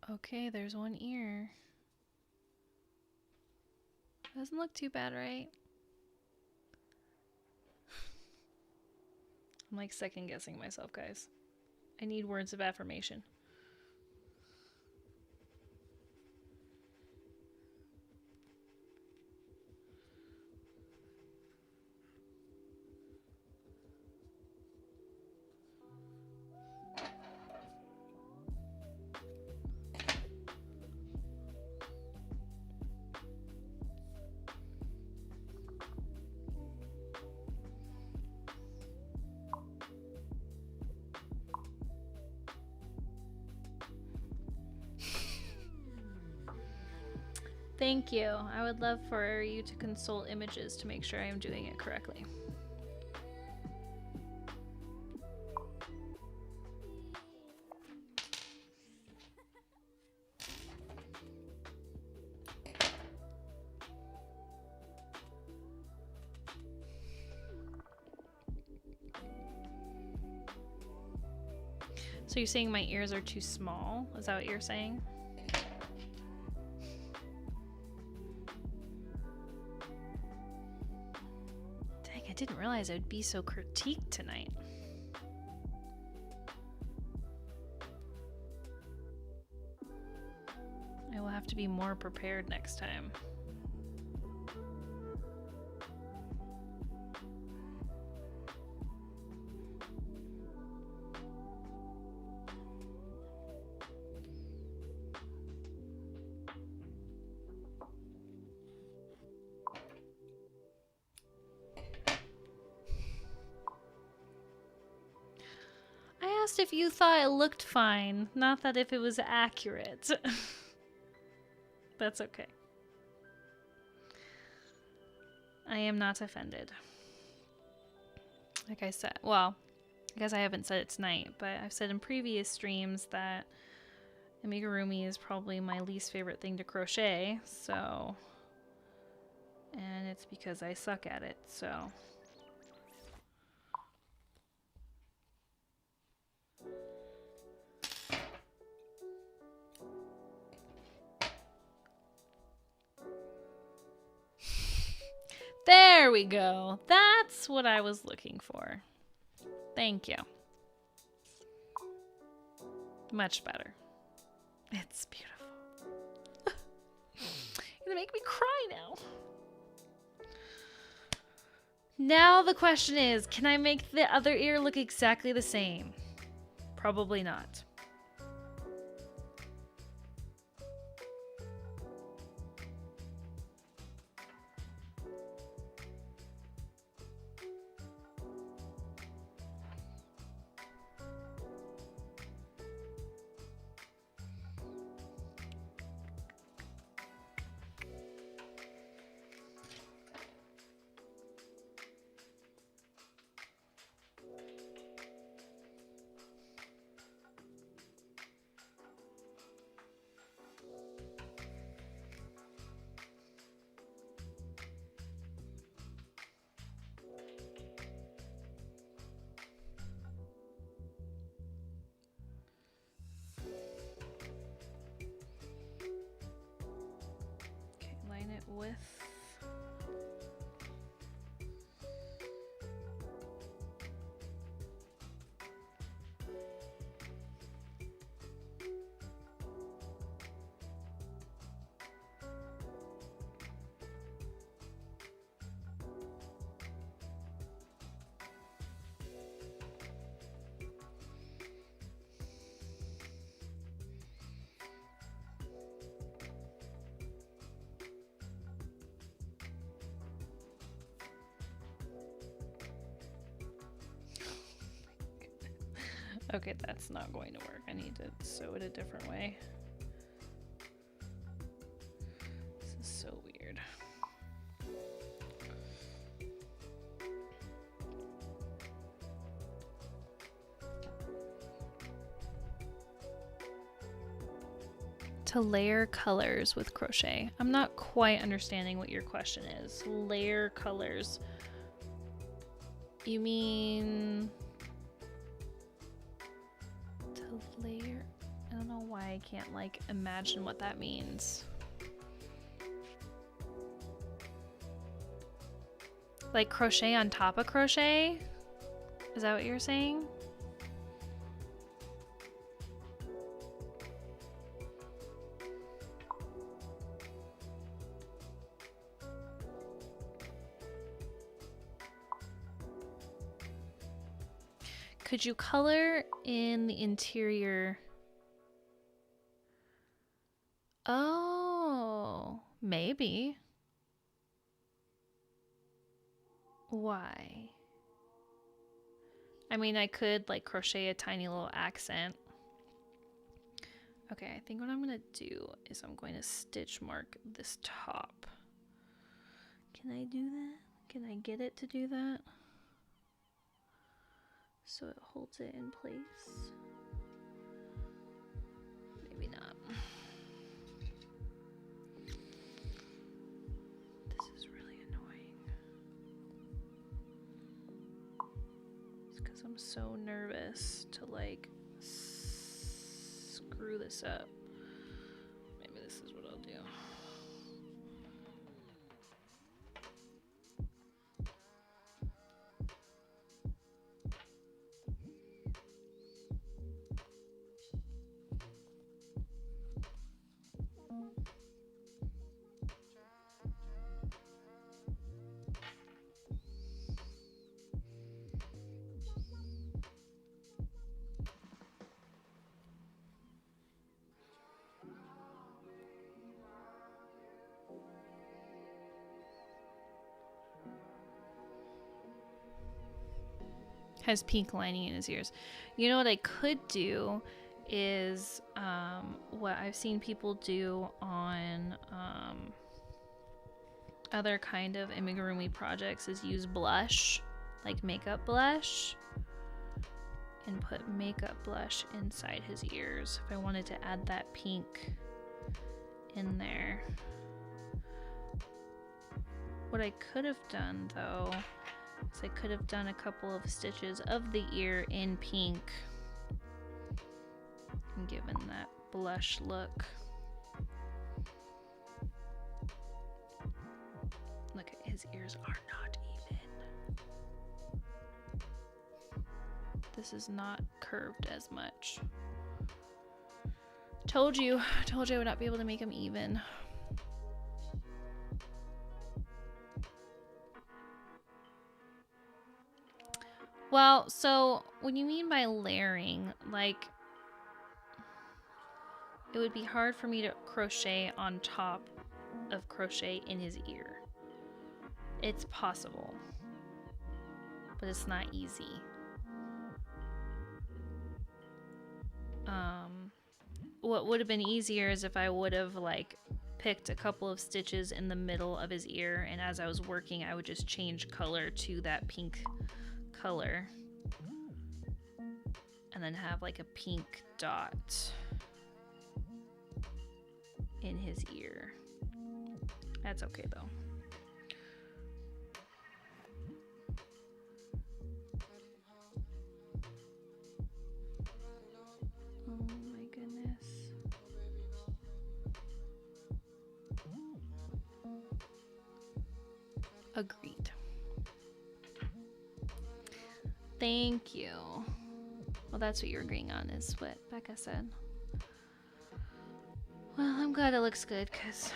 Okay, there's one ear. Doesn't look too bad, right? I'm like second guessing myself, guys. I need words of affirmation. Thank you. I would love for you to consult images to make sure I am doing it correctly. So you're saying my ears are too small? Is that what you're saying? Dang, I didn't realize I'd be so critiqued tonight. I will have to be more prepared next time. I asked if you thought it looked fine, not that if it was accurate. That's okay. I am not offended. Like I said, well, I guess I haven't said it tonight, but I've said in previous streams that amigurumi is probably my least favorite thing to crochet, so... And it's because I suck at it, so... There we go. That's what I was looking for. Thank you. Much better. It's beautiful. You're gonna make me cry now. Now the question is, can I make the other ear look exactly the same? Probably not. Okay, that's not going to work. I need to sew it a different way. This is so weird. To layer colors with crochet. I'm not quite understanding what your question is. Layer colors. You mean to layer? I don't know why I can't like imagine what that means. Like crochet on top of crochet? Is that what you're saying? Could you color in the interior? Oh, maybe. Why? I mean, I could like crochet a tiny little accent. Okay, I think what I'm gonna do is I'm going to stitch mark this top. Can I do that? Can I get it to do that? So it holds it in place. Maybe not. This is really annoying. It's because I'm so nervous to like screw this up. Maybe this is what I'll do. Has pink lining in his ears. You know what I could do is what I've seen people do on other kind of amigurumi projects is use blush, like makeup blush, and put makeup blush inside his ears if I wanted to add that pink in there. What I could have done though, so I could have done a couple of stitches of the ear in pink and given that blush look. Look at his ears are not even. This is not curved as much. Told you I would not be able to make them even. Well, so what you mean by layering, like, it would be hard for me to crochet on top of crochet in his ear. It's possible, but it's not easy. What would have been easier is if I would have like picked a couple of stitches in the middle of his ear, and as I was working I would just change color to that pink color and then have like a pink dot in his ear. That's okay though. Oh my goodness. Agreed. Thank you. Well, that's what you're agreeing on, is what Becca said. Well, I'm glad it looks good, because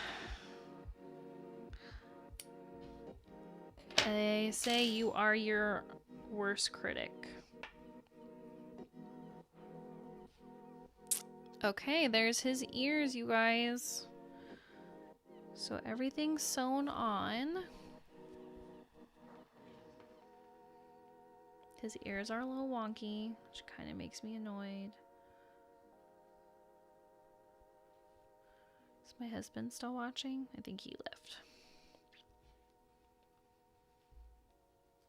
they say you are your worst critic. Okay, there's his ears, you guys. So everything's sewn on. His ears are a little wonky, which kind of makes me annoyed. Is my husband still watching? I think he left.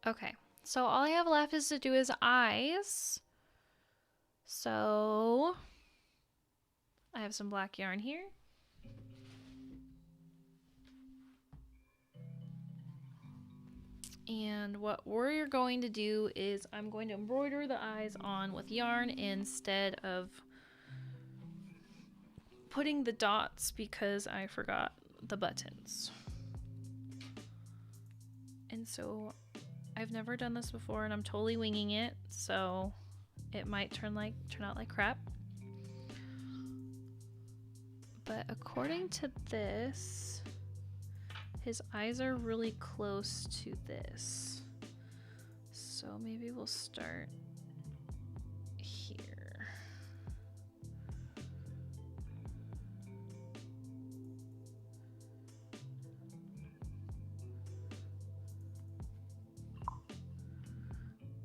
Okay, so all I have left is to do his eyes. So I have some black yarn here. And what we're going to do is I'm going to embroider the eyes on with yarn instead of putting the dots because I forgot the buttons. And so I've never done this before and I'm totally winging it, so it might turn out like crap. But according to this, his eyes are really close to this. So maybe we'll start here.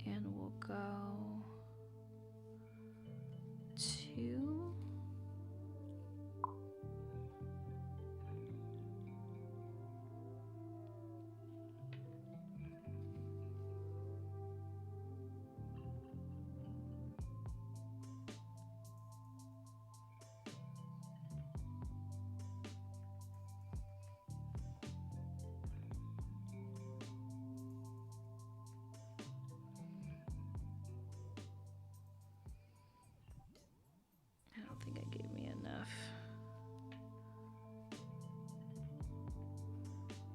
And we'll go 2. I don't think it gave me enough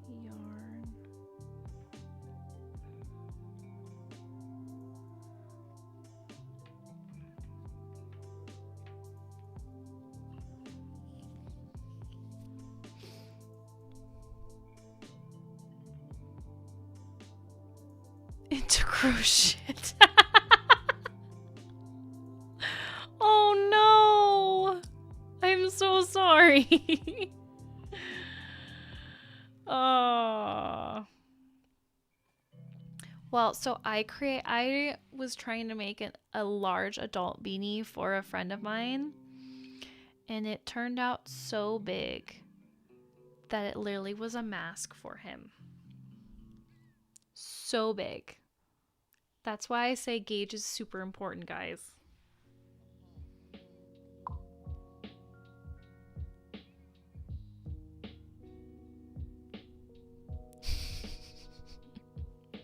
yarn. Into crochet. Oh no! I'm so sorry. Oh. Well, so I was trying to make a large adult beanie for a friend of mine, and it turned out so big that it literally was a mask for him. So big. That's why I say gauge is super important, guys.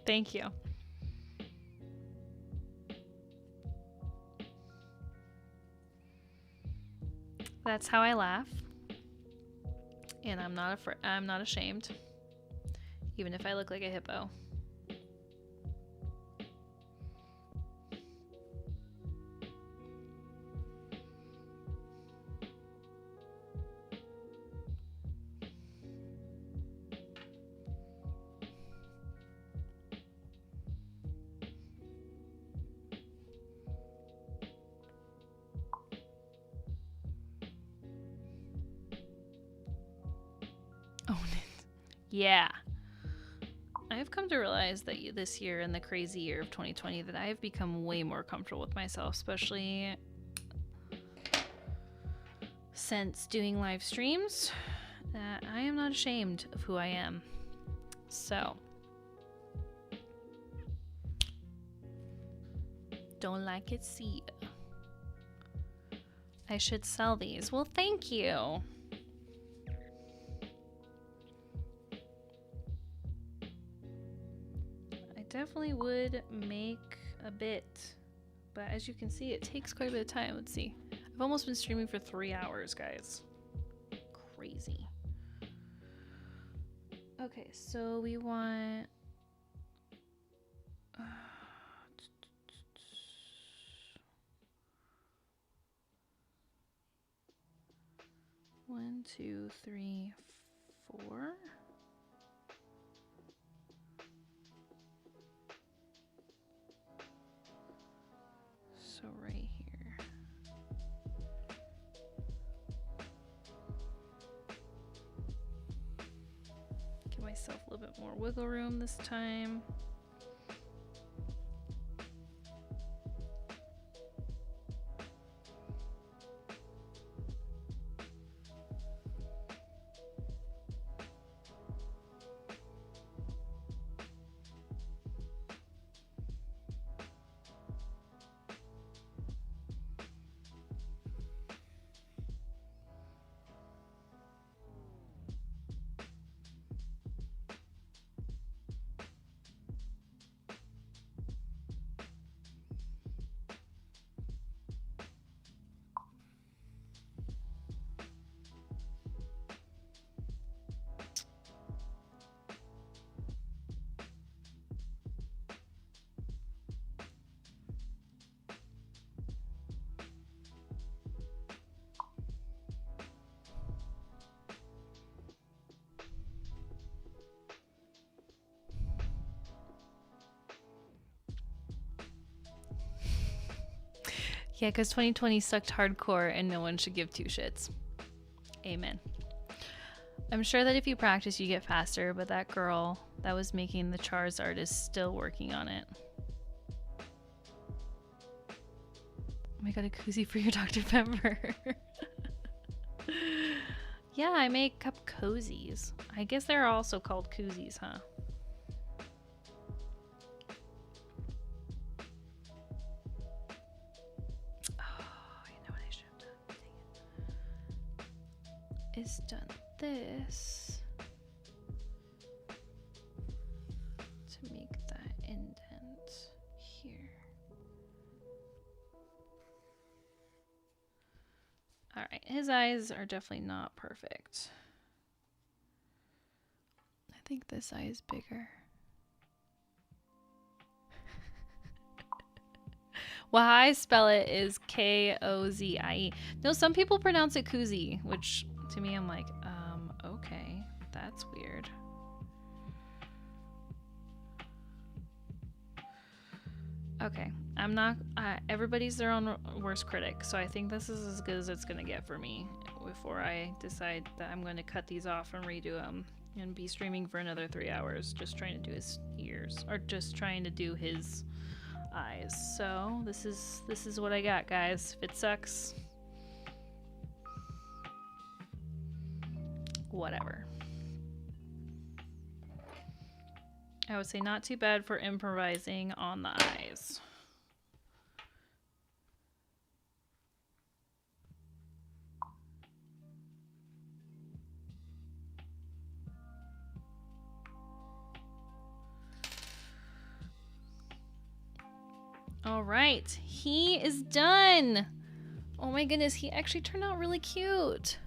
Thank you. That's how I laugh. And I'm not ashamed. Even if I look like a hippo. Own it. Yeah. I've come to realize that this year and the crazy year of 2020 that I have become way more comfortable with myself, especially since doing live streams, that I am not ashamed of who I am. So, don't like it, see ya. I should sell these. Well, thank you. Definitely would make a bit, but as you can see, it takes quite a bit of time. Let's see. I've almost been streaming for 3 hours, guys. Crazy. Okay, so we want 1, 2, 3, 4. So right here. Give myself a little bit more wiggle room this time. Yeah, because 2020 sucked hardcore and no one should give two shits. Amen. I'm sure that if you practice, you get faster, but that girl that was making the Charizard is still working on it. Oh my god, a koozie for your Dr. Pepper. Yeah, I make cup cozies. I guess they're also called koozies, huh? Is done this to make that indent here. All right, his eyes are definitely not perfect. I think this eye is bigger. Well, how I spell it is K-O-Z-I-E. No, some people pronounce it koozie, which to me, I'm like, okay, that's weird. Okay, I'm not, everybody's their own worst critic, so I think this is as good as it's gonna get for me before I decide that I'm going to cut these off and redo them and be streaming for another 3 hours just trying to do his ears, or just trying to do his eyes. So this is what I got, guys. If it sucks, whatever. I would say not too bad for improvising on the eyes. All right, he is done. Oh my goodness, he actually turned out really cute.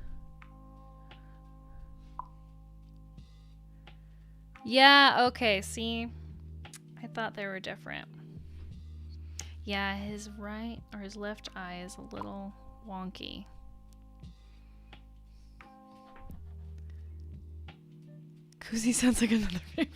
Yeah, okay, see? I thought they were different. Yeah, his right or his left eye is a little wonky. Koozie sounds like another name.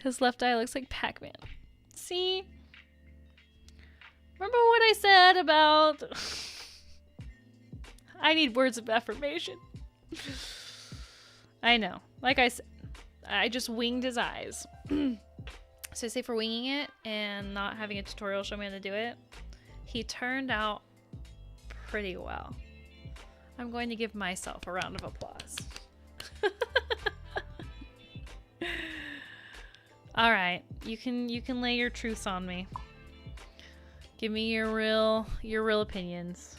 His left eye looks like Pac-Man. See? Remember what I said about... I need words of affirmation. I know. Like I said, I just winged his eyes. So say for winging it and not having a tutorial show me how to do it, he turned out pretty well. I'm going to give myself a round of applause. All right, you can lay your truths on me. Give me your real opinions.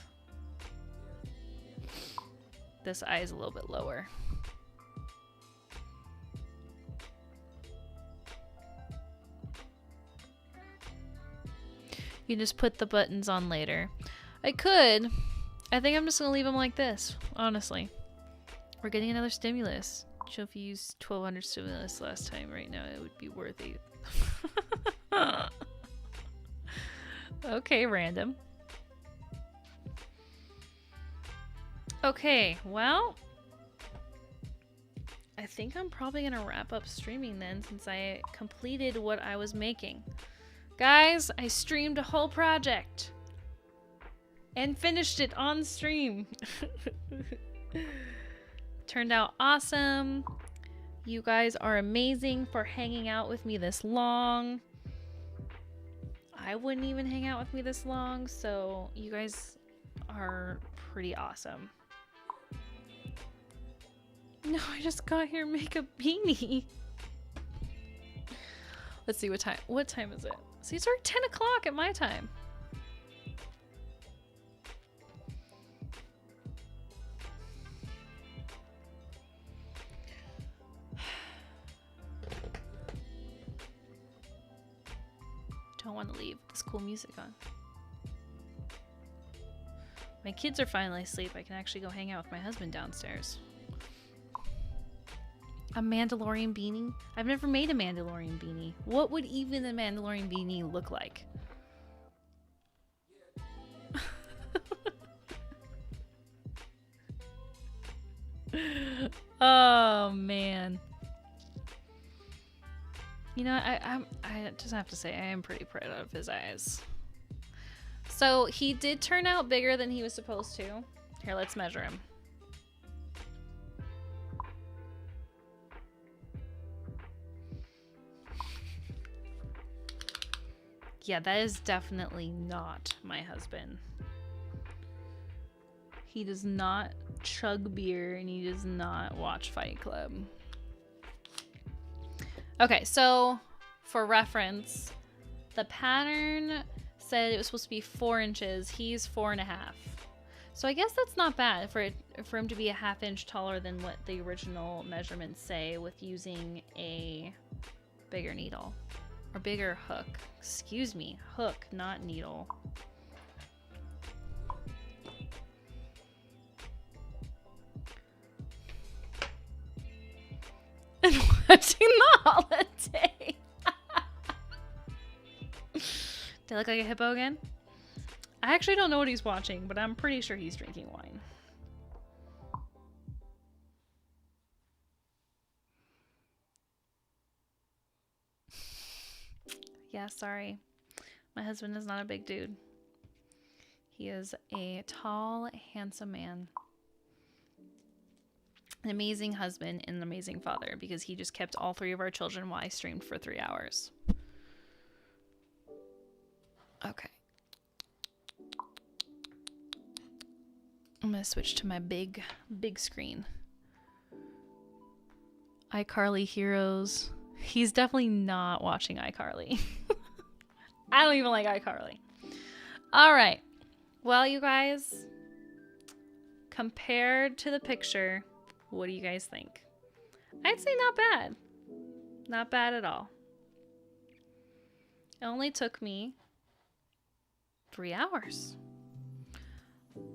This eye is a little bit lower. You just put the buttons on later. I could. I think I'm just gonna leave them like this, honestly. We're getting another stimulus. So if you used 1,200 stimulus last time, right now it would be worth it. Okay, random. Okay, well, I think I'm probably gonna wrap up streaming then, since I completed what I was making. Guys, I streamed a whole project and finished it on stream. Turned out awesome. You guys are amazing for hanging out with me this long. I wouldn't even hang out with me this long, so you guys are pretty awesome. No, I just got here to make a beanie. Let's see what time. What time is it? See, it's already 10 o'clock at my time. Don't want to leave this cool music on. My kids are finally asleep. I can actually go hang out with my husband downstairs. A Mandalorian beanie? I've never made a Mandalorian beanie. What would even a Mandalorian beanie look like? Oh man. You know, I just have to say I am pretty proud of his eyes. So he did turn out bigger than he was supposed to. Here, let's measure him. Yeah, that is definitely not my husband. He does not chug beer and he does not watch Fight Club. Okay, so for reference, the pattern said it was supposed to be 4 inches. He's 4.5. So I guess that's not bad for him to be a ½ inch taller than what the original measurements say with using a bigger needle. Or bigger hook. Excuse me. Hook, not needle. And watching the holiday. Do I look like a hippo again? I actually don't know what he's watching, but I'm pretty sure he's drinking wine. Yeah, sorry. My husband is not a big dude. He is a tall, handsome man. An amazing husband and an amazing father because he just kept all 3 of our children while I streamed for 3 hours. Okay. I'm gonna switch to my big screen. iCarly Heroes. He's definitely not watching iCarly. I don't even like iCarly. All right. Well, you guys, compared to the picture, what do you guys think? I'd say not bad. Not bad at all. It only took me 3 hours.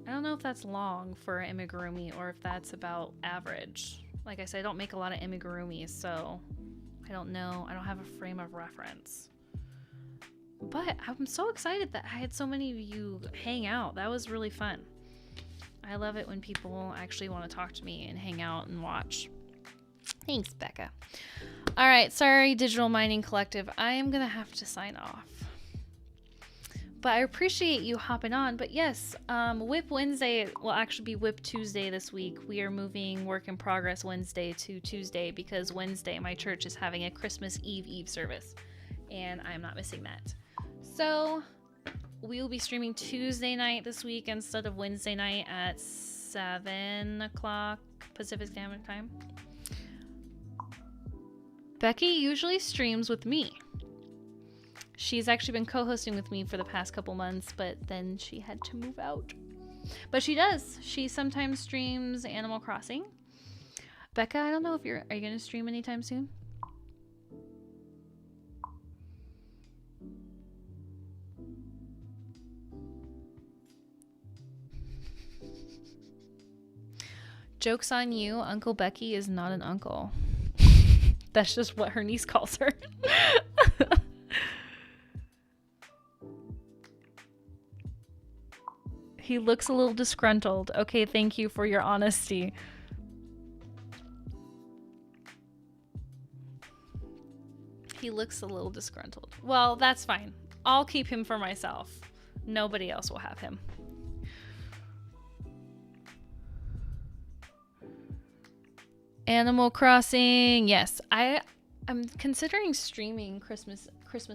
I don't know if that's long for an amigurumi or if that's about average. Like I said, I don't make a lot of amigurumis, so I don't know. I don't have a frame of reference. But I'm so excited that I had so many of you hang out. That was really fun. I love it when people actually want to talk to me and hang out and watch. Thanks, Becca. All right, sorry, Digital Mining Collective. I am going to have to sign off. But I appreciate you hopping on. But yes, Whip Wednesday will actually be Whip Tuesday this week. We are moving Work in Progress Wednesday to Tuesday because Wednesday my church is having a Christmas Eve service. And I'm not missing that. So we will be streaming Tuesday night this week instead of Wednesday night at 7 o'clock Pacific Standard Time. Becky usually streams with me. She's actually been co-hosting with me for the past couple months, but then she had to move out. But she does. She sometimes streams Animal Crossing. Becca, I don't know if are you going to stream anytime soon? Joke's on you, Uncle Becky is not an uncle. That's just what her niece calls her. He looks a little disgruntled. Okay, thank you for your honesty. He looks a little disgruntled. Well, that's fine. I'll keep him for myself. Nobody else will have him. Animal Crossing. Yes, I'm considering streaming Christmas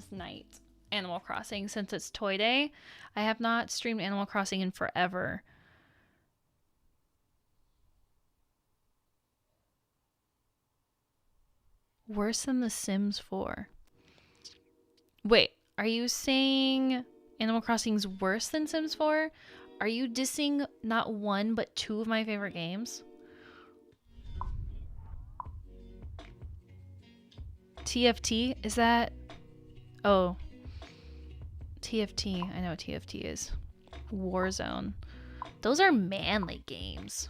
night Animal Crossing since it's Toy Day. I have not streamed Animal Crossing in forever. Worse than The Sims 4. Wait, are you saying Animal Crossing's worse than Sims 4? Are you dissing not one but 2 of my favorite games? TFT? Is that... Oh. TFT. I know what TFT is. Warzone. Those are manly games.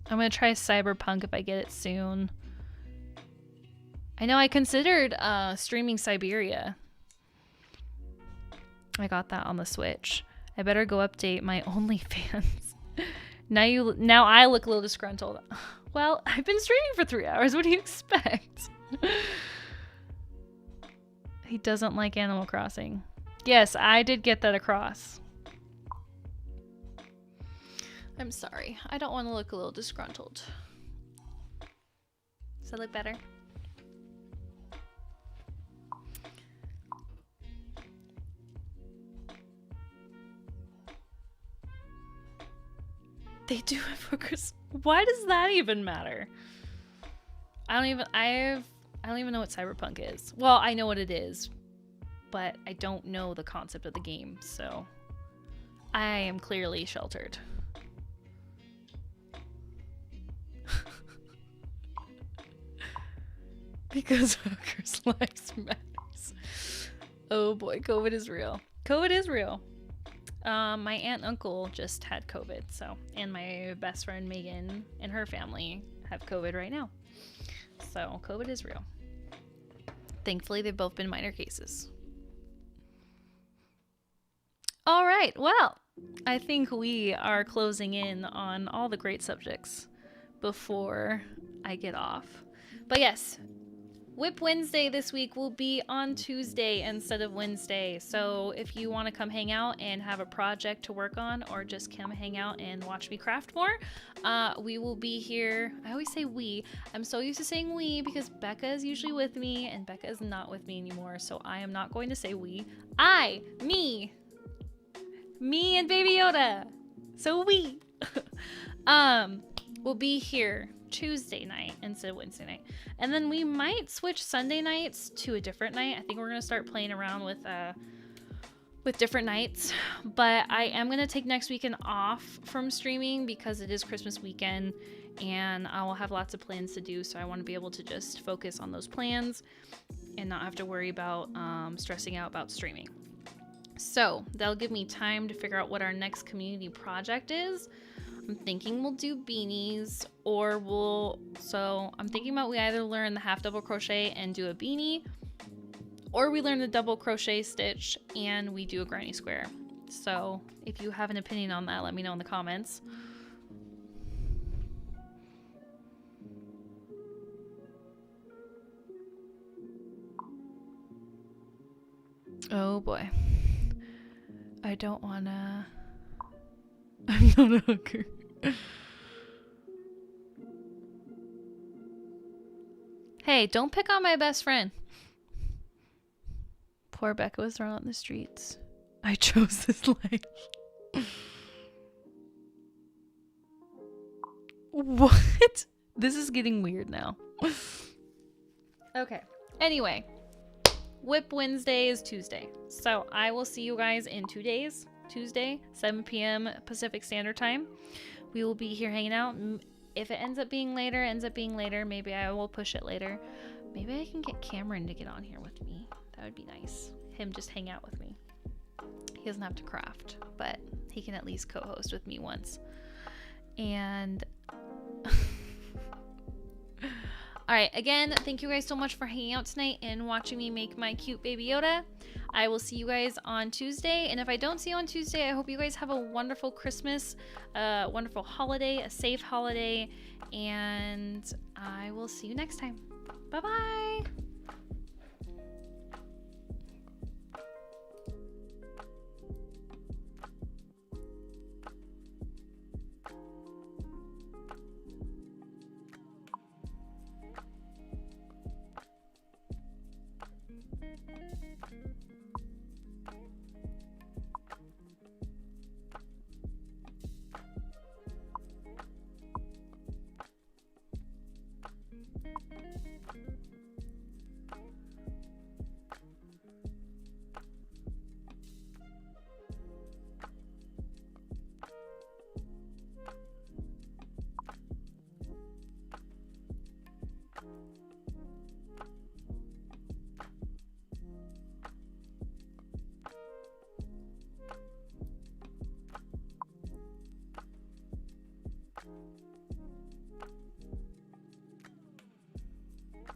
I'm gonna try Cyberpunk if I get it soon. I know I considered streaming Siberia. I got that on the Switch. I better go update my OnlyFans. Now I look a little disgruntled. Well, I've been streaming for 3 hours. What do you expect? He doesn't like Animal Crossing. Yes, I did get that across. I'm sorry. I don't want to look a little disgruntled. Does that look better? They do have hookers. Why does that even matter? I don't even know what cyberpunk is. Well, I know what it is, but I don't know the concept of the game, so I am clearly sheltered. Because hookers' lives matters. Oh boy, COVID is real. COVID is real. My aunt and uncle just had COVID, so, and my best friend Megan and her family have COVID right now. So COVID is real. Thankfully, they've both been minor cases. All right, well, I think we are closing in on all the great subjects before I get off. But yes, Whip Wednesday this week will be on Tuesday instead of Wednesday. So if you want to come hang out and have a project to work on, or just come hang out and watch me craft more, we will be here. I always say we. I'm so used to saying we because Becca is usually with me and Becca is not with me anymore. So I am not going to say we. Me and Baby Yoda. So we will be here Tuesday night instead of Wednesday night, and then we might switch Sunday nights to a different night. I think we're gonna start playing around with different nights, but I am gonna take next weekend off from streaming because it is Christmas weekend and I will have lots of plans to do, so I want to be able to just focus on those plans and not have to worry about stressing out about streaming. So that'll give me time to figure out what our next community project is. I'm thinking we'll do beanies, or I'm thinking about we either learn the half double crochet and do a beanie, or we learn the double crochet stitch and we do a granny square. So if you have an opinion on that, let me know in the comments. Oh boy. I don't wanna... I'm not a hooker. Hey, don't pick on my best friend. Poor Becca was thrown out in the streets. I chose this life. What? This is getting weird now. Okay. Anyway, Whip Wednesday is Tuesday. So I will see you guys in 2 days. Tuesday, 7 p.m. Pacific Standard Time. We will be here hanging out. If it ends up being later, maybe I will push it later. Maybe I can get Cameron to get on here with me. That would be nice. Him just hang out with me. He doesn't have to craft, but he can at least co-host with me once. And all right, again, thank you guys so much for hanging out tonight and watching me make my cute Baby Yoda. I will see you guys on Tuesday, and if I don't see you on Tuesday, I hope you guys have a wonderful Christmas, a wonderful holiday, a safe holiday, and I will see you next time. Bye-bye!